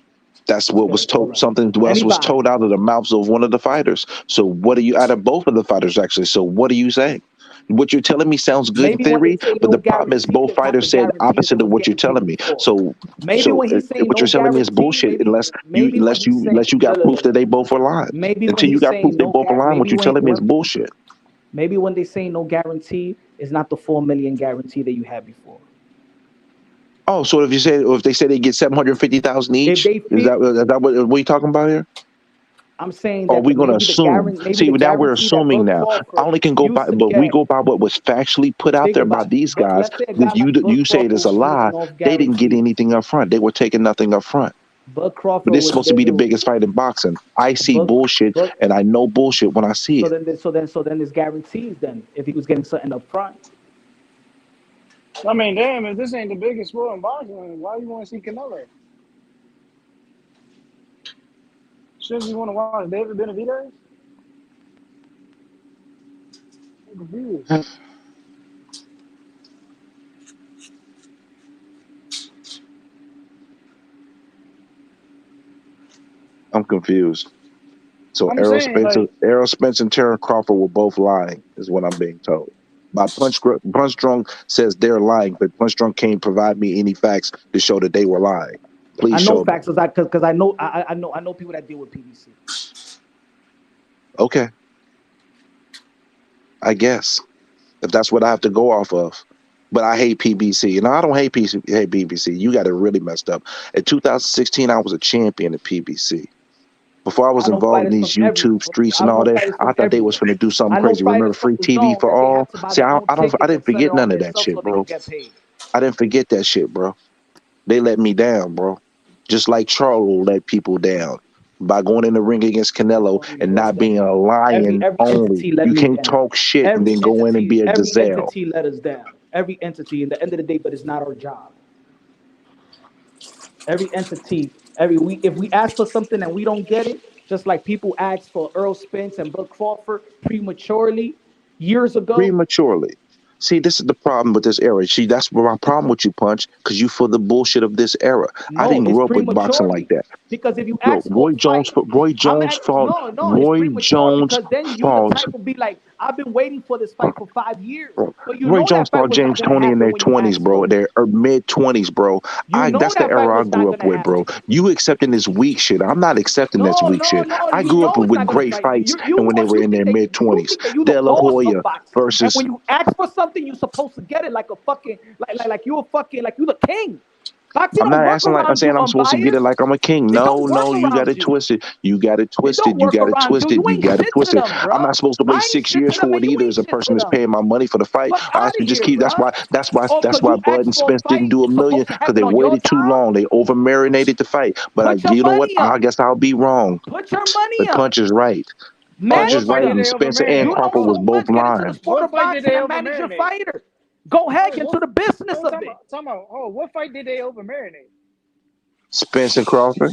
that's what was Okay, all told. right. Something else was Anybody. told out of the mouths of one of the fighters. So what are you out of both of the fighters actually? So what are you saying? What you're telling me sounds good in Maybe when theory, they say but no the problem is guarantee, both it's not the fighters said guarantee that opposite of was what you're getting paid telling me. before. So Maybe when he's saying what no you're telling me is guarantee, bullshit maybe when he's saying unless you got proof that they both are lying. maybe when Until you he's got proof saying they no both are lying, what maybe you're telling me is when bullshit. maybe when they say no guarantee, it's not the 4 million guarantee that you had before. Oh, so if they say they get 750,000 If each, they is feel that what you talking about here? I'm saying Or are that we going to assume? maybe See, the now we're guarantee that assuming Bud now. I Crawford only can go by, used to but we get. go by what was factually put out Think there by about it. these But guys. let's say a guy That like Bud you say it Crawford is a was lie. living off They didn't get guarantees. anything up front. They were taking nothing up front. Bud But Crawford this is was supposed to be the living biggest fight in boxing. I see Bud, bullshit, Bud and I know bullshit when I see it. so then there's guarantees then if he was getting something up front. I mean, damn, if this ain't the biggest sport in boxing, why you want to see Canelo? Shouldn't you want to watch David Benavidez? I'm confused. I'm confused. So I'm saying, like, Errol Spence and Terrence Crawford were both lying, is what I'm being told. My Punch Drunk says they're lying, but Punch Drunk can't provide me any facts to show that they were lying. Please I know show me. facts because I know people that deal with PBC. Okay, I guess if that's what I have to go off of. But I hate PBC. I don't hate PBC. You got it really messed up. In 2016, I was a champion at PBC. Before I was I know involved in fighters from these YouTube streets and all that, I thought they was everywhere. finna do something I know crazy. Remember fighters from free the TV zone for that they all? had to buy See, their own I tickets and didn't send it forget on none of that themselves shit, so they bro. could get paid. I didn't forget that shit, bro. They let me down, bro. Just like CHARLO let people down by going in the ring against Canelo and not being a lion Every only. entity let You me can't down. talk shit and then go in and be a Every gazelle. entity let us down. Every entity in the end of the day, but it's not our job. Every entity, if we ask for something and we don't get it, just like people asked for Earl Spence and Bud Crawford prematurely years ago. Prematurely. See, this is the problem with this era. See, that's my problem with you, Punch, because you for the bullshit of this era. I No, didn't it's grow up with boxing like prematurely. that. Because if you Look, ask for a fight, Roy Jones fought. no, it's Roy premature Jones because then you the fought. type will be like, I've been waiting for this fight for 5 years. But you Roy know Jones that fight fought was not James gonna Tony in happen their when you 20s, asked bro. for it. Their mid 20s, bro. You know That's the that fight era I was not grew up gonna with, bro. happen. You accepting this weak shit. I'm not accepting this No, weak no, shit. no. I You grew up know it's with not gonna great fight. fights and when they were You in their think that mid you 20s. think that you the De La boss of Hoya boxing. And versus when you ask for something, you're supposed to get it like a fucking like you a fucking like you the king. Boxing I'm don't not work asking like I'm around you saying I'm supposed to get it unbiased. like I'm a king. It don't No, work no, you got around it you. twisted. You got it It don't twisted. You work got it around you. You twisted. You ain't got it shit to twisted. them, I'm bro. not supposed to wait I ain't 6 shit to years them, for and it you either ain't as a shit to person that's them. paying my money for the fight. Fuck I out of should just here, keep bro. Oh, that's cause why you Bud asked and for a Spence didn't fight, do a you million supposed to have because it they on your waited too time. long. They over marinated the fight. But Put your you know what? money I up. guess I'll be wrong. Put your money But up. Punch is right. Punch what is fight right. did And they over Spencer and You marinate? know Crawford was so both much. Get into the lying. sport What of fight did boxing they and over manage your marinate? fighter. Go ahead, get What? into the business Oh, of it. talking about. Oh, what fight did they over marinate? Spence and Crawford.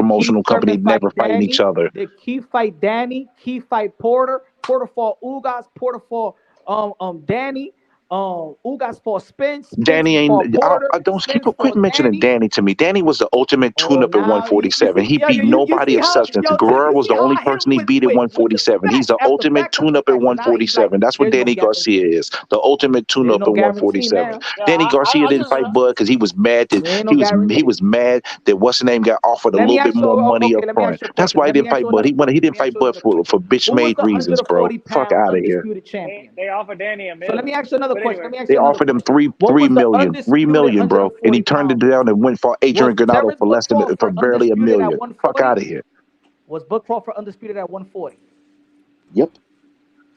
promotional company Thurman never fight fighting each Danny. other. Did Keith fight Danny? Keith fight Porter. Porter fought Ugas. Porter fought Danny. Ugas fought Spence. Spence Danny fought ain't. Porter. I don't keep Spence quit fought mentioning Danny. Danny to me. Danny was the ultimate Oh, tune-up at now you 147. see, He beat you nobody see of how, substance. yo, Tim, Guerrero you was see the how only I hit person he him beat at with the 147. He's facts the after ultimate fact after tune-up at fact. So now he's like, 147. That's what there's no Danny guarantee. Garcia is. The ultimate There's tune-up no at guarantee 147. now. Yeah, Danny Garcia I didn't just fight Bud because he was mad that There ain't no he guarantee. was mad that what's the name got offered a Let me little bit ask you. more money up Okay, let me front. ask you a That's question. why he Let me didn't ask fight you Bud. another He question. Let didn't me ask fight you Bud another question. for Who was bitch-made the reasons, bro. 140 Fuck pound out of here. undisputed champion? they offered Danny a So let me million. ask you another But question. Let anyway, me ask They you another offered him question. What three was the million, 3 million, bro, and he 140 turned it pounder? down and went for Was Adrian Granado Terrence Bud for Crawford barely a undisputed at million. Fuck 140? out of here. Was Bud Crawford undisputed at 140? Yep.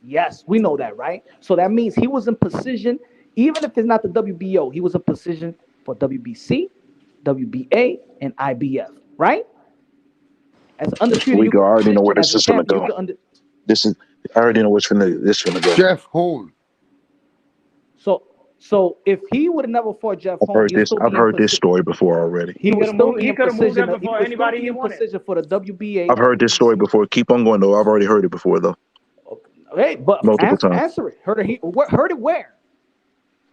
Yes, we know that, right? So that means he was in position, even if it's not the WBO, he was in position for WBC, WBA, and IBF, right? As undisputed, We you go. I could already know where petition as this a is gonna champion. You go. could under. This is. I already know what's finna go. Jeff Horn. So if he would have never fought Jeff I've Horn, heard he'll this. still I've be in heard this position. story before already. He would still be He in could have moved position. up He before would still anybody be he in wanted. position for the WBA. I've heard this story before. Keep on going though. I've already heard it before though, Hey, but multiple times. answer it. Heard it where?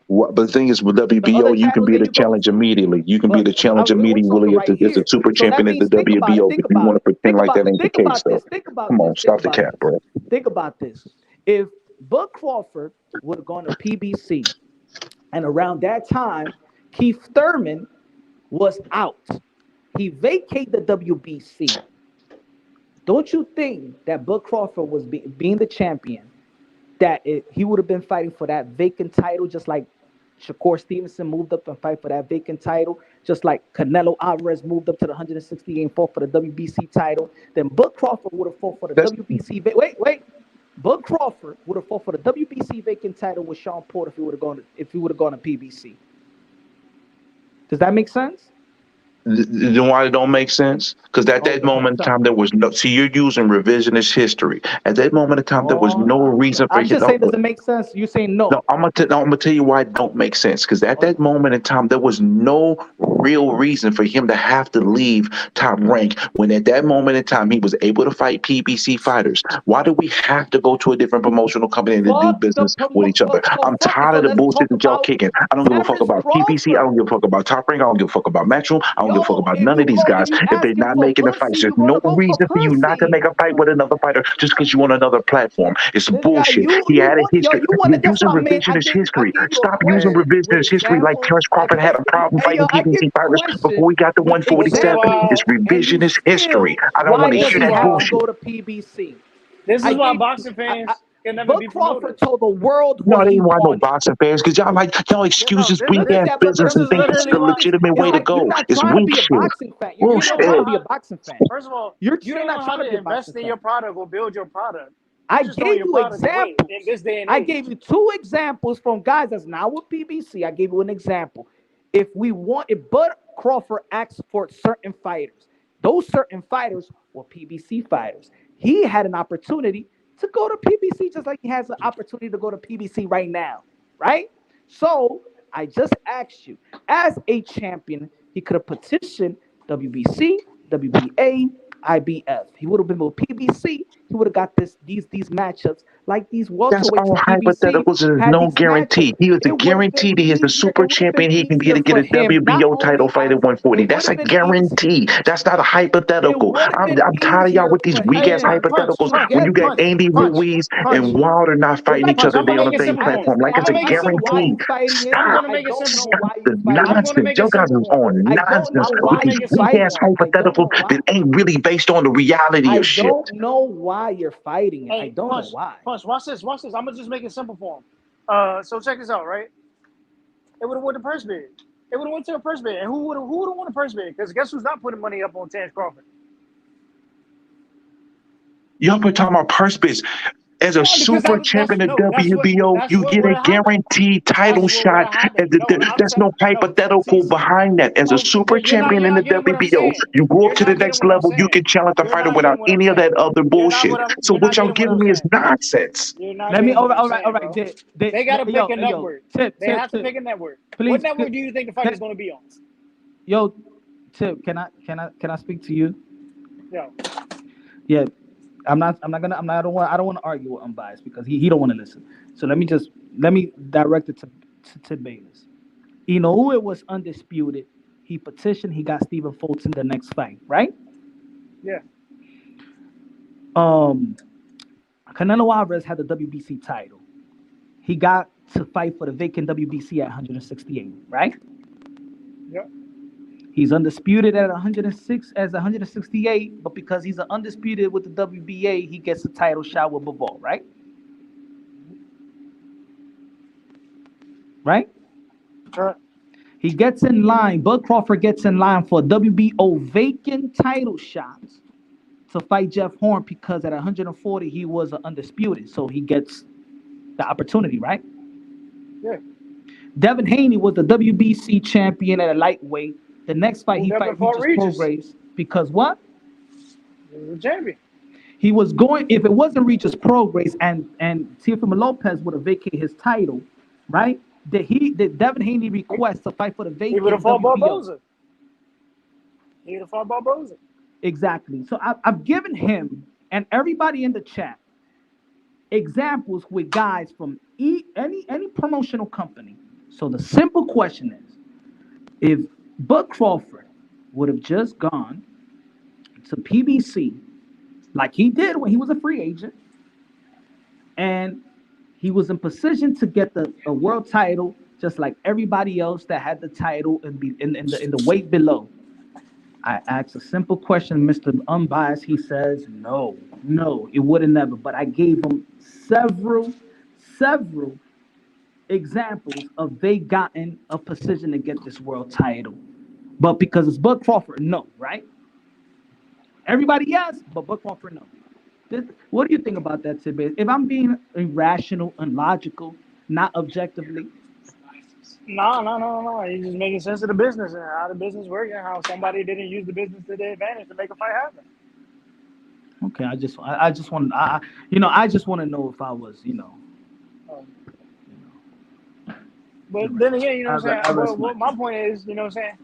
What, but the thing is, with The other WBO, you can titles be that the you go challenge to. immediately. You can be the challenge We're immediately talking if right the here. super So that champion in the means think about it. WBO. Think If you about want to it. pretend like that ain't the Think case, about though, this. Think about come on, this. Think stop the about cap, this. bro. Think about this. If Bud Crawford would have gone to PBC, and around that time, Keith Thurman was out. He vacated the WBC. Don't you think that Bud Crawford was being the champion, that he would have been fighting for that vacant title, just like Shakur Stevenson moved up and fight for that vacant title, just like Canelo Alvarez moved up to the 168 and fought for the WBC title? Then Bud Crawford would have fought for the That's WBC. Wait. Bud Crawford would have fought for the WBC vacant title with Sean Porter if he would have gone to PBC. Does that make sense? then why it don't make sense? Because at that moment in time, there was no. See, you're using revisionist history. At that moment in time, there was no reason for I'm just saying, does it make sense? You're saying no. No, I'm gonna tell you why it don't make sense. Because at that moment in time, there was no real reason for him to have to leave Top Rank. When at that moment in time, he was able to fight PBC fighters. Why do we have to go to a different promotional company to do business with each other? I'm tired of the bullshit that y'all kicking. I don't give a fuck about PBC. I don't give a fuck about Top Rank. I don't give a fuck about Matchroom. I don't give a fuck about none of these guys. If they're not making the fights, there's no reason for you not to make a fight with another fighter just because you on another platform. It's bullshit. He had a history. You're using revisionist history. Stop using revisionist history like Terrence Crawford had a problem fighting PBC fighters before we got to 147. It's revisionist history. I don't want to hear that bullshit. Go to PBC. This is why boxing fans can never be promoted. Crawford told the world No, what they he ain't want no wanted. boxing fans because y'all excuses weak ass business and think it's the legitimate way to go. You're not It's trying to weak be a shit. boxing fan. You're not trying to be a boxing fan. First of all, you're you don't not know how trying to be a invest boxing in your fan. product or build your product. I gave you examples. In this day and I age. gave you 2 examples from guys that's not with PBC. I gave you an example. If Bud Crawford asked for certain fighters, those certain fighters were PBC fighters. He had an opportunity to go to PBC just like he has an opportunity to go to PBC right now, right? So I just asked you, as a champion, he could have petitioned WBC, WBA, IBF. He would have been with PBC. He would have got these matchups like these That's welterweights. all hypotheticals. There's no guarantee. He was a guarantee that he's a super champion. He can get a WBO title fight at 140. That's a guarantee. That's not a hypothetical. I'm tired of y'all with these weak ass hypotheticals. When you got Andy Ruiz and Wilder not fighting each other, they on the same platform. Like it's a guarantee. Stop. Stop the nonsense. Y'all guys is on nonsense with these weak ass hypotheticals that ain't really based on the reality of shit. I don't know why you're fighting it. I don't know why. Punch, watch this. I'm gonna just make it simple for him. So check this out, right? It would have won the purse bid. It would have went to a purse bid, and who would have won the purse bid? Because guess who's not putting money up on Terrence Crawford? Y'all been talking about purse bids. As a super champion of WBO, you get a guaranteed title shot. There's no hypothetical behind that. As a super champion in the WBO, you go up to the next level, you can challenge the fighter without any of that other bullshit. So what y'all giving me is nonsense. Let me, all right. They got to pick a network. They have to pick a network. What network do you think the fight is going to be on? Yo, Tip, can I speak to you? Yo. Yeah. I don't want to argue with unbiased because he don't want to listen. So let me direct it to Bayless. You know who it was undisputed. He petitioned, he got Stephen Fulton the next fight, right? Yeah. Canelo Alvarez had the WBC title. He got to fight for the vacant WBC at 168, right? Yep. He's undisputed at 168, but because he's undisputed with the WBA, he gets a title shot with Bivol, right? Right? Sure. He gets in line. Bud Crawford gets in line for a WBO vacant title shot to fight Jeff Horn because at 140 he was undisputed, so he gets the opportunity, right? Yeah. Devin Haney was the WBC champion at a lightweight. The next fight he fights Regis Prograis because what? He was a champion. He was going, if it wasn't Regis Prograis and Teofimo Lopez would have vacated his title, right? Did Devin Haney request to fight for the He would have vacant fought WBO? Barboza. He would have fought Barboza. Exactly. So I've given him and everybody in the chat examples with guys from any promotional company. So the simple question is, if Bud Crawford would have just gone to PBC like he did when he was a free agent, and he was in position to get a world title just like everybody else that had the title and be in the weight below. I asked a simple question, Mr. Unbiased. He says no, it would have never. But I gave him several examples of they gotten a position to get this world title. But because it's Bud Crawford, no, right? Everybody yes, but Bud Crawford, no. What do you think about that, Tibet? If I'm being irrational, illogical, not objectively. No. He's just making sense of the business and how the business works and how somebody didn't use the business to their advantage to make a fight happen. Okay, I just want to know if I was, But then again, you know what I'm saying? Well, my point is, you know what I'm saying?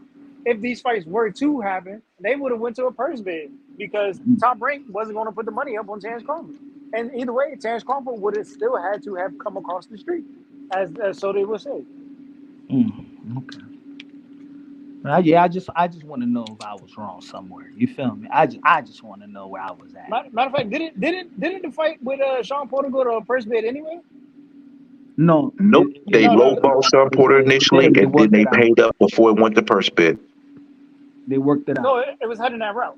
If these fights were to happen, they would have went to a purse bid because Top Rank wasn't going to put the money up on Terrence Crawford. And either way, Terrence Crawford would have still had to have come across the street, as so they would say. Okay. Yeah, I just want to know if I was wrong somewhere. You feel me? I just want to know where I was at. Matter of fact, didn't the fight with Sean Porter go to a purse bid anyway? No. Nope. They lowballed Sean Porter initially, and then they paid up before it went to purse bid. They worked it out. No, it was heading that route.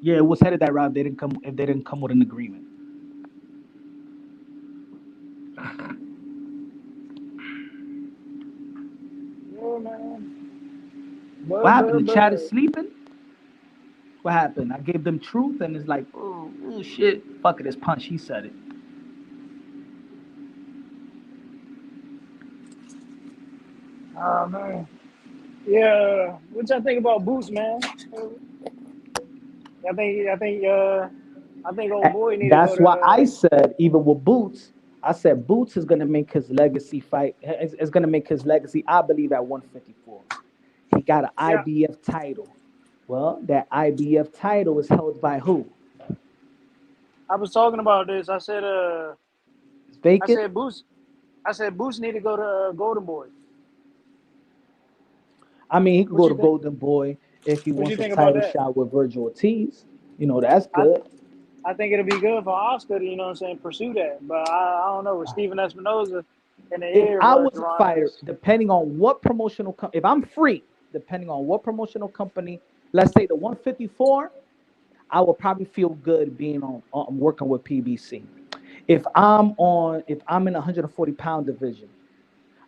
Yeah, it was headed that route. They didn't come with an agreement. Yeah, man. What happened? The chat is sleeping? What happened? I gave them truth, and it's like, oh shit, fuck it, it's punch. He said it. Oh man, yeah. What y'all think about Boots, man? I think old boy needs. That's why I said, even with Boots, I said Boots is gonna make his legacy fight. Is gonna make his legacy, I believe, at 154. He got an IBF title. Well, that IBF title is held by who? I was talking about this. I said, vacant. I said Boots need to go to Golden Boy. I mean, he could go to Golden Boy if he wants a title shot with Virgil Ortiz. That's good. I think it'll be good for Oscar to, what I'm saying, pursue that. But I don't know, with Steven Espinoza in the air. If I was a fighter, depending on what promotional if I'm free, depending on what promotional company, let's say the 154, I would probably feel good being on working with PBC. If I'm in the 140-pound division,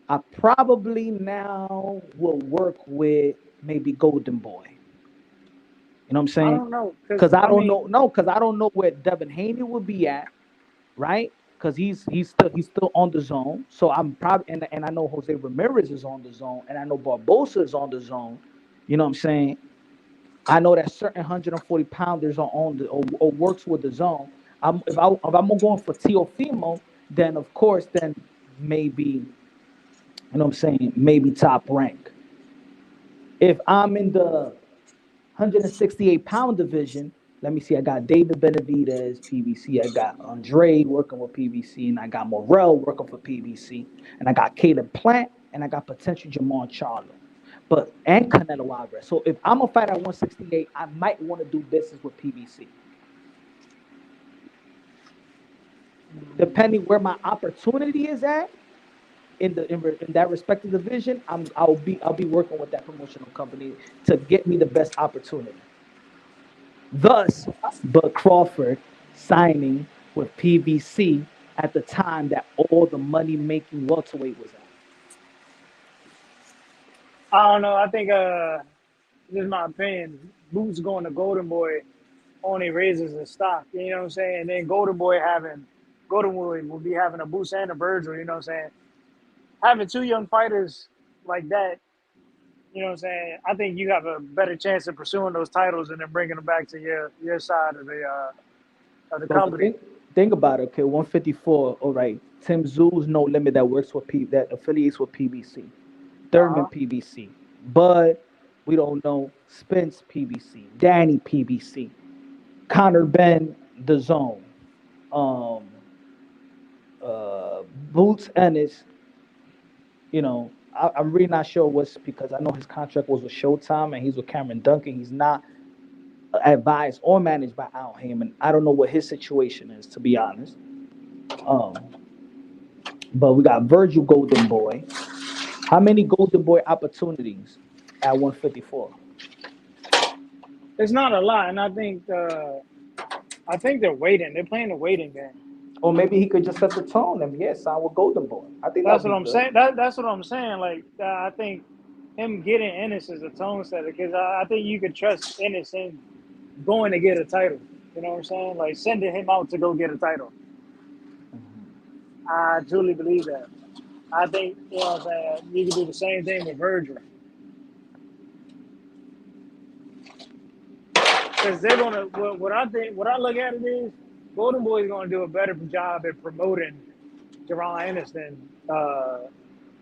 I probably now will work with maybe Golden Boy. You know what I'm saying? I don't know. Because I don't know where Devin Haney would be at, right? Because he's still on the zone. So I'm probably and I know Jose Ramirez is on the zone, and I know Barbosa is on the zone. You know what I'm saying? I know that certain 140-pounders are on the or works with the zone. If I'm going for Teofimo, then of course, then maybe, you know what I'm saying, maybe Top Rank. If I'm in the 168-pound division, let me see, I got David Benavidez, PBC. I got Andre working with PBC, and I got Morrell working for PBC, and I got Caleb Plant, and I got potential Jermall CHARLO. And Canelo Alvarez. So if I'm a fighter at 168, I might want to do business with PBC. Depending where my opportunity is at in that respective division, I'll be working with that promotional company to get me the best opportunity. Thus, Bud Crawford signing with PBC at the time that all the money making welterweight was at. I don't know. I think this is my opinion. Boots going to Golden Boy only raises the stock. You know what I'm saying? And then Golden Boy will be having a Boots and a Virgil. You know what I'm saying? Having two young fighters like that, You know what I'm saying? I think you have a better chance of pursuing those titles and then bringing them back to your side of the Bro, but company. think about it. Okay, 154. All right. Tim Zoo's No Limit that works with that affiliates with PBC. Thurman Uh-huh. PBC. Bud, we don't know. Spence PBC. Danny PBC. Connor Ben, The Zone. Um, Boots Ennis. You know, I'm really not sure what's because I know his contract was with Showtime and he's with Cameron Duncan. He's not advised or managed by Al Heyman. I don't know what his situation is, to be honest. Um, but we got Virgil Golden Boy. How many Golden Boy opportunities at 154? It's not a lot, and I think they're waiting. They're playing the waiting game. Or maybe he could just set the tone and sign with Golden Boy. I think That's that'd what be I'm good. saying. That's what I'm saying. Like I think him getting Ennis is a tone setter because I think you could trust Ennis in going to get a title. You know what I'm saying? Like sending him out to go get a title. I truly believe that. I think you know what I'm saying. You can do the same thing with Virgil because they're gonna. What I look at it is Golden Boy is gonna do a better job at promoting Jerron Ennis than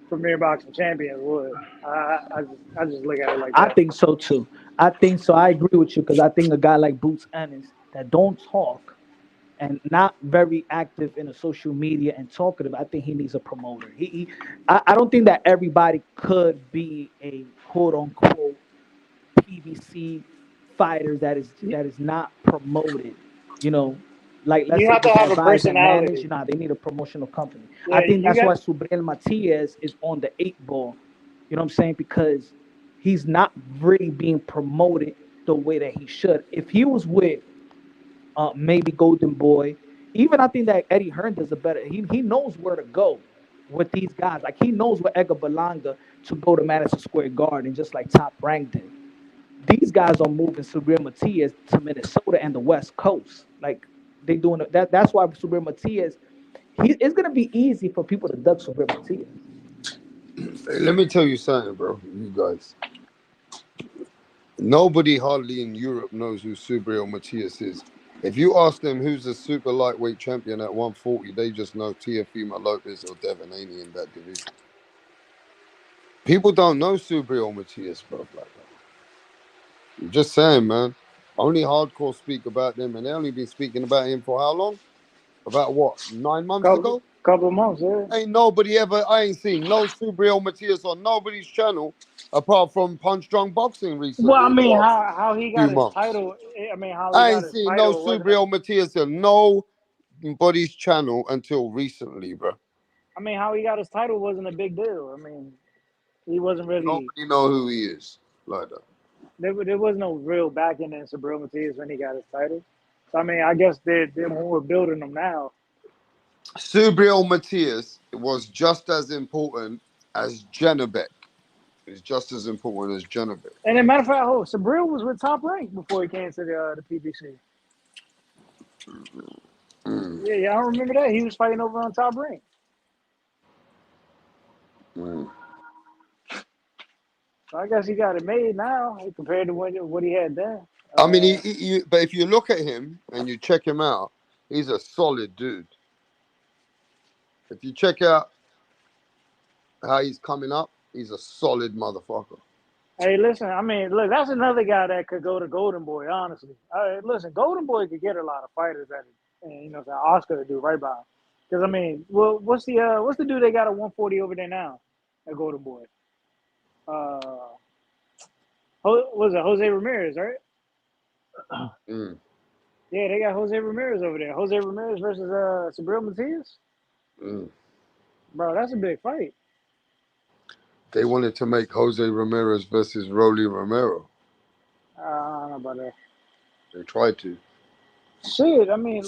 Premier Boxing Champions would. I just look at it like that. I think so too. I think so. I agree with you because I think a guy like Boots Ennis that don't talk and not very active in the social media and talkative, I think he needs a promoter. I don't think that everybody could be a quote unquote PBC fighter that is not promoted. You know, like let's You say have to just have a advise and manage. personality. You know, they need a promotional company. Yeah, I think you that's why got. Subriel Matias is on the 8 ball. You know what I'm saying? Because he's not really being promoted the way that he should. If he was with maybe Golden Boy. Even I think that Eddie Hearn does a better. He knows where to go with these guys. Like he knows where Edgar Berlanga to go to Madison Square Garden, just like Top Rank did. These guys are moving Subriel Matias to Minnesota and the West Coast. Like they doing that. That's why Subriel Matias. It's gonna be easy for people to duck Subriel Matias. Hey, let me tell you something, bro. You guys. Nobody hardly in Europe knows who Subriel Matias is. If you ask them who's the super lightweight champion at 140, they just know Teofimo Lopez or Devin Haney in that division. People don't know Subriel Matias, bro. Like that. I'm just saying, man. Only hardcore speak about them, and they only been speaking about him for how long? About what? 9 months ago? Couple of months, yeah. Ain't nobody ever. I ain't seen no Subriel Matias on nobody's channel apart from Punch Drunk Boxing Well, recently I in the mean, last how he few got his months. title. I mean, how he I got ain't his seen no title wasn't. Subriel Matias on nobody's channel until recently, bro. I mean, how he got his title wasn't a big deal. I mean, he wasn't really. Nobody know who he is like that. There was no real backing in Subriel Matias when he got his title. So I mean, I guess they're more building him now. Subriel Matias was just as important as Janabek. It's just as important as Janabek. And as a matter of fact, Subriel was with Top Rank before he came to the PBC. Mm. Yeah, I remember that. He was fighting over on Top Rank. Mm. So I guess he got it made now compared to what he had then. I mean, but if you look at him and you check him out, he's a solid dude. If you check out how he's coming up, he's a solid motherfucker. Hey, listen, I mean, look, that's another guy that could go to Golden Boy, honestly. Listen, Golden Boy could get a lot of fighters at it. And, you know, Oscar to do right by him. Because, I mean, well, what's the dude they got at 140 over there now at Golden Boy? Was it Jose Ramirez, right? Mm. Yeah, they got Jose Ramirez over there. Jose Ramirez versus Subriel Matias. Mm. Bro, that's a big fight. They wanted to make Jose Ramirez versus Rolly Romero. I don't know about that. They tried to. Shit, I mean,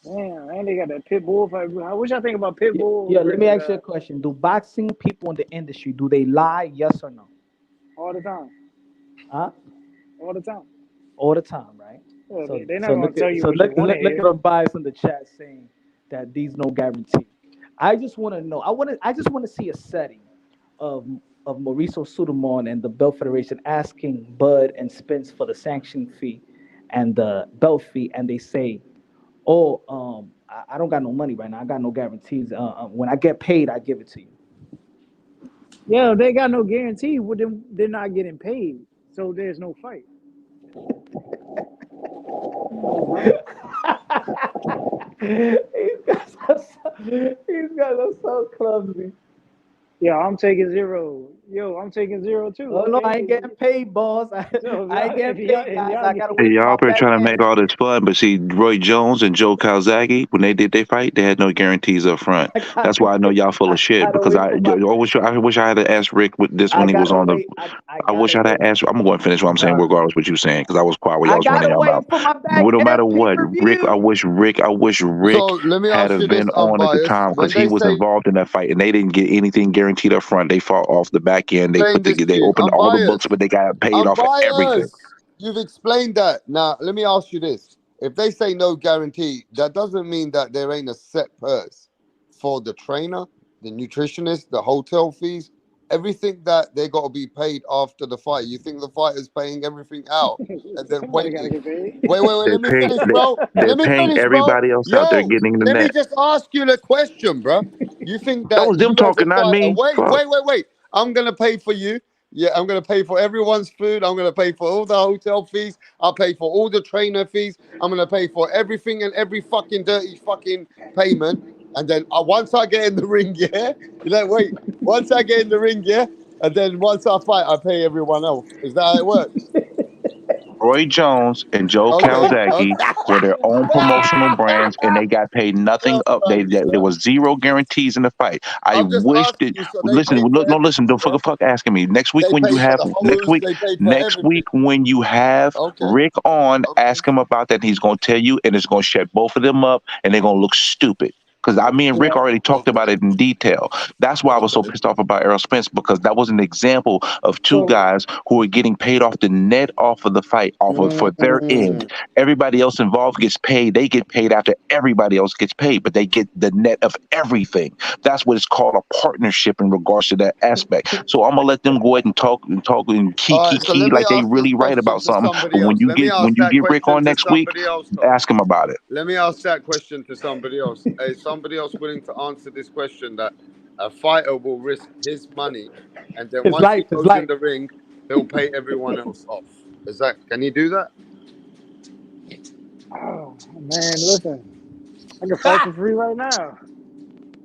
damn, and they got that Pitbull fight. What y'all think about Pitbull? Yeah, let me ask you a question. Do boxing people in the industry, do they lie? Yes or no? All the time. Huh? All the time. All the time, right? Yeah, So, they're not going to tell you what look, you want to look hear. at the bias in the chat saying that these no guarantee. I just want to know. I just want to see a setting of of Mauricio Sudamon and the Belt Federation asking Bud and Spence for the sanction fee and the belt fee, and they say, "Oh, I don't got no money right now. I got no guarantees. When I get paid, I give it to you." Yeah, they got no guarantee with them. They're not getting paid, so there's no fight. Come on, bro. These guys are so clumsy. Yeah, I'm taking zero. Yo, I'm taking zero too. Oh no, I Okay. ain't getting paid, boss. So I ain't if getting y'all, paid, if guys. y'all I get, gotta Hey, wait for y'all my up here back trying to make end. all this fun, but see, Roy Jones and Joe Calzaghe, when they did their fight, they had no guarantees up front. I gotta That's why I know y'all full I of shit. gotta Because wait for my I wish I had to ask Rick with this I when he was gotta on the. wait. I I wish gotta I had wait. asked. I'm going to finish what I'm saying, Bro, regardless of what you saying, because I was quiet while y'all I was running gotta your mouth. wait for my back But no matter end what, Rick, pay-per-view. I wish So Rick let me had ask you have this, been on at the unbiased. time because When he they was say involved in that fight, and they didn't get anything guaranteed up front. They fought off the back end. explain this to They you, opened all the books, unbiased, but they got paid off for everything. unbiased. You've explained that. Now let me ask you this: if they say no guarantee, that doesn't mean that there ain't a set purse for the trainer, the nutritionist, the hotel fees, everything that they got to be paid after the fight. You think the fighter's paying everything out and then somebody gotta waiting? get paid. Wait. Let me finish, bro. They're Let me paying finish, bro. everybody else out there Yo, getting the let me net. just ask you the question, bro. You think That that was them you as a talking, not fighter, me. Fuck. wait. I'm gonna pay for you. Yeah, I'm gonna pay for everyone's food. I'm gonna pay for all the hotel fees. I'll pay for all the trainer fees. I'm gonna pay for everything and every fucking dirty fucking payment. And then once I get in the ring, yeah, you know, wait. Once I get in the ring, yeah, and then once I fight, I pay everyone else. Is that how it works? Roy Jones and Joe Okay. Calzaghe Okay. were their own promotional brands, and they got paid nothing You're up. funny, There bro. was zero guarantees in the fight. I I'm just wish that. asking you, so they Listen, pay for look, no, listen. everything, Don't yeah? fuck asking me. Next week They when you pay for have the hose, they pay for next week everything. when you have Okay, Rick on, okay, ask him about that. He's gonna tell you, and it's gonna shut both of them up, and they're gonna look stupid. Because me and Rick Yeah, already talked okay, about it in detail. That's why I was so okay. pissed off about Errol Spence, because that was an example of two so guys who are getting paid off the net off of the fight, for their end. Mm. Everybody else involved gets paid. They get paid after everybody else gets paid, but they get the net of everything. That's what it's called, a partnership in regards to that aspect. So I'm gonna let them go ahead and talk and All right, so key let me like they ask this really right question about to something. But somebody else. Let me when ask you that get Rick question on to next week, somebody else, Tom. ask him about it. Let me ask that question to somebody else. Is somebody else willing to answer this question that a fighter will risk his money and then His once he life, his goes in life. the ring, he'll pay everyone else off? Can he do oh man, listen, I can fight that? for free right now.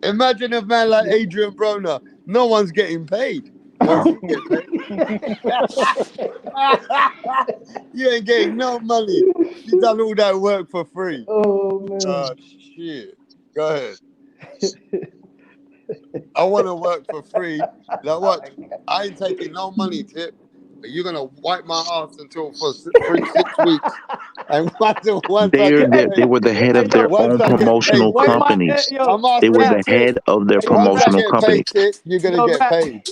Imagine a man like Adrian Broner, no one's getting paid once he get paid. You ain't getting no money. You done all that work for free. Oh man. Oh shit. Go ahead. I want to work for free. Now what? I ain't taking no money tip. But you're gonna wipe my ass until for free 6 weeks. And once I get Hey, They paid, were the head hey, of their yo, once own I get promotional paid, wipe tip. my companies. yo, I'm They were asking rap. the tip. head of their Hey, yo, Once I rap. promotional get paid, companies. tip, you're gonna Yo, get rap. paid.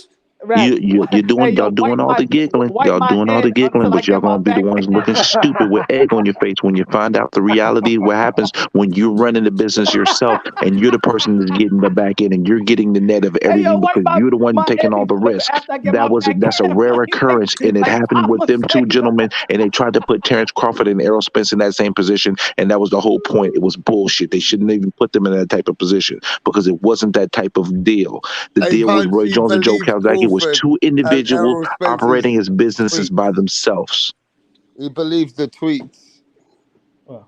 Rap. You're Hey, doing, yo, y'all doing all the giggling. wipe Y'all my doing all the head giggling, until I but y'all get my gonna be the back ones looking end. stupid with egg on your face when you find out the reality. What happens when you're running the business yourself and you're the person that's getting the back end and you're getting the net of Hey, yo, everything wipe because you're the one my taking head all the before risk. after I get my back That's a end. rare Like, occurrence, and it like happened with Papa them two say. gentlemen. And they tried to put Terrence Crawford and Errol Spence in that same position, and that was the whole point. It was bullshit. They shouldn't even put them in that type of position because it wasn't that type of deal. The Hey, deal was Roy Punchy Jones and Joe believes Calzaghe was Crawford two and individuals Errol operating Spence's as businesses by tweets. themselves. He believes the tweets. Oh,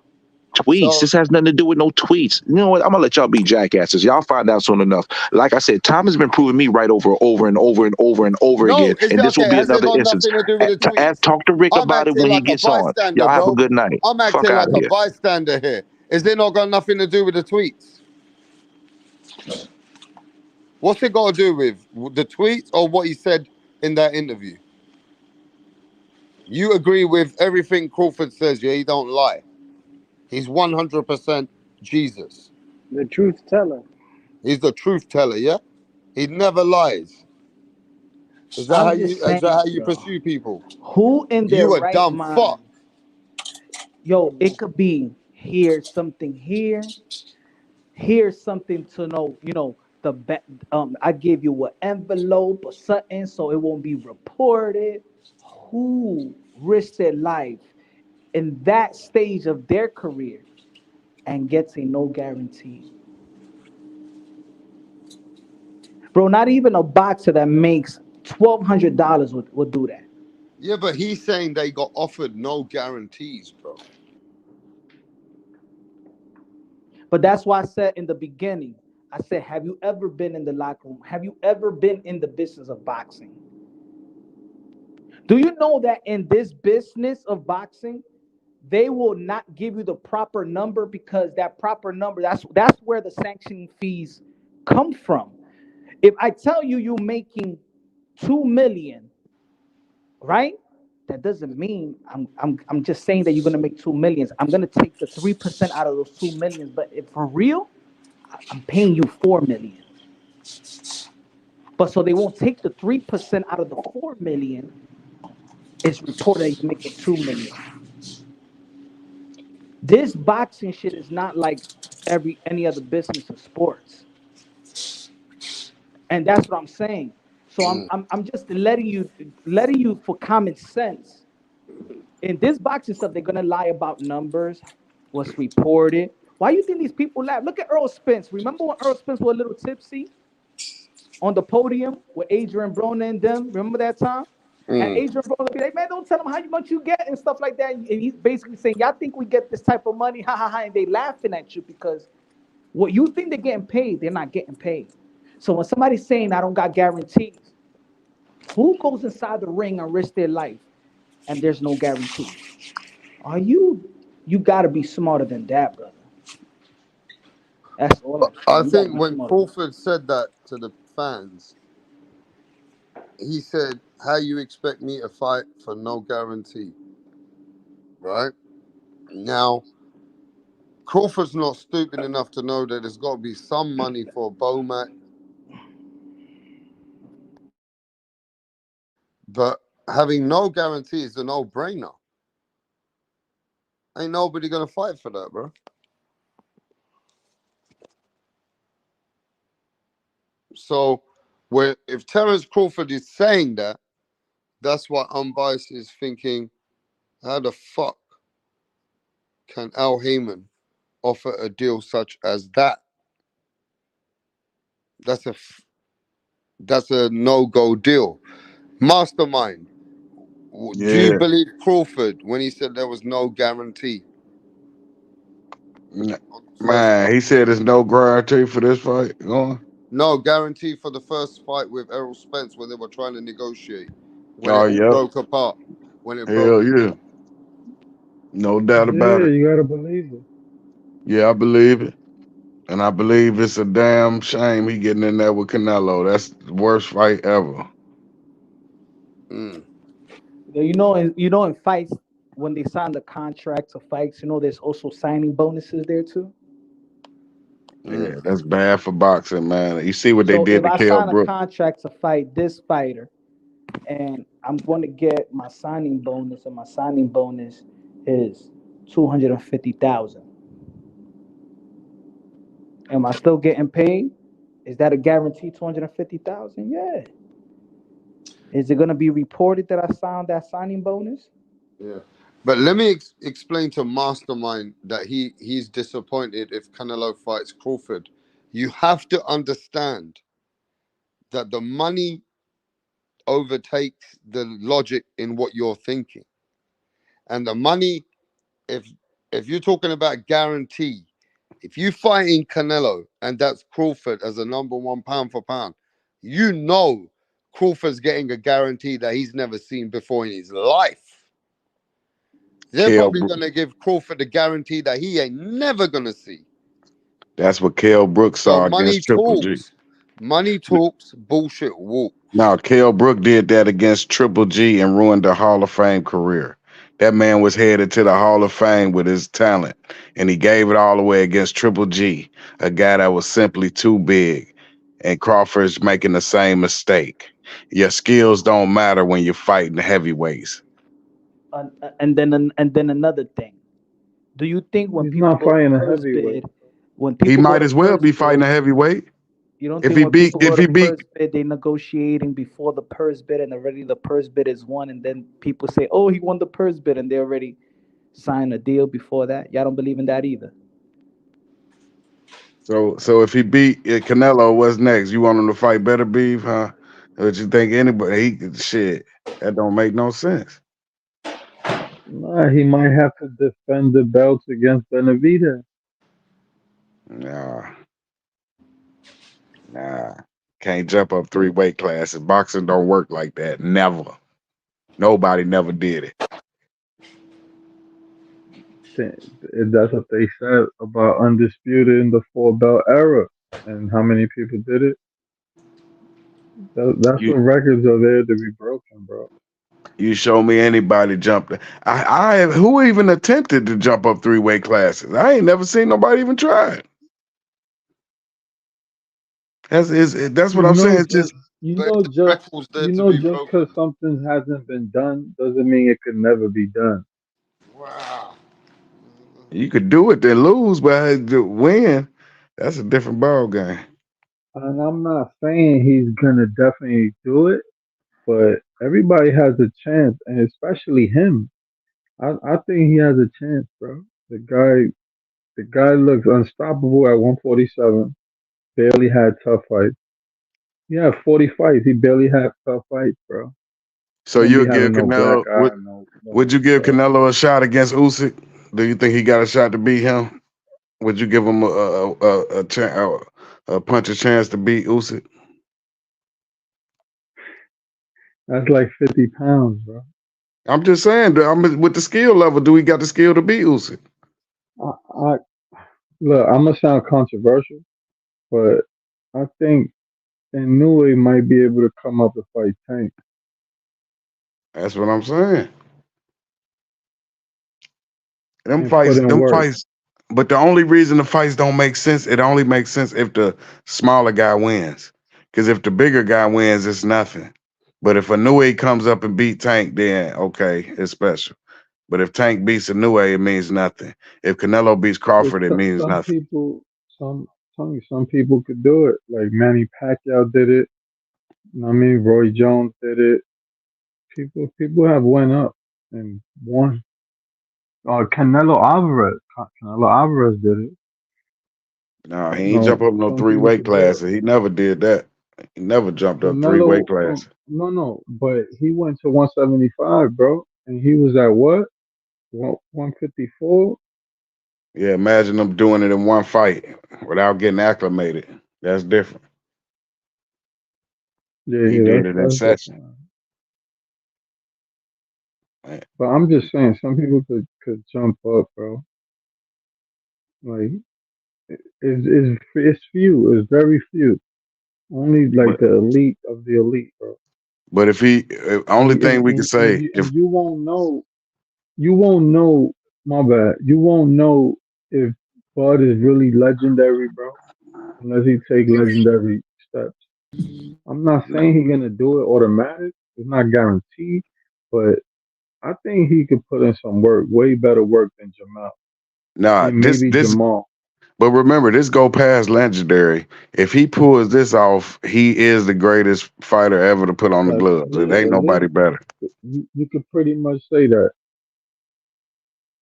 Tweets. So This has nothing to do with no tweets. You know what? I'm gonna let y'all be jackasses. Y'all find out soon enough. Like I said, time has been proving me right over and over no, again. is And it this will okay? be Has it another got instance. nothing to do with the tweets? Talk to Rick I'm about it acting when he like a gets on. bystander, Y'all have a bro. good night. I'm Fuck acting out like of a here. bystander here. Is it not got nothing to do with the tweets? What's it got to do with the tweets or what he said in that interview? You agree with everything Crawford says, yeah? He don't lie. He's 100% Jesus. the truth teller. He's the truth teller, yeah? He never lies. I'm just Is that saying, how you yo, pursue people? who in their You a right dumb fuck. mind? Yo, it could be here's something here, here's something to know, I give you an envelope or something so it won't be reported. Who risked their life in that stage of their career and gets a no guarantee? Bro, not even a boxer that makes $1,200 would do that. Yeah, but he's saying they got offered no guarantees, bro. But that's why I said in the beginning, I said, have you ever been in the locker room? Have you ever been in the business of boxing? Do you know that in this business of boxing, they will not give you the proper number, because that proper number, that's where the sanctioning fees come from. If I tell you you're making 2 million, right? That doesn't mean I'm just saying that you're gonna make 2 millions. I'm gonna take the 3% out of those 2 millions, but if for real, I'm paying you 4 million. But so they won't take the 3% out of the 4 million. It's reported that you're making 2 million. This boxing shit is not like any other business of sports, and that's what I'm saying. So I'm just letting you for common sense. In this boxing stuff, they're gonna lie about numbers, what's reported. Why you think these people laugh? Look at Earl Spence. Remember when Earl Spence was a little tipsy on the podium with Adrian Broner and them? Remember that time? And Adrian Broner be like, man, don't tell them how much you get and stuff like that. And he's basically saying, y'all think we get this type of money? Ha ha ha. And they laughing at you because what you think they're getting paid, they're not getting paid. So when somebody's saying I don't got guarantees, who goes inside the ring and risk their life and there's no guarantee? You gotta be smarter than that, brother. That's all I think when Crawford said that to the fans, he said, how you expect me to fight for no guarantee? Right? Now, Crawford's not stupid enough to know that there's got to be some money for a Bomac. But having no guarantee is a no-brainer. Ain't nobody going to fight for that, bro. So, if Terrence Crawford is saying that, that's why Unbiased is thinking, how the fuck can Al Heyman offer a deal such as that? That's a no-go deal. Mastermind, do you believe Crawford when he said there was no guarantee? Man, he said there's no guarantee for this fight going. No guarantee for the first fight with Errol Spence when they were trying to negotiate. When Oh, it all broke apart. When it broke apart. No doubt about it. You gotta believe it. Yeah, I believe it. And I believe it's a damn shame he getting in there with Canelo. That's the worst fight ever. You know, in fights, when they sign the contracts of fights, there's also signing bonuses there too. Yeah, that's bad for boxing, man. You see what they So did if to I Kell sign a Brook. contract to fight this fighter, and I'm going to get my signing bonus, and my signing bonus is $250,000. Am I still getting paid? Is that a guarantee? $250,000? Yeah. Is it going to be reported that I signed that signing bonus? Yeah. But let me explain to Mastermind that he's disappointed if Canelo fights Crawford. You have to understand that the money overtakes the logic in what you're thinking. And the money, if you're talking about guarantee, if you fight in Canelo and that's Crawford as a number one pound for pound, Crawford's getting a guarantee that he's never seen before in his life. They're probably going to give Crawford a guarantee that he ain't never going to see. That's what Kell Brook saw money against Triple G. talks. Money talks, bullshit walks. Now, Kell Brook did that against Triple G and ruined the Hall of Fame career. That man was headed to the Hall of Fame with his talent, and he gave it all away against Triple G, a guy that was simply too big. And Crawford's making the same mistake. Your skills don't matter when you're fighting heavyweights. And then another thing. Do you think when He's people not go fighting to a first heavyweight. bid, when people He go might to as well first be fighting bid, a heavyweight. You don't If think he when beat, people go if to he beat, purse bid, they negotiating before the purse bid, and already the purse bid is won, and then people say, "Oh, he won the purse bid," and they already signed a deal before that. Y'all don't believe in that either. so if he beat Canelo, what's next? You want him to fight Better Beef, huh? What you think anybody? Shit, that don't make no sense. Nah, he might have to defend the belts against Benavidez. Nah, nah. Can't jump up 3 weight classes. Boxing don't work like that. Never. Nobody never did it. That's what they said about Undisputed in the 4 belt era. And how many people did it? That's You what records are there to be broken, bro. you show me anybody jumped. Who even attempted to jump up 3 weight classes? I ain't never seen nobody even try it. That's what You I'm know, saying. It's just just you But if know, the just record's there you to know, be just because broken. something hasn't been done doesn't mean it could never be done. Wow. you could do it then lose, but to win, that's a different ball game. And I'm not saying he's gonna definitely do it, but everybody has a chance, and especially him. I think he has a chance, bro. The guy looks unstoppable at 147. Barely had tough fights. He had 40 fights. He barely had tough fights, bro. So He don't be you'll give having no black Canelo eye, no would you give stuff. Canelo a shot against Usyk? Do you think he got a shot to beat him? Would you give him a punch a chance to beat Usyk? That's like 50 pounds, bro. I'm just saying, with the skill level, do he got the skill to beat Usyk? I look. I'm gonna sound controversial, but I think Inoue might be able to come up and fight Tank That's what I'm saying. Them and put fights, in them work. fights. But the only reason the fights don't make sense, it only makes sense if the smaller guy wins. Because if the bigger guy wins, it's nothing. But if Inoue comes up and beat Tank, then okay, it's special. But if Tank beats Inoue, it means nothing. If Canelo beats But Crawford, it means some nothing. people, some people could do it. Like Manny Pacquiao did it. You know what I mean? Roy Jones did it. People have went up and won. Canelo Alvarez did it. No, he ain't jump No, up no some three people weight could do it. classes. He never did that. He never jumped up three weight Canelo, classes. no, but he went to 175, bro, and he was at what? 154. Yeah, imagine them doing it in one fight without getting acclimated. That's different. Yeah, He yeah, did that's it in that's session. different. Man, But I'm just saying, some people could jump up, bro. Like it's few. It's very few. Only like But the elite of the elite, bro. but only thing we can And say if you won't know. You won't know. My bad. You won't know if Bud is really legendary, bro, unless he take legendary steps. I'm not saying he's gonna do it automatic. It's not guaranteed, but I think he could put in some work, way better work than Jamal nah and this maybe this Jamal. but remember this go past legendary. If he pulls this off, he is the greatest fighter ever to put on the That's gloves. It ain't nobody elite. better. You could pretty much say that.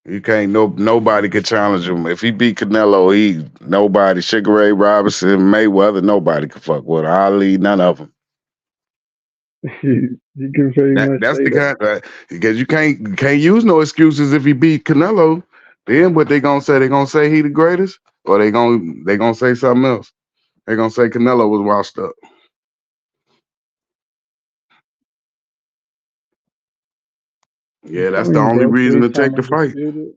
You can't nobody could challenge him. If he beat Canelo, he nobody, Sugar Ray Robinson, Mayweather, nobody could fuck with Ali, none of them. You can pretty much That's say the that. kind because you can't use no excuses if he beat Canelo. Then what they gonna say? They gonna say he the greatest, or they gonna say something else? They gonna say Canelo was washed up. I'm Yeah, that's the telling you, only bro. reason to take Three-time the fight. undisputed.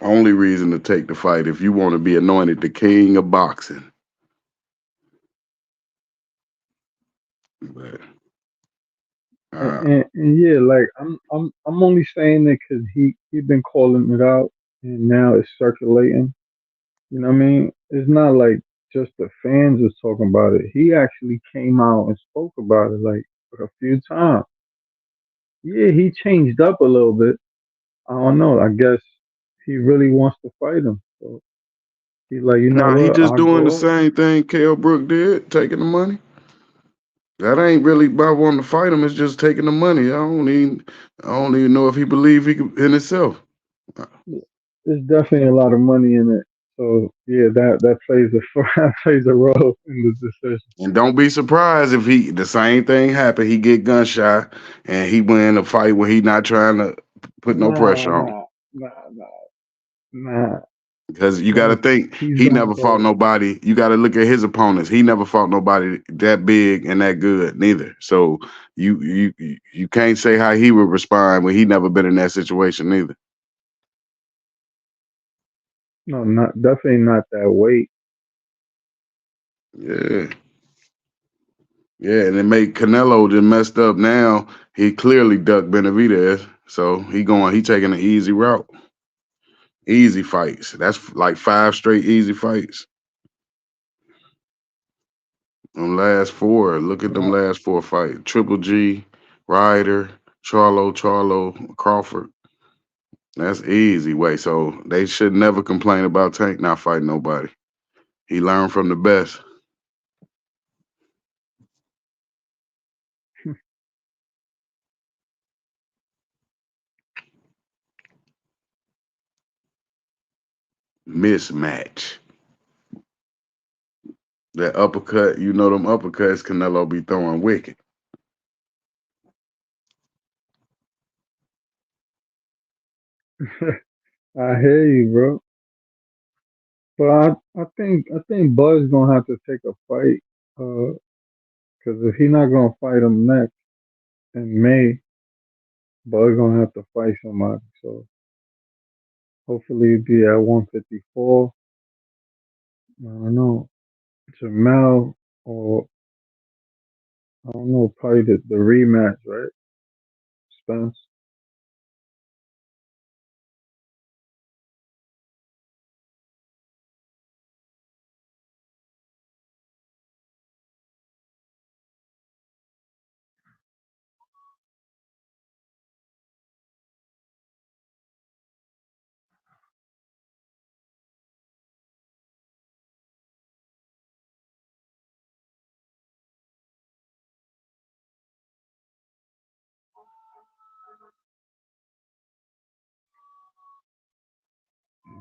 Only reason to take the fight if you want to be anointed the king of boxing. But And yeah, like I'm only saying that because he been calling it out, and now it's circulating. You know what I mean? It's not like just the fans was talking about it. He actually came out and spoke about it like a few times. Yeah, he changed up a little bit. I don't know. I guess he really wants to fight him. So he's like, you know Nah, he what? just I'll doing the go up. same thing Kell Brook did, taking the money. That ain't really about wanting to fight him. It's just taking the money. I don't even know if he believe he can in himself. There's definitely a lot of money in it. So yeah, that plays a that plays a role in the decision. And don't be surprised if the same thing happen. He get gunshot and he win a fight where he not trying to put no Nah, pressure on him. nah, nah, nah, nah. Because you got to Gonna think he's he gonna never fought go. nobody. You got to look at his opponents. He never fought nobody that big and that good neither. So you can't say how he would respond when he never been in that situation neither. No, not definitely not that weight. Yeah. Yeah, and it made Canelo just messed up now. He clearly ducked Benavidez. So he taking an easy route. Easy fights. That's like 5 straight easy fights. Them last 4. Look at them Yeah. last 4 fights. Triple G, Ryder, Charlo, Crawford. That's easy way. So they should never complain about Tank not fighting nobody. He learned from the best. Mismatch. That uppercut, you know them uppercuts Canelo be throwing wicked. I hear you, bro. But I think Bud's gonna have to take a fight. Because if he's not gonna fight him next in May, Bud's gonna have to fight somebody. So hopefully it'll be at 154. I don't know, Jamal or I don't know, probably the rematch, right? Spence.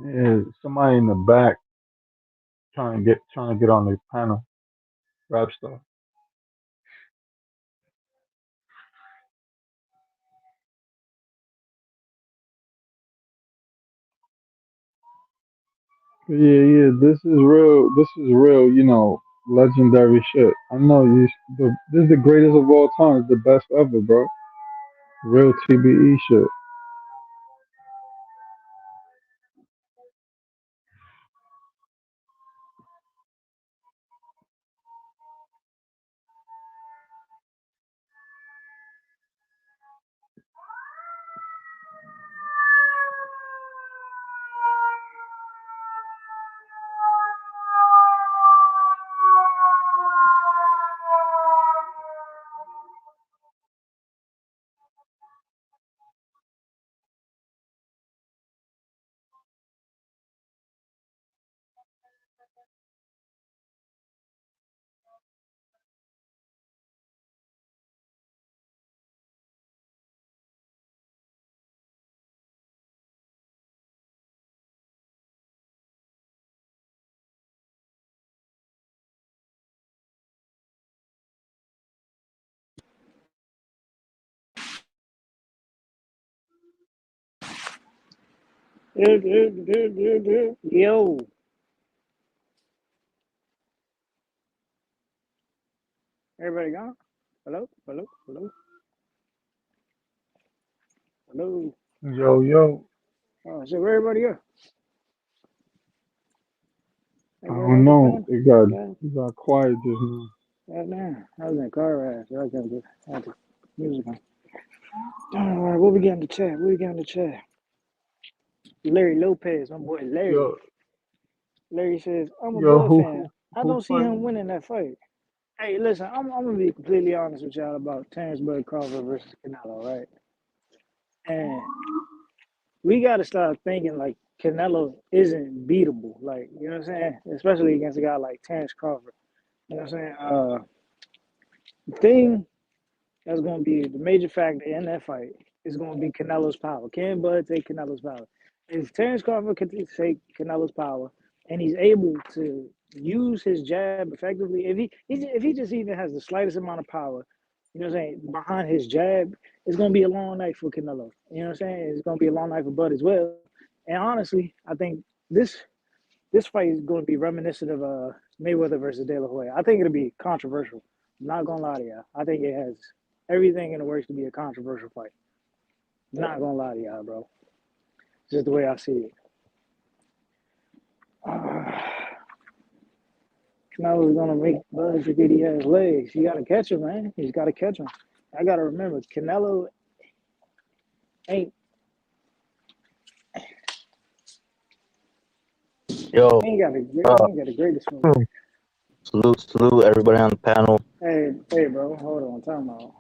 Yeah, somebody in the back trying to get on the panel, rap stuff. Yeah, yeah, this is real. This is real. Legendary shit. I know this is the greatest of all time. It's the best ever, bro. Real TBE shit. Yo, everybody gone? Hello, hello, hello, hello. Yo, yo. Oh, so where everybody go? I Everybody don't else just know. gone? God, It got quiet just now. God damn. I was in a car ride, so I couldn't had the music on. All right, what we got in the chat? What we got in the chat? Larry Lopez, my boy Larry. Yo, Larry says, I'm a yo, Bud who fan. who I who don't see him fighting? winning that fight. Hey, listen, I'm gonna be completely honest with y'all about Terrence Bud Crawford versus Canelo, right? And we got to start thinking like Canelo isn't beatable. Like, you know what I'm saying? Especially against a guy like Terrence Crawford. You know what I'm saying? The thing that's going to be the major factor in that fight is going to be Canelo's power. Can Bud take Canelo's power? If Terrence Crawford can take Canelo's power and he's able to use his jab effectively, if he just even has the slightest amount of power, you know what I'm saying, behind his jab, it's going to be a long night for Canelo. You know what I'm saying? It's going to be a long night for Bud as well. And honestly, I think this fight is going to be reminiscent of Mayweather versus De La Hoya. I think it'll be controversial. I'm not going to lie to you. I think it has everything in the works to be a controversial fight. Not going to lie to y'all, bro. Just the way I see it. Canelo's going to make Bud forget he has legs. You got to catch him, man. He's got to catch him. I got to remember, Canelo ain't. Yo, He ain't got the greatest move. salute everybody on the panel. Hey, bro, hold on. Time out.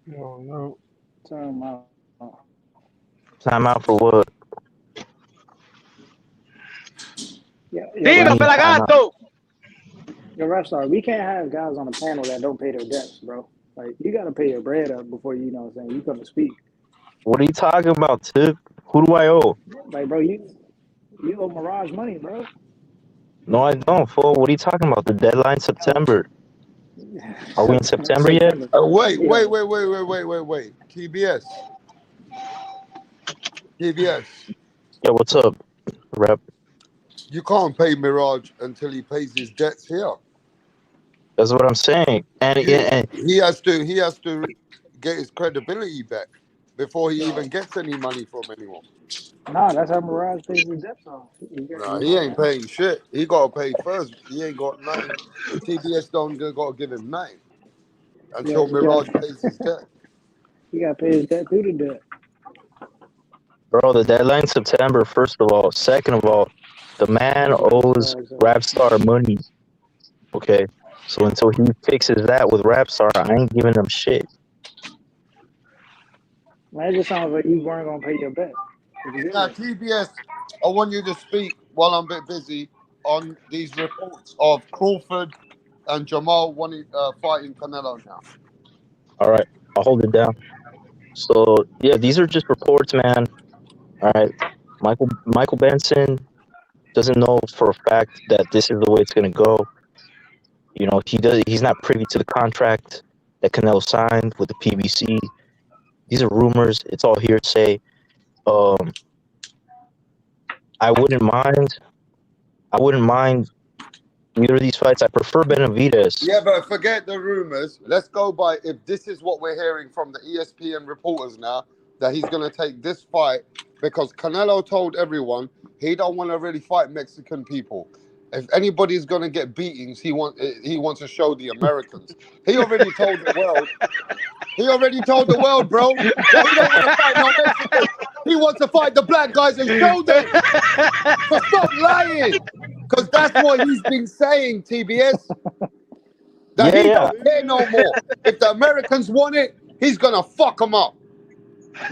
No. Time out. Time out for what? Yeah, Diga, pelagato! Yo, Rapstar, we can't have guys on the panel that don't pay their debts, bro. Like, you got to pay your bread up before you know what I'm saying, you come to speak. What are you talking about, Tip? Who do I owe? Like, bro, you owe Mirage money, bro. No, I don't, fool. What are you talking about? The deadline September. Are we in September yet? Wait. TBS. Yeah, what's up, Rep? You can't pay Mirage until he pays his debts here. That's what I'm saying. And he has to get his credibility back before he even gets any money from anyone. Nah, that's how Mirage pays his debts off. Nah, he ain't paying shit. He got to pay first. He ain't got nothing. TBS don't got to give him nothing until Mirage pays his debt. He got to pay his debt through the debt. Bro, the deadline September, first of all. Second of all, the man owes Rapstar money. Okay? So until he fixes that with Rapstar, I ain't giving him shit. Man, it just sounds like you weren't going to pay your bet. Now, TBS, I want you to speak while I'm a bit busy on these reports of Crawford and JERMALL fighting Canelo now. All right, I'll hold it down. So, yeah, these are just reports, man. All right, Michael Benson doesn't know for a fact that this is the way it's going to go. You know, he's not privy to the contract that Canelo signed with the PBC. These are rumors. It's all hearsay. I wouldn't mind either of these fights. I prefer Benavidez. Yeah, but forget the rumors. Let's go by if this is what we're hearing from the ESPN reporters now, that he's going to take this fight because Canelo told everyone he don't want to really fight Mexican people. If anybody's going to get beatings, he wants to show the Americans. He already told the world. He already told the world, bro, that he don't want to fight no Mexicans. He wants to fight the black guys and show them. So stop lying. Because that's what he's been saying, TBS. That he don't care no more. If the Americans want it, he's going to fuck them up.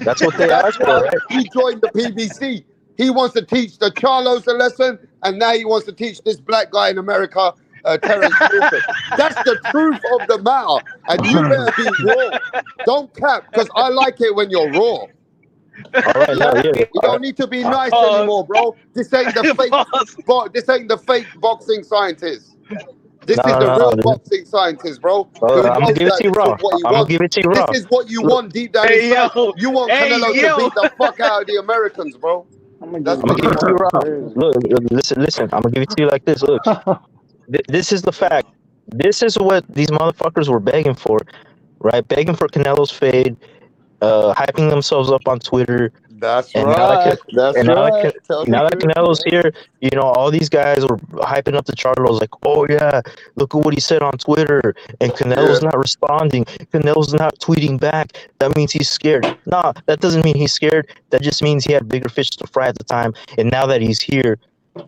That's what they asked for, right? He joined the PBC. He wants to teach the Charlos a lesson, and now he wants to teach this black guy in America, Terrence. That's the truth of the matter. And you better be raw. Don't cap, because I like it when you're raw. All right, You don't need to be nice anymore, bro. This ain't the fake. This ain't the fake boxing scientist. This is the real boxing scientist, bro. I'm gonna give it to you raw. I'm gonna give it to you raw. This is what you want deep down inside. You want Canelo to beat the fuck out of the Americans, bro. That's I'm gonna give it to you raw. Look, listen. I'm gonna give it to you like this. Look, this is the fact. This is what these motherfuckers were begging for, right? Begging for Canelo's fade, hyping themselves up on Twitter. That's right. Now that Canelo's here, you know, all these guys were hyping up the Charlos like, oh yeah, look at what he said on Twitter, and Canelo's not responding. Canelo's not tweeting back. That means he's scared. Nah, that doesn't mean he's scared. That just means he had bigger fish to fry at the time. And now that he's here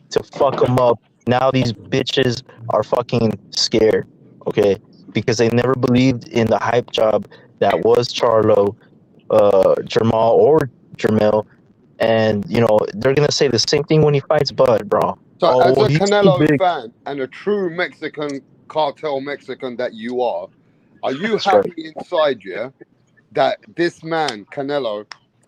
to fuck him up, now these bitches are fucking scared, okay? Because they never believed in the hype job that was Charlo, JERMALL or JERMALL, And they're gonna say the same thing when he fights Bud, bro. So, Oh, as well, a he's too Canelo big. fan and a true Mexican cartel Mexican that you are you That's right. happy inside, yeah, that this man Canelo,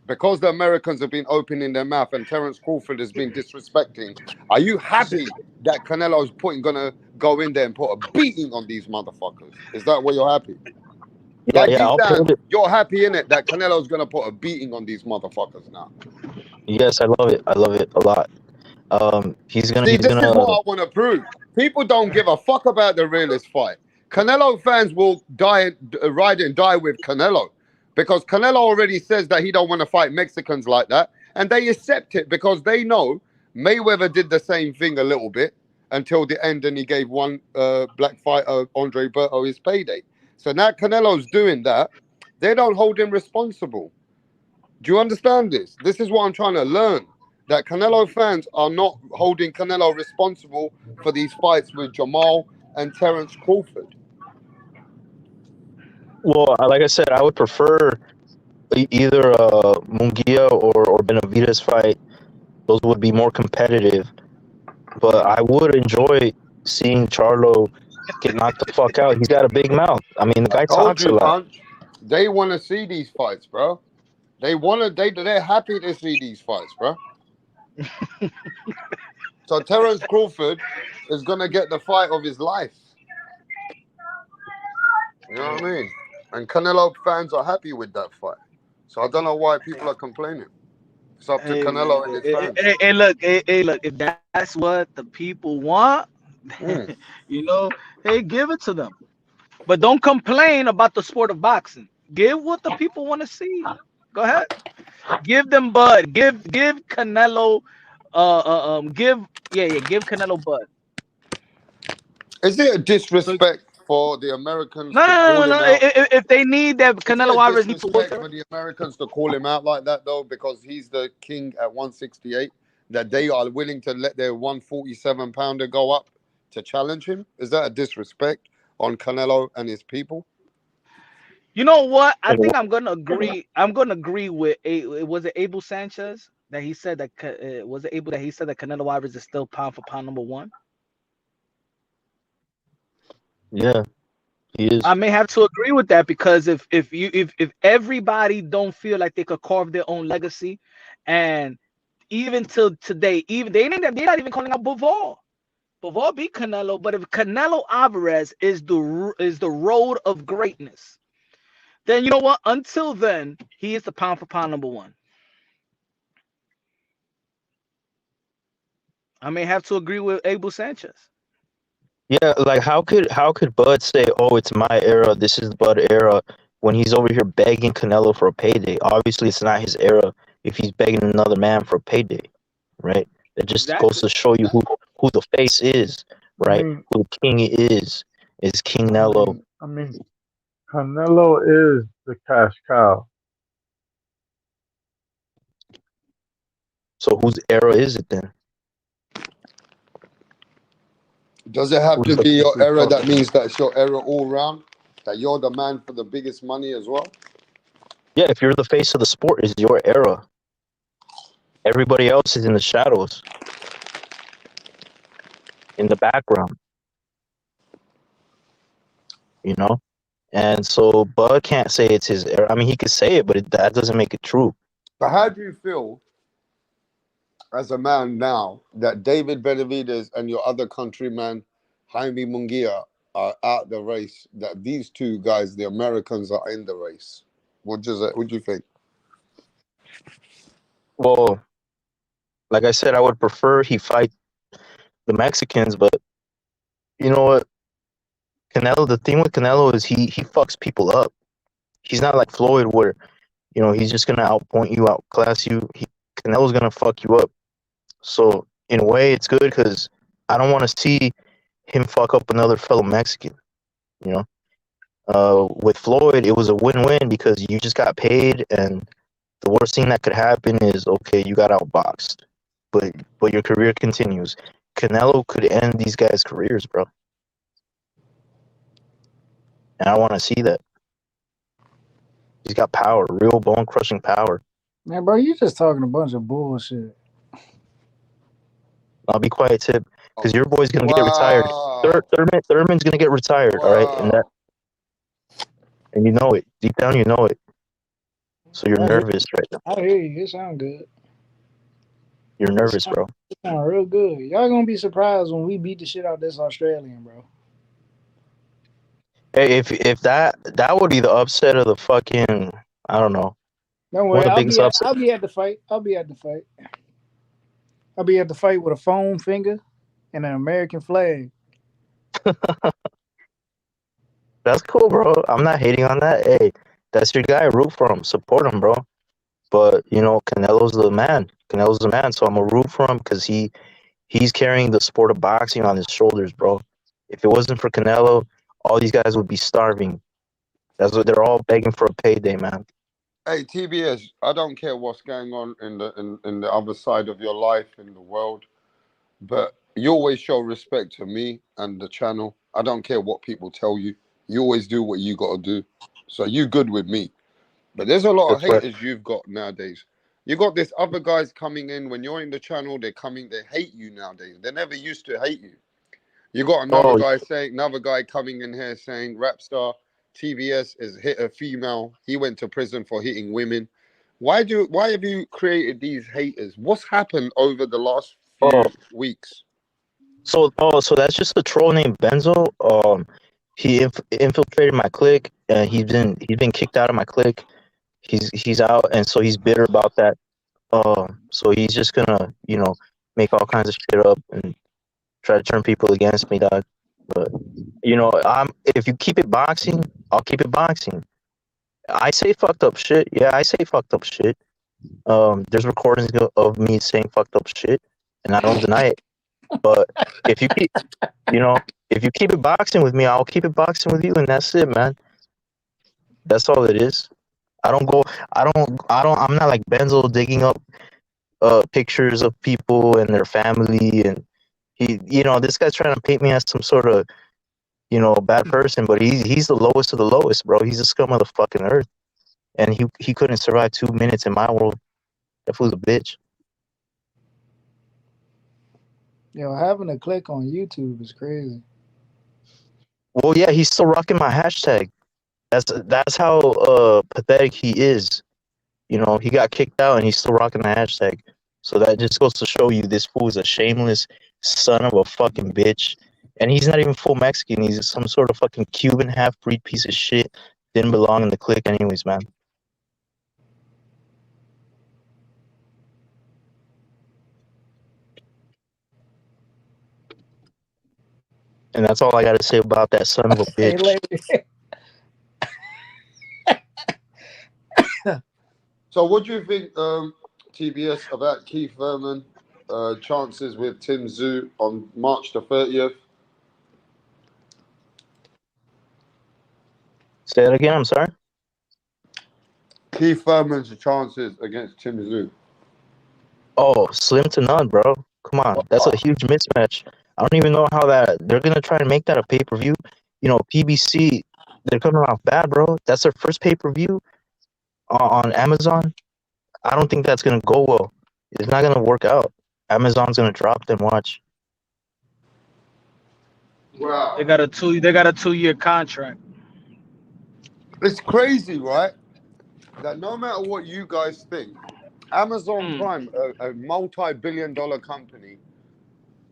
because the Americans have been opening their mouth and Terrence Crawford has been disrespecting, are you happy that Canelo's gonna go in there and put a beating on these motherfuckers? Is that what you're happy? Yeah, Like yeah, deep I'll pay down, it. you're happy in it that Canelo's gonna put a beating on these motherfuckers now. Yes, I love it. I love it a lot. He's gonna See, he's this is gonna what I want to prove. People don't give a fuck about the realist fight. Canelo fans will ride and die with Canelo because Canelo already says that he don't want to fight Mexicans like that, and they accept it because they know Mayweather did the same thing a little bit until the end, and he gave one black fighter, Andre Berto, his payday. So now Canelo's doing that. They don't hold him responsible. Do you understand this? This is what I'm trying to learn. That Canelo fans are not holding Canelo responsible for these fights with Jamal and Terrence Crawford. well, like I said, I would prefer either Munguia or Benavidez fight. Those would be more competitive. But I would enjoy seeing Charlo get knocked the fuck out. He's got a big mouth. I mean, the I guy told talks a you, lot. Punch. They want to see these fights, bro. They want to. They're happy to see these fights, bro. So Terrence Crawford is gonna get the fight of his life. You know what I mean? And Canelo fans are happy with that fight. So I don't know why people are complaining. It's up to Hey, Canelo and his fans. look, if that's what the people want, Mm. you know, hey, give it to them. But don't complain about the sport of boxing. Give what the people want to see. Go ahead. Give them Bud. Give Canelo. Give Give Canelo Bud. Is it a So disrespect for the Americans no, to no, no, call no, him no. out? If they need that, Is it a Canelo Alvarez needs to work disrespect there. for the Americans to call him out like that, though, because he's the king at 168, that they are willing to let their 147-pounder go up to challenge him? Is that a disrespect on Canelo and his people? You know what? I think I'm gonna agree. I'm gonna agree with was it Abel Sanchez that he said that was it Abel that he said that Canelo Alvarez is still pound for pound number one. Yeah, he is. I may have to agree with that because if everybody don't feel like they could carve their own legacy, and even till today, even they're not even calling out Bivol. Bivol beat Canelo, but if Canelo Alvarez is the road of greatness, then you know what? Until then, he is the pound for pound number one. I may have to agree with Abel Sanchez. Yeah, like how could Bud say, "Oh, it's my era. This is Bud era," when he's over here begging Canelo for a payday? Obviously, it's not his era if he's begging another man for a payday, right? It just goes Exactly. to show you who the face is, I right? mean, Who the king is King I Nello. mean, I mean, Canelo is the cash cow. So whose era is it then? Does it have to Who's the be If your we're era? That talking, means that's your era all round? That you're the man for the biggest money as well? Yeah, if you're the face of the sport, is your era. Everybody else is in the shadows, in the background, you know? And so Bud can't say it's his era. I mean, he could say it, but that doesn't make it true. But how do you feel as a man now that David Benavidez and your other countryman, Jaime Munguia, are out the race, that these two guys, the Americans, are in the race? What do you think? Well, like I said, I would prefer he fight the Mexicans, but you know what? Canelo, the thing with Canelo is he fucks people up. He's not like Floyd where, he's just gonna outpoint you, outclass you. Canelo's gonna fuck you up. So in a way, it's good because I don't want to see him fuck up another fellow Mexican. You with Floyd, it was a win-win because you just got paid, and the worst thing that could happen is okay, you got outboxed, but your career continues. Canelo could end these guys' careers, bro, and I want to see that. He's got power, real bone-crushing power. Man, bro, you just talking a bunch of bullshit. I'll be quiet, Tip, Oh, because your boy's gonna get retired. wow. Thurman's gonna get retired, all right, Wow. and you know it deep down, you know it. So you're I hear, nervous right now. I hear you. It sound good. You're It nervous, sound, bro. it sound real good. Y'all gonna be surprised when we beat the shit out this Australian, bro. Hey, if that would be the upset of the fucking, I don't know, Don't one worry, of the biggest upset. I'll be at the fight. I'll be at the fight. I'll be at the fight with a foam finger and an American flag. That's cool, bro. I'm not hating on that. Hey, that's your guy. Root for him, support him, bro. But you know, Canelo's the man. Canelo's the man. So I'm gonna root for him because he's carrying the sport of boxing on his shoulders, bro. If it wasn't for Canelo, all these guys would be starving. That's what they're all begging for a payday, man. Hey, TBS, I don't care what's going on in the other side of your life in the world, but you always show respect to me and the channel. I don't care what people tell you. You always do what you got to do. So you good with me. But there's a lot of That's right. haters you've got nowadays. You got this other guys coming in when you're in the channel. They hate you nowadays. They never used to hate you. You got Oh, another guy coming in here saying Rapstar TBS has hit a female. He went to prison for hitting women. Why have you created these haters? What's happened over the last oh, few weeks? so that's just a troll named Benzo. He infiltrated my clique, and he's been kicked out of my clique. He's out, and so he's bitter about that. So he's just gonna, make all kinds of shit up and try to turn people against me, dog. But if you keep it boxing, I'll keep it boxing. I say fucked up shit. Yeah, I say fucked up shit. There's recordings of me saying fucked up shit, and I don't deny it. But if you keep, you know, if you keep it boxing with me, I'll keep it boxing with you, and that's it, man. That's all it is. I don't go. I'm not like Benzo digging up pictures of people and their family, and this guy's trying to paint me as some sort of bad person, but he's the lowest of the lowest, bro. He's the scum of the fucking earth, and he couldn't survive 2 minutes in my world. That fool's a bitch. Yo, having a click on YouTube is crazy. Well, yeah, he's still rocking my hashtag. That's how pathetic he is. He got kicked out and he's still rocking the hashtag. So that just goes to show you this fool is a shameless son of a fucking bitch. And he's not even full Mexican. He's some sort of fucking Cuban half-breed piece of shit. Didn't belong in the clique anyways, man. And that's all I got to say about that son of a Hey, bitch. lady. So what do you think, TBS, about Keith Thurman chances with Tim Tszyu on March the 30th? Say that again, I'm sorry? Keith Thurman's chances against Tim Tszyu. Oh, slim to none, bro. Come on. That's a huge mismatch. I don't even know how they're going to try to make that a pay-per-view. PBC, they're coming off bad, bro. That's their first pay-per-view on Amazon. I don't think that's going to go well. It's not going to work out. Amazon's going to drop them, watch. Wow. They got a 2-year contract. It's crazy, right? That no matter what you guys think, Amazon Prime, a multi-billion-dollar company,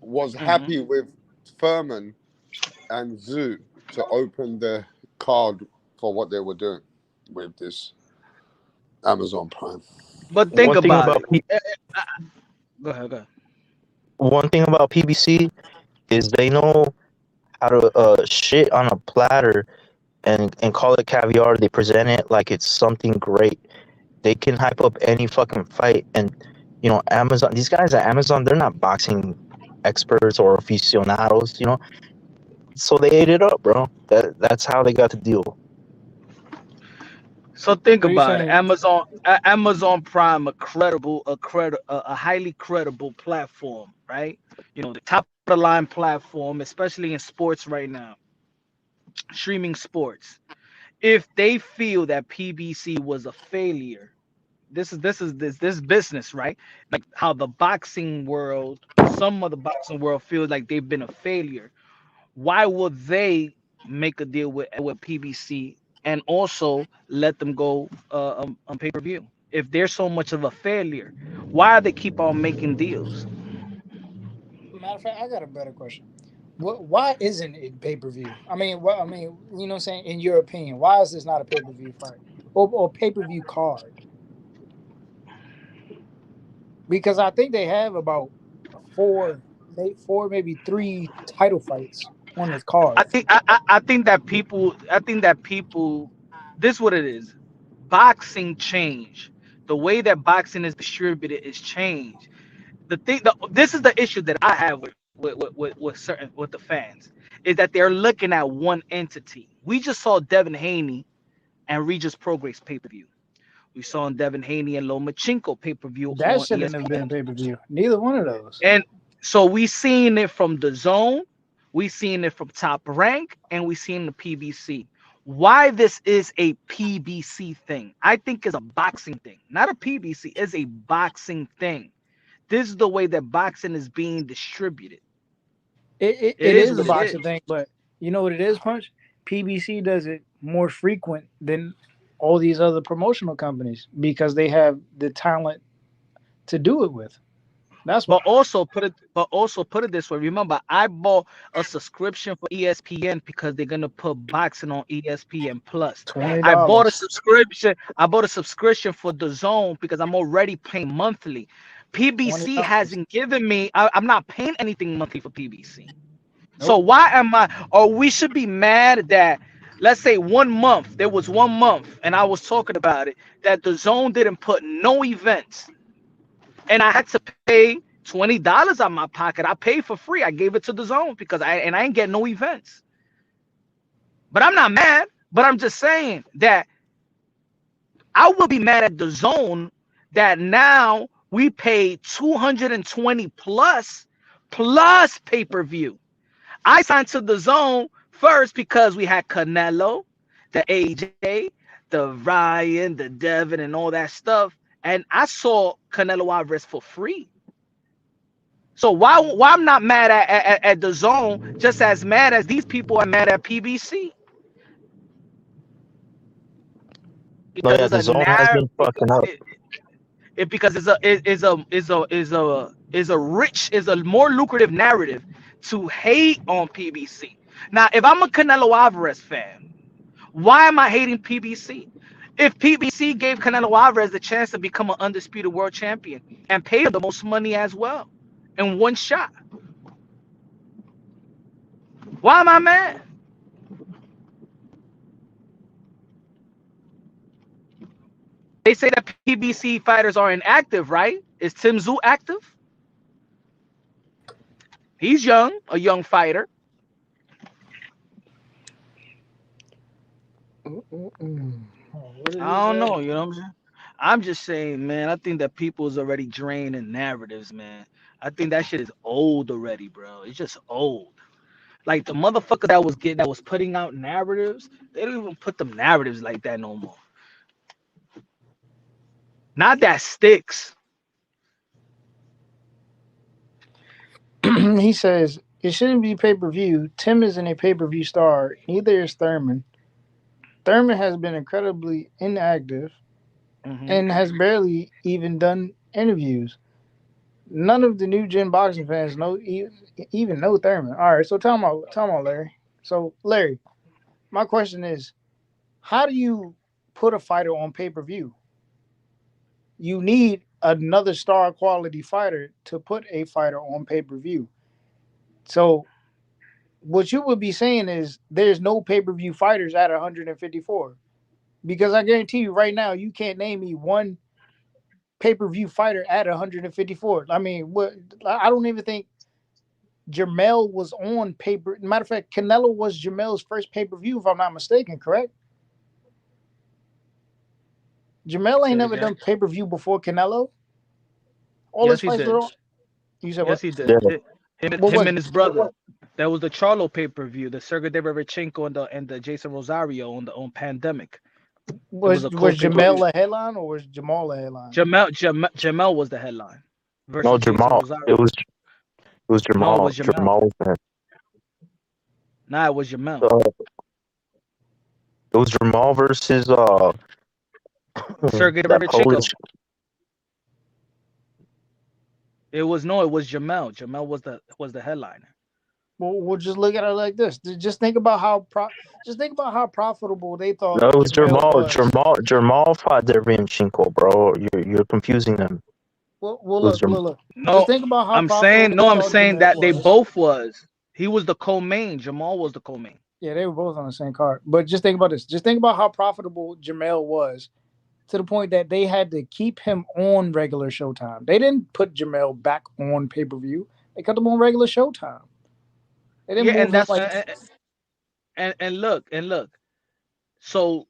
was happy with Furman and Tszyu to open the card for what they were doing with this Amazon Prime. But think about it. Go ahead. One thing about PBC is they know how to shit on a platter and call it caviar. They present it like it's something great. They can hype up any fucking fight. And, Amazon, these guys at Amazon, they're not boxing experts or aficionados, So they ate it up, bro. That's how they got the deal. So think Are you about it. saying Amazon Prime, a highly credible platform, right? The top of the line platform, especially in sports right now, streaming sports. If they feel that PBC was a failure, this business, right? Like how the boxing world, some of the boxing world feels like they've been a failure. Why would they make a deal with PBC and also let them go on pay-per-view? If they're so much of a failure, why do they keep on making deals? Matter of fact, I got a better question. Why isn't it pay per view? I mean, what I mean, you know what I'm saying? In your opinion, why is this not a pay per view fight or pay per view card? Because I think they have about four, maybe three title fights on this card. I think that people, this is what it is. Boxing change. The way that boxing is distributed is changed. This is the issue that I have with the fans, is that they're looking at one entity. We just saw Devin Haney and Regis Prograis pay-per-view. We saw Devin Haney and Lomachenko pay-per-view That on shouldn't have been ESPN. a pay per view. Neither one of those. And so we seen it from the Zone, we seen it from Top Rank, and we seen the PBC. Why this is a PBC thing, I think is a boxing thing, not a PBC. It's a boxing thing. This is the way that boxing is being distributed. It It is is a what it boxing is. thing, but you know what it is, Punch? PBC does it more frequent than all these other promotional companies because they have the talent to do it with. That's why. But also put it this way. Remember, I bought a subscription for ESPN because they're gonna put boxing on ESPN Plus. $20. I bought a subscription. I bought a subscription for the Zone because I'm already paying monthly. PBC $20. hasn't given me. I'm not paying anything monthly for PBC. So Nope. why am I? Or we should be mad that, let's say, 1 month. There was 1 month, and I was talking about it, that the Zone didn't put no events, and I had to pay $20 out of my pocket. I paid for free. I gave it to the Zone because I ain't get no events. But I'm not mad. But I'm just saying that I will be mad at the Zone that now we pay 220 plus pay-per-view. I signed to the Zone first because we had Canelo, the AJ, the Ryan, the Devin, and all that stuff. And I saw Canelo Alvarez for free. So why I'm not mad at the Zone, just as mad as these people are mad at PBC? No, Because yeah, it's the a Zone has narrative. been fucking up. Because it's a more lucrative narrative to hate on PBC. Now, if I'm a Canelo Alvarez fan, why am I hating PBC? If PBC gave Canelo Alvarez the chance to become an undisputed world champion and paid him the most money as well in one shot, why am I mad? They say that PBC fighters are inactive, right? Is Tim Tszyu active? He's young, a young fighter. Oh, what did he I don't say? know, you know what I'm saying? I'm just saying, man, I think that people is already drained in narratives, man. I think that shit is old already, bro. It's just old. Like the motherfucker that was putting out narratives, they don't even put them narratives like that no more. Not that sticks. He says it shouldn't be pay per view. Tim isn't a pay per view star. Neither is Thurman. Thurman has been incredibly inactive Hmm. and has barely even done interviews. None of the new gen boxing fans even know Thurman. All right, so tell me, Larry. So Larry, my question is, how do you put a fighter on pay per view? You need another star quality fighter to put a fighter on pay per view. So what you would be saying is there's no pay per view fighters at 154 because I guarantee you right now you can't name me one pay per view fighter at 154. I mean, what? I don't even think Jermall was on paper. Matter of fact, Canelo was Jermell's first pay per view, if I'm not mistaken. Correct? Jermall Say ain't it never again. done pay per view before Canelo. All his Yes, he fights were did. on. You said Yes, what? he did. Yeah. What Him was and it? his brother. That was the Charlo pay-per-view, the Sergey Derevchenko and the Jason Rosario on Pandemic. Was a Was co-pay-per-view. Jamel a headline or was Jamal a headline? Jamel was the headline No, versus Jason Jamal. Rosario. It was No, it Jamal. was Jamel. Jamal was that. Nah, it was Jamel. It was Jamal versus Sergey that Derevchenko. Polish. It was Jamel. Jamel was the headliner. Well, we'll just look at it like this. Just think about how profitable they thought No, it was Jamel Jamal. was. Jamal fought Derevchenko, bro. You're confusing them. Well, It was look. No, Just think about how I'm profitable saying they thought that Jamel they was. both was. He was the co-main. Jamal was the co-main. Yeah, they were both on the same card. But just think about this. Just think about how profitable Jamel was to the point that they had to keep him on regular Showtime. They didn't put Jamel back on pay-per-view. They kept him on regular Showtime. They didn't Yeah, move and him that's like and look. So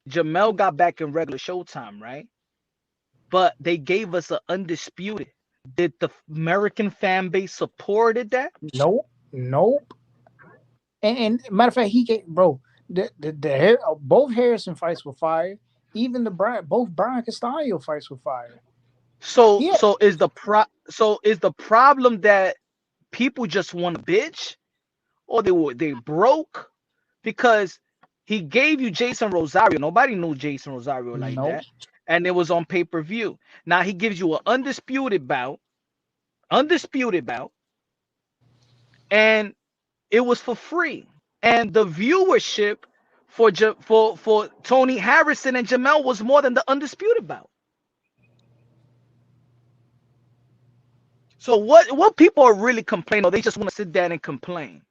Jamel got back in regular Showtime, right? But they gave us an undisputed. Did the American fan base supported that? Nope. And matter of fact, he gave both Harrison fights were fire. Even both Brian Castillo fights were fire. So is the problem that people just want to bitch, or they broke? Because he gave you Jason Rosario. Nobody knew Jason Rosario like that, and it was on pay-per-view. Now he gives you an undisputed bout, and it was for free. And the viewership for Tony Harrison and Jamel was more than the undisputed bout. So what people are really complaining, or they just want to sit down and complain?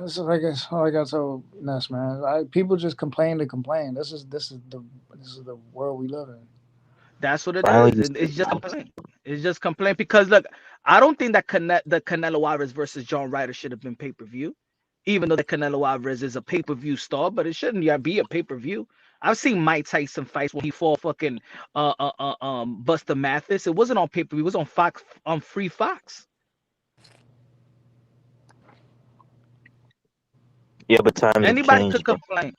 This is like I told Ness, man. People just complain to complain. This is the world we live in. That's what it is. It's just complaint. It's just complaint because look, I don't think that the Canelo Alvarez versus John Ryder should have been pay-per-view, even though the Canelo Alvarez is a pay-per-view star, but it shouldn't be a pay-per-view. I've seen Mike Tyson fights when he fought fucking Buster Mathis. It wasn't on pay-per-view. It was on Fox, on Free Fox. Yeah, but times Anybody have could changed. complain.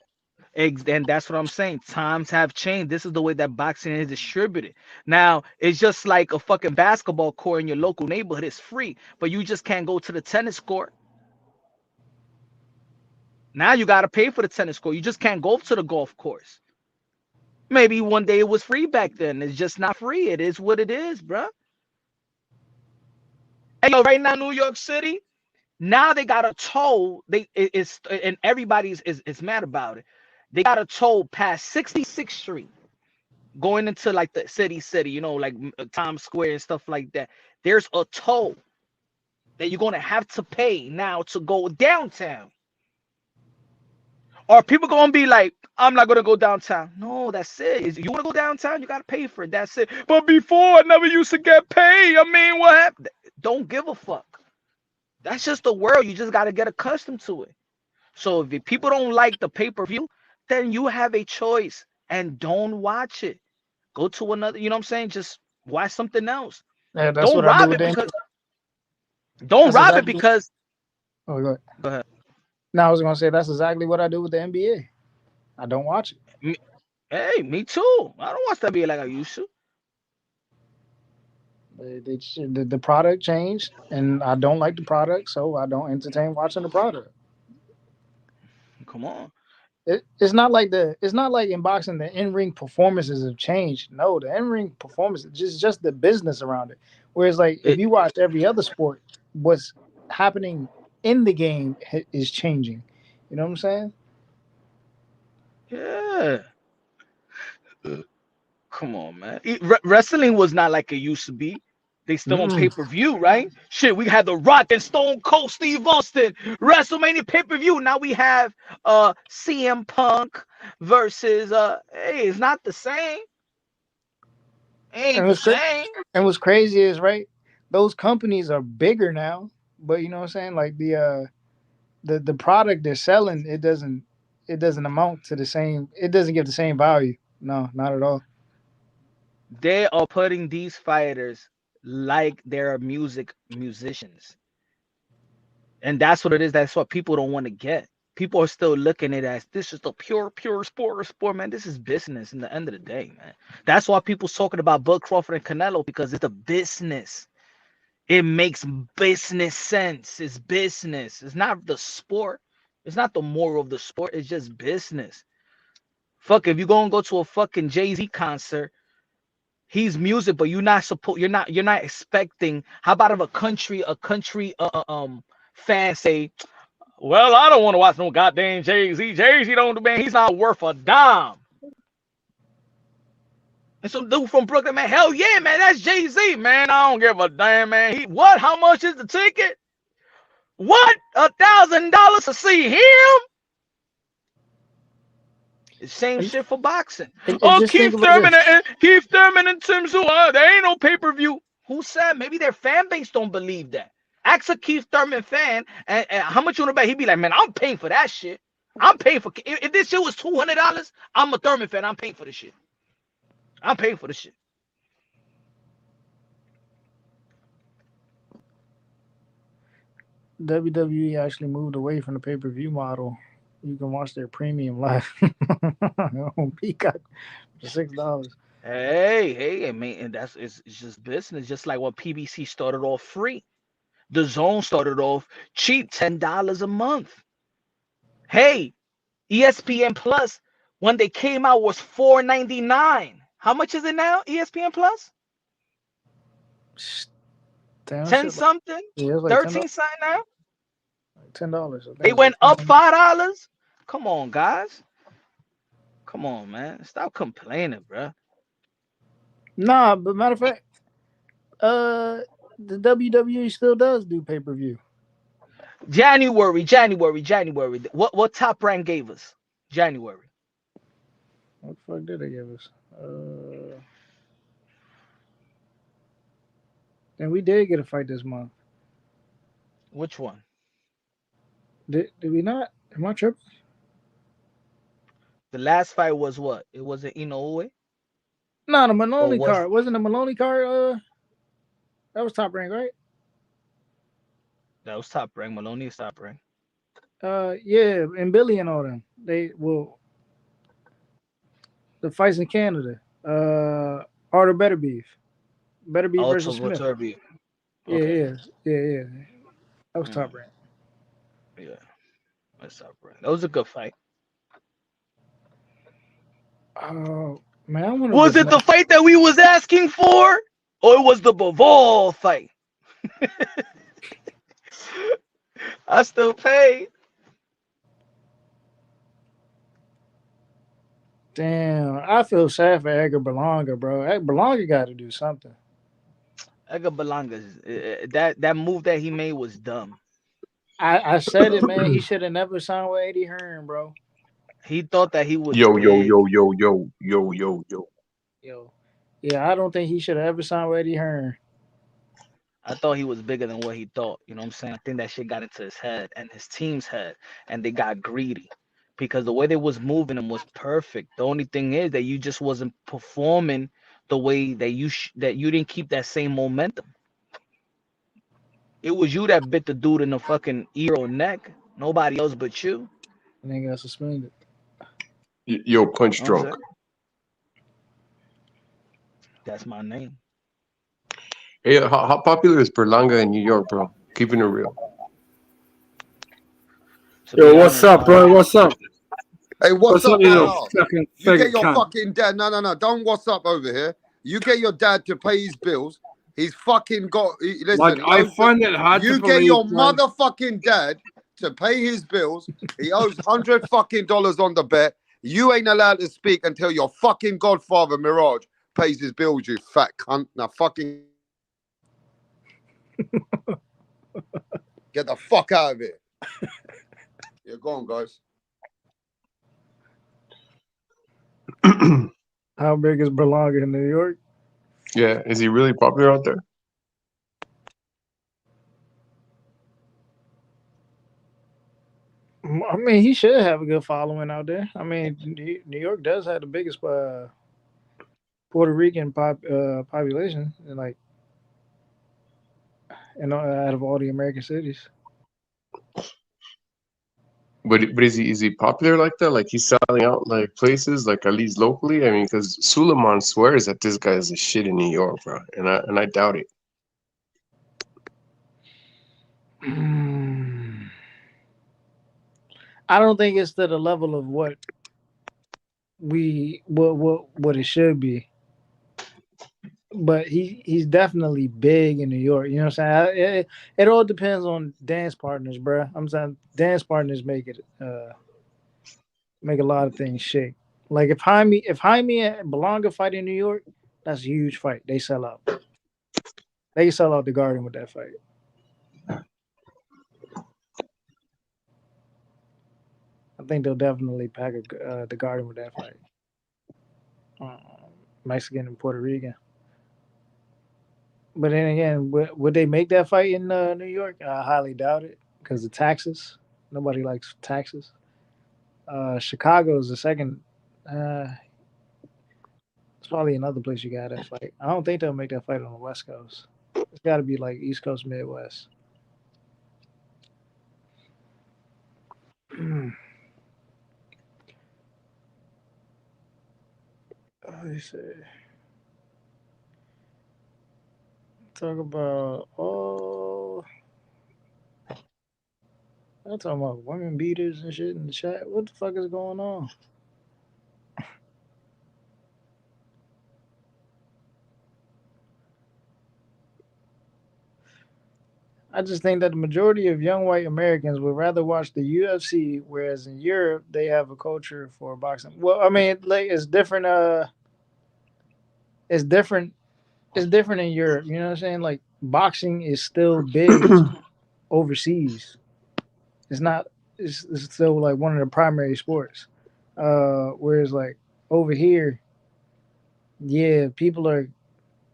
And that's what I'm saying. Times have changed. This is the way that boxing is distributed. Now, it's just like a fucking basketball court in your local neighborhood. It's free, but you just can't go to the tennis court. Now you got to pay for the tennis court. You just can't go to the golf course. Maybe one day it was free back then. It's just not free. It is what it is, bro. Hey, yo, right now, New York City, now they got a toll. And everybody is mad about it. They got a toll past 66th Street, going into like the city, you know, like Times Square and stuff like that. There's a toll that you're gonna have to pay now to go downtown. Or people gonna be like, I'm not gonna go downtown. No, that's it. You wanna go downtown, you gotta pay for it. That's it. But before, I never used to get paid. I mean, what happened? Don't give a fuck. That's just the world. You just gotta get accustomed to it. So if people don't like the pay-per-view, then you have a choice and don't watch it. Go to another, you know what I'm saying? Just watch something else. Yeah, that's Don't what I do rob with it the because don't rob it exactly, because oh, go ahead. No, I was gonna say that's exactly what I do with the NBA. I don't watch it. Me too. I don't watch that NBA like I used to. The product changed, and I don't like the product, so I don't entertain watching the product. Come on. It's not like in boxing the in-ring performances have changed. No, the in-ring performance is just the business around it. Whereas like if you watch every other sport, what's happening in the game is changing. You know what I'm saying? Yeah. Come on, man. Wrestling was not like it used to be. They still on pay-per-view, right? Shit, we had The Rock and Stone Cold Steve Austin WrestleMania pay-per-view. Now we have CM Punk versus hey, it's not the same. Ain't the same. And what's crazy is right, those companies are bigger now, but you know what I'm saying? Like the product they're selling, it doesn't amount to the same. It doesn't give the same value. No, not at all. They are putting these fighters like they're musicians. And that's what it is. That's what people don't want to get. People are still looking at it as this is the pure sport, man. This is business in the end of the day, man. That's why people's talking about Bud Crawford and Canelo, because it's a business. It makes business sense. It's business. It's not the sport. It's not the moral of the sport. It's just business. Fuck, if you're gonna go to a fucking Jay-Z concert, he's music, but you're not expecting. How about if a country fan say, well, I don't want to watch no goddamn Jay-Z. Jay-Z don't, man, he's not worth a dime. And some dude from Brooklyn, man, hell yeah, man, that's Jay-Z, man. I don't give a damn, man. What? How much is the ticket? What? $1,000 to see him? The same shit for boxing. Keith Thurman and Tim Zua, there ain't no pay-per-view. Who said? Maybe their fan base don't believe that. Ask a Keith Thurman fan, and how much you want to bet? He'd be like, man, I'm paying for that shit. I'm paying for. If this shit was $200, I'm a Thurman fan. I'm paying for this shit. I'm paying for this shit. WWE actually moved away from the pay-per-view model. You can watch their premium live on Peacock for $6. Hey, I mean, and it's just business. Just like when PBC started off free, the Zone started off cheap, $10 a month. Hey, ESPN Plus, when they came out, was $4.99. How much is it now? ESPN Plus? Damn, 10 something? Yeah, it's like 13 something now? $10. They went up $5? Come on, guys. Come on, man. Stop complaining, bro. Nah, but matter of fact, the WWE still does do pay-per-view. January. What Top Rank gave us? January. What the fuck did they give us? And we did get a fight this month. Which one? Did we not? Am I tripping? The last fight was what? It was an Inoue? No, the Maloney card. Wasn't the Maloney card? That was Top Rank, right? That was Top Rank. Maloney is Top Rank. Yeah, and Billy and all them. The fights in Canada. Art of Better Beef versus Smith. Okay. Yeah. That was Top Rank. Yeah, that's Top Rank. That was a good fight. Oh man, I wonder. Was it the fight that we was asking for, or it was the Bivol fight? I still paid. Damn, I feel sad for Edgar Berlanga, bro. Edgar Berlanga got to do something. Edgar Berlanga, that move that he made was dumb. I said it, man. He should have never signed with Eddie Hearn, bro. He thought that he would. Yo. Yeah, I don't think he should have ever signed with Eddie Hearn. I thought he was bigger than what he thought. You know what I'm saying? I think that shit got into his head and his team's head, and they got greedy because the way they was moving him was perfect. The only thing is that you just wasn't performing the way that you didn't keep that same momentum. It was you that bit the dude in the fucking ear or neck. Nobody else but you. And they got suspended. Yo, Punch Drunk. That's my name. Hey, how popular is Berlanga in New York, bro? Keeping it real. Yo, what's up, bro? What's up? Hey, what's up, you you get your fucking dad. No. Don't what's up over here. You get your dad to pay his bills. He's fucking got. Listen, Like, I find it hard you to get believe, your man. motherfucking dad to pay his bills. He owes $100 fucking on the bet. You ain't allowed to speak until your fucking godfather Mirage pays his bills. You fat cunt. Now fucking get the fuck out of here. Yeah, go on, guys. How big is Berlanga in New York? Yeah, is he really popular out there? I mean, he should have a good following out there. I mean, New York does have the biggest Puerto Rican population, and out of all the American cities. But is he popular like that? Like he's selling out like places, like at least locally? I mean, because Suleiman swears that this guy is a shit in New York, bro, and I doubt it. I don't think it's to the level of what it should be. But he's definitely big in New York. You know what I'm saying? It all depends on dance partners, bro. I'm saying dance partners make a lot of things shake. Like if Jaime and Belonga fight in New York, that's a huge fight. They sell out. They can sell out the Garden with that fight. I think they'll definitely pack the Garden with that fight. Um, Mexican and Puerto Rican. But then again, would they make that fight in New York? I highly doubt it because the taxes. Nobody likes taxes. Chicago is the second. Uh, it's probably another place you got that fight. I don't think they'll make that fight on the West Coast. It's got to be like East Coast, Midwest. Let me see. Talk about I'm talking about women beaters and shit in the chat. What the fuck is going on? I just think that the majority of young white Americans would rather watch the UFC, whereas in Europe they have a culture for boxing. Well, I mean, like it's different. It's different. It's different in Europe. You know what I'm saying? Like boxing is still big overseas. It's not. It's still like one of the primary sports. Whereas like over here, yeah, people are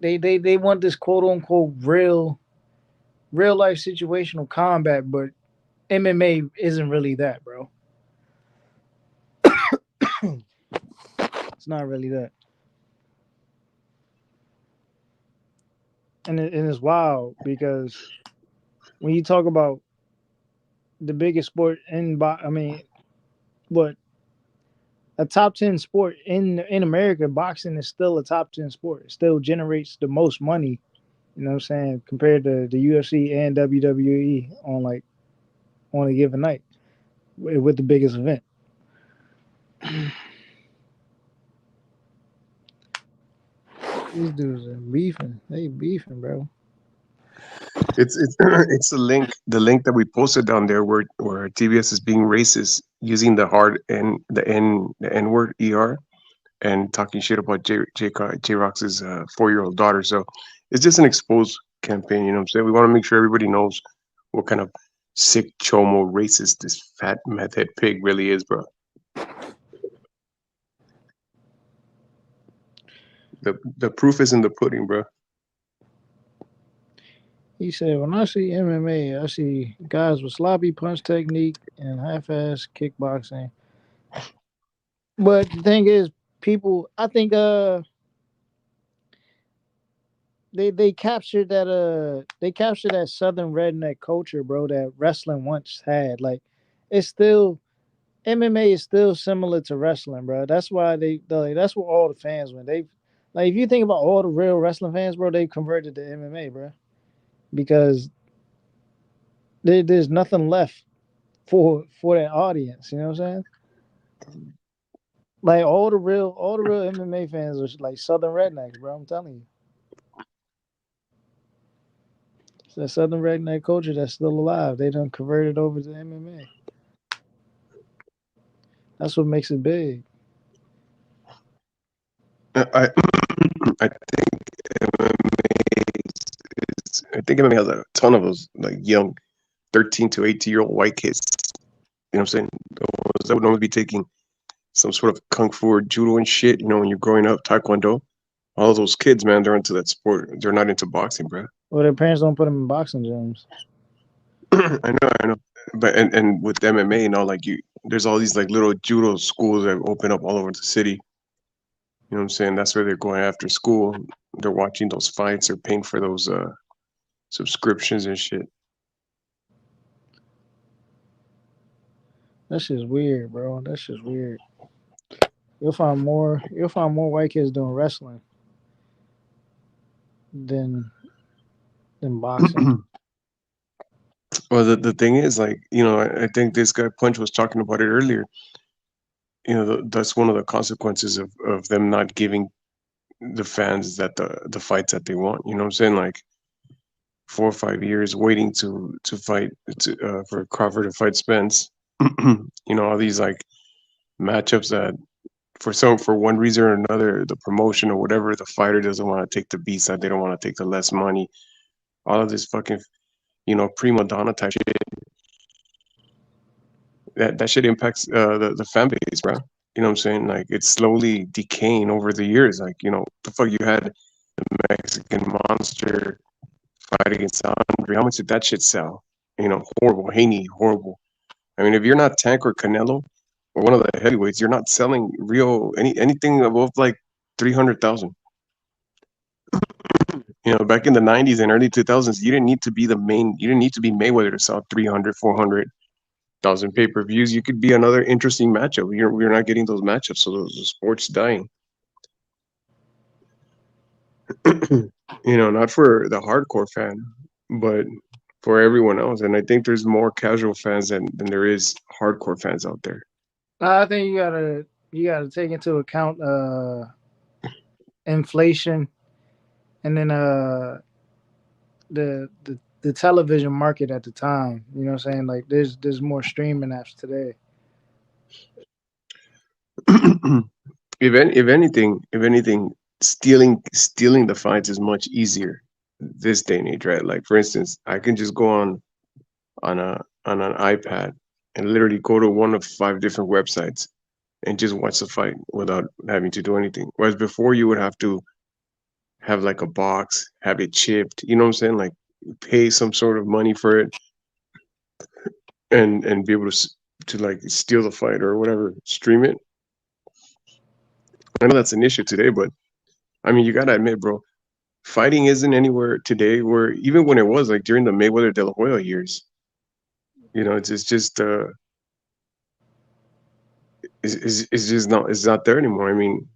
they want this quote unquote real life situational combat, but MMA isn't really that, bro. It's not really that, and it's wild because when you talk about the biggest sport I mean, what a top 10 sport in America, boxing is still a top 10 sport. It still generates the most money. You know what I'm saying compared to the UFC and WWE on a given night with the biggest event. These dudes are beefing. They beefing, bro. It's it's the link that we posted down there where TBS is being racist using the N word and talking shit about J Rox's 4-year-old daughter. So it's just an exposed campaign. You know what I'm saying? We want to make sure everybody knows what kind of sick chomo racist this fat meth head pig really is, bro. The proof is in the pudding, bro. He said, when I see MMA, I see guys with sloppy punch technique and half-ass kickboxing. But the thing is, people, I think they captured that southern redneck culture, bro, that wrestling once had. Like it's still MMA is still similar to wrestling, bro. That's why that's what all the fans went. They like if you think about all the real wrestling fans, bro, they converted to MMA, bro, because there's nothing left for that audience. You know what I'm saying? Like all the real MMA fans are like Southern rednecks, bro. I'm telling you, it's that Southern redneck culture that's still alive. They done converted over to MMA. That's what makes it big. I I think I think MMA has a ton of those like young 13 to 18-year-old white kids. You know what I'm saying? The ones that would normally be taking some sort of kung fu or judo and shit. You know, when you're growing up, taekwondo. All of those kids, man, they're into that sport. They're not into boxing, bro. Well, their parents don't put them in boxing gyms. I know. But and with MMA and all, like there's all these like little judo schools that open up all over the city. You know what I'm saying? That's where they're going after school. They're watching those fights. They're paying for those subscriptions and shit. That's just weird, bro. That's just weird. You'll find more white kids doing wrestling than boxing. Well, the thing is, like, I think this guy Punch was talking about it earlier. That's one of the consequences of them not giving the fans that the fights that they want. You know what I'm saying? Like 4 or 5 years waiting to fight for Crawford to fight Spence. All these like matchups that for one reason or another, the promotion or whatever, the fighter doesn't want to take the B side. They don't want to take the less money. All of this fucking prima donna type shit. That shit impacts the fan base, bro. You know what I'm saying? Like it's slowly decaying over the years. Like the fuck you had the Mexican Monster fight against Andre. How much did that shit sell? Horrible. Haney, horrible. I mean, if you're not Tank or Canelo or one of the heavyweights, you're not selling anything above like 300,000. Back in the 90s and early 2000s, you didn't need to be you didn't need to be Mayweather to sell 300, 400,000 pay-per-views. You could be another interesting matchup. We're not getting those matchups, so the sport's dying. Not for the hardcore fan, but for everyone else. And I think there's more casual fans than there is hardcore fans out there. I think you gotta take into account inflation, and then the television market at the time. You know what I'm saying? Like there's more streaming apps today. If anything, stealing the fights is much easier this day and age, right? Like for instance, I can just go on an iPad and literally go to one of 5 different websites and just watch the fight without having to do anything. Whereas before you would have to have like a box, have it chipped, you know what I'm saying? Like pay some sort of money for it and be able to like steal the fight or whatever, stream it. I know that's an issue today, but I mean, you gotta admit, bro, fighting isn't anywhere today where even when it was like during the Mayweather De La Hoya years, it's just it's not there anymore. I mean,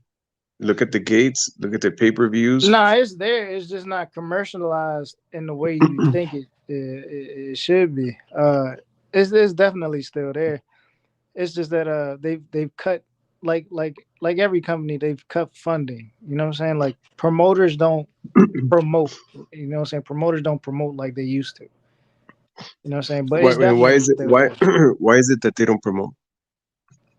look at the gates, look at the pay-per-views. Nah, it's there. It's just not commercialized in the way you think it should be. It's definitely still there. It's just that they've cut like every company, they've cut funding. You know what I'm saying? Like promoters don't promote. You know what I'm saying? Promoters don't promote like they used to. You know what I'm saying? But it's Why is it still there. why is it that they don't promote?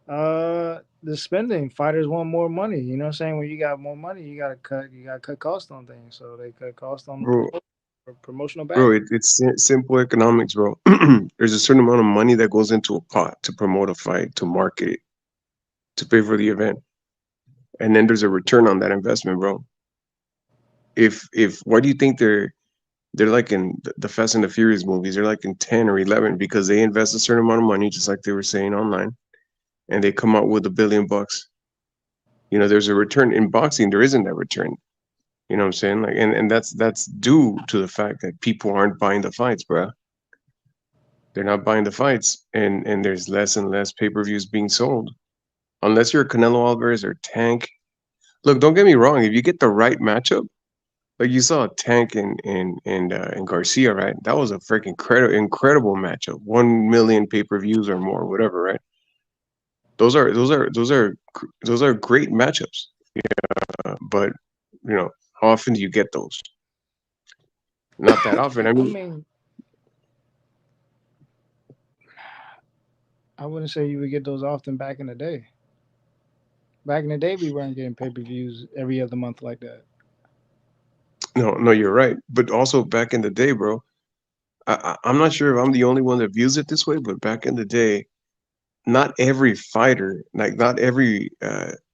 The spending. Fighters want more money. You know what I'm saying? When you got more money, you gotta cut costs on things. So they cut costs on Bro, promotional bro, back. it's simple economics, bro. There's a certain amount of money that goes into a pot to promote a fight, to market it, to pay for the event, and then there's a return on that investment, bro. If why do you think they're like in the Fast and the Furious movies? They're like in 10 or 11 because they invest a certain amount of money, just like they were saying online, and they come out with $1 billion. There's a return. In boxing, there isn't that return. You know what I'm saying? Like, and that's due to the fact that people aren't buying the fights, bro. They're not buying the fights, and there's less and less pay-per-views being sold. Unless you're Canelo Alvarez or Tank. Look, don't get me wrong. If you get the right matchup, like you saw Tank and Garcia, right? That was a freaking incredible matchup. 1 million pay-per-views or more, whatever, right? Those are great matchups. Yeah, but how often do you get those? Not that often. I mean, I wouldn't say you would get those often back in the day. Back in the day, we weren't getting pay-per-views every other month like that. no, you're right. But also back in the day, bro, I'm not sure if I'm the only one that views it this way, but back in the day, not every fighter, like not every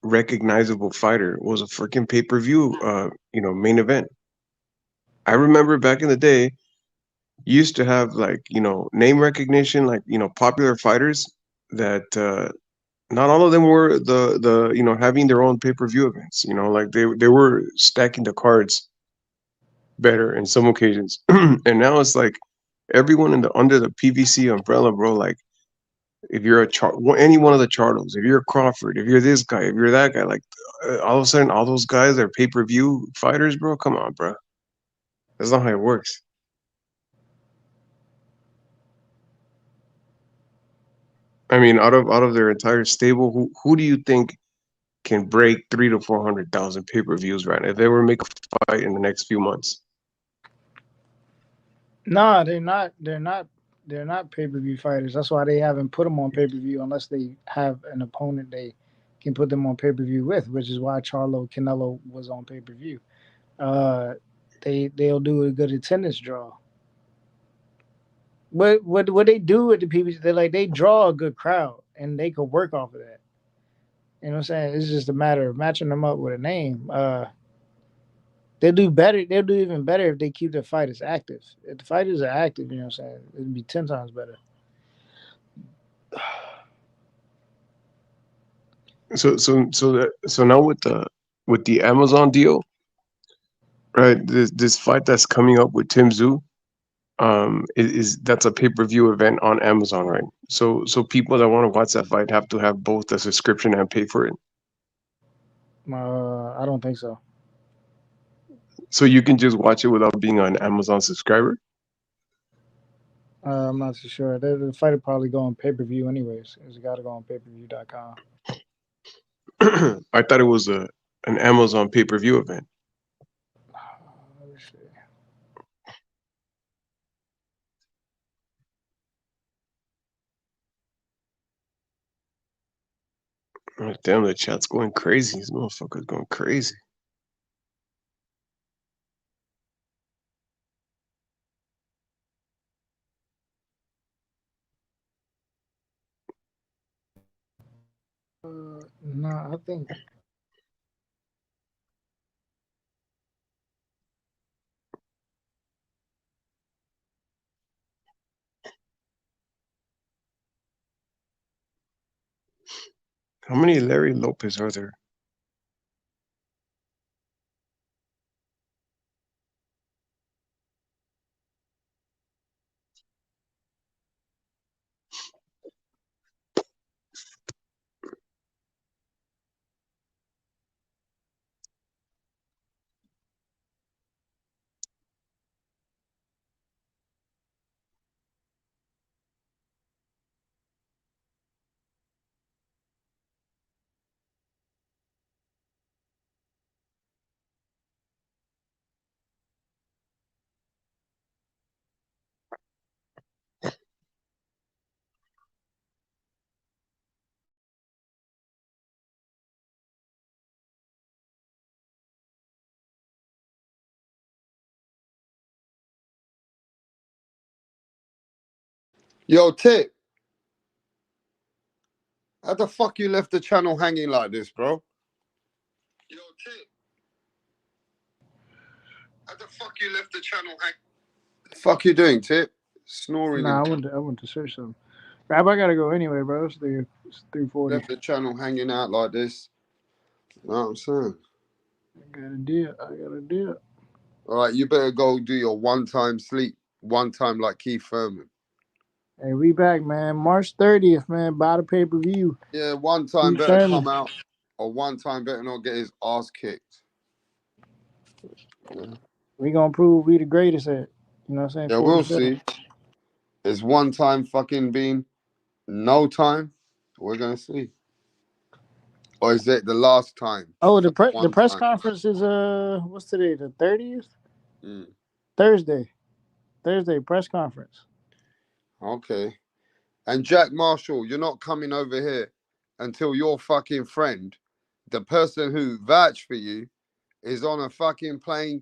recognizable fighter was a freaking pay-per-view, main event. I remember back in the day, you used to have like, name recognition, like, popular fighters that not all of them were the having their own pay-per-view events, like they were stacking the cards better in some occasions. And now it's like everyone under the PVC umbrella, bro, like if you're any one of the Charlos, if you're Crawford, if you're this guy, if you're that guy, like all of a sudden, all those guys are pay-per-view fighters, bro. Come on, bro. That's not how it works. I mean, out of their entire stable, who do you think can break 300,000 to 400,000 pay-per-views right now if they were to make a fight in the next few months? Nah, they're not. They're not. They're not pay per view fighters. That's why they haven't put them on pay per view unless they have an opponent they can put them on pay per view with, which is why Charlo Canelo was on pay per view. They'll do a good attendance draw. What they do with the people, they draw a good crowd and they could work off of that. You know what I'm saying? It's just a matter of matching them up with a name. They'll do better. They'll do even better if they keep their fighters active. If the fighters are active, you know what I'm saying, it'd be 10 times better. So now with the Amazon deal, right? This fight that's coming up with Tim Tszyu, is that's a pay-per-view event on Amazon, right? So people that want to watch that fight have to have both a subscription and pay for it. I don't think so. So you can just watch it without being an Amazon subscriber. I'm not too sure. The fight will probably go on pay per view anyways. It's got to go on payperview.com. I thought it was an Amazon pay-per-view event. Let me see. Oh, damn, the chat's going crazy. This motherfucker's going crazy. No, I think. How many Larry Lopez are there? Yo, Tip, how the fuck you left the channel hanging like this, bro? Yo, Tip, how the fuck you left the channel hanging? The fuck you doing, Tip? Snoring Nah, and I went to search something. Rap, I gotta go anyway, bro. It's 3:40. left the channel hanging out like this. You know what I'm saying? I got a deal. All right, you better go do your one-time sleep. One time like Keith Thurman. Hey, we back, man. March 30th, man. Buy the pay per view. Yeah, one time Keith better Thurman. come out, or one time better not get his ass kicked. Yeah, We gonna prove we the greatest at. You know what I'm saying? yeah, we'll 47. see. Is one time fucking been no time? We're gonna see. Or is it the last time? Oh, the One press time. conference is what's today? The 30th? Mm, Thursday press conference. okay. And Jack Marshall, you're not coming over here until your fucking friend, the person who vouched for you, is on a fucking plane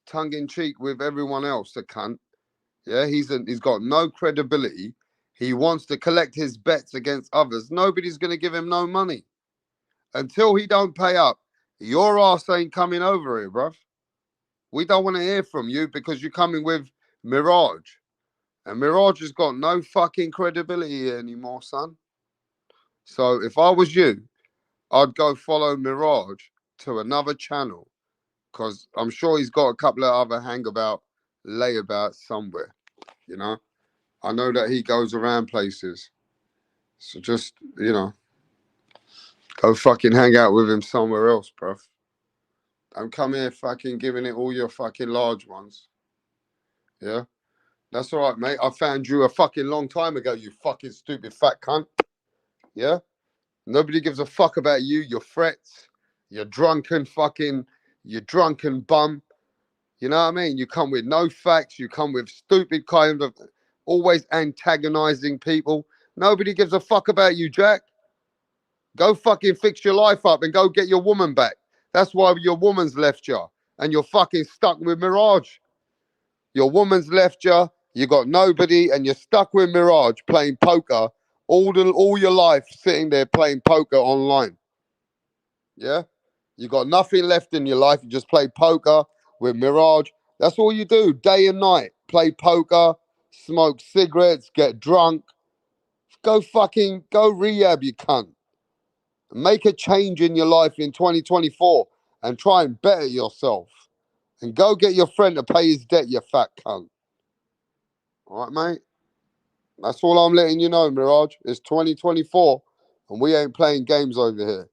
tongue in cheek with everyone else, the cunt. Yeah, he's got no credibility. He wants to collect his bets against others. Nobody's gonna give him no money. Until he don't pay up, your ass ain't coming over here, bruv. We don't want to hear from you because you're coming with Mirage. And Mirage has got no fucking credibility anymore, son. So if I was you, I'd go follow Mirage to another channel because I'm sure he's got a couple of other layabouts somewhere, you know? I know that he goes around places. So just, go fucking hang out with him somewhere else, bruv. Don't come here fucking giving it all your fucking large ones. Yeah? That's all right, mate. I found you a fucking long time ago, you fucking stupid fat cunt. Yeah? Nobody gives a fuck about you, your threats, your drunken bum. You know what I mean? You come with no facts. You come with stupid kind of always antagonizing people. Nobody gives a fuck about you, Jack. Go fucking fix your life up and go get your woman back. That's why your woman's left you and you're fucking stuck with Mirage. Your woman's left you, you got nobody, and you're stuck with Mirage playing poker all your life, sitting there playing poker online. Yeah? You got nothing left in your life. You just play poker with Mirage. That's all you do, day and night. Play poker, smoke cigarettes, get drunk. Go rehab, you cunt. Make a change in your life in 2024 and try and better yourself. And go get your friend to pay his debt, you fat cunt. All right, mate? That's all I'm letting you know, Mirage. It's 2024 and we ain't playing games over here.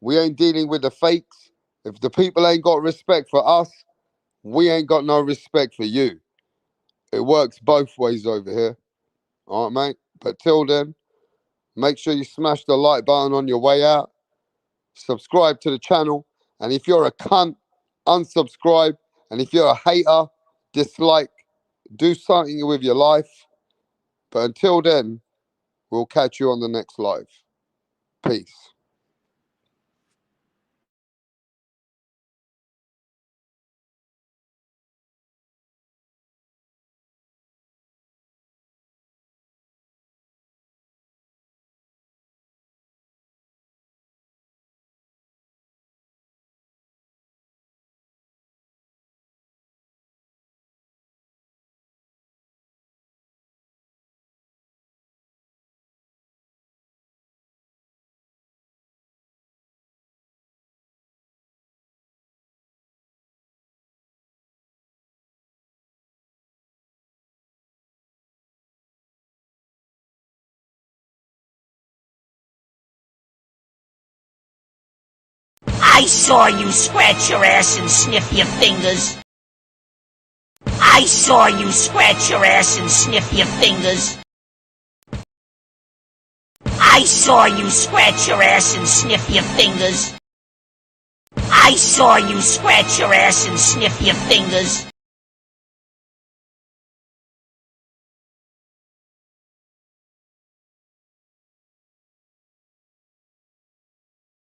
We ain't dealing with the fakes. If the people ain't got respect for us, we ain't got no respect for you. It works both ways over here. All right, mate? But till then, make sure you smash the like button on your way out. Subscribe to the channel. And if you're a cunt, unsubscribe. And if you're a hater, dislike. Do something with your life. But until then, we'll catch you on the next live. Peace. I saw you scratch your ass and sniff your fingers. I saw you scratch your ass and sniff your fingers. I saw you scratch your ass and sniff your fingers. I saw you scratch your ass and sniff your fingers.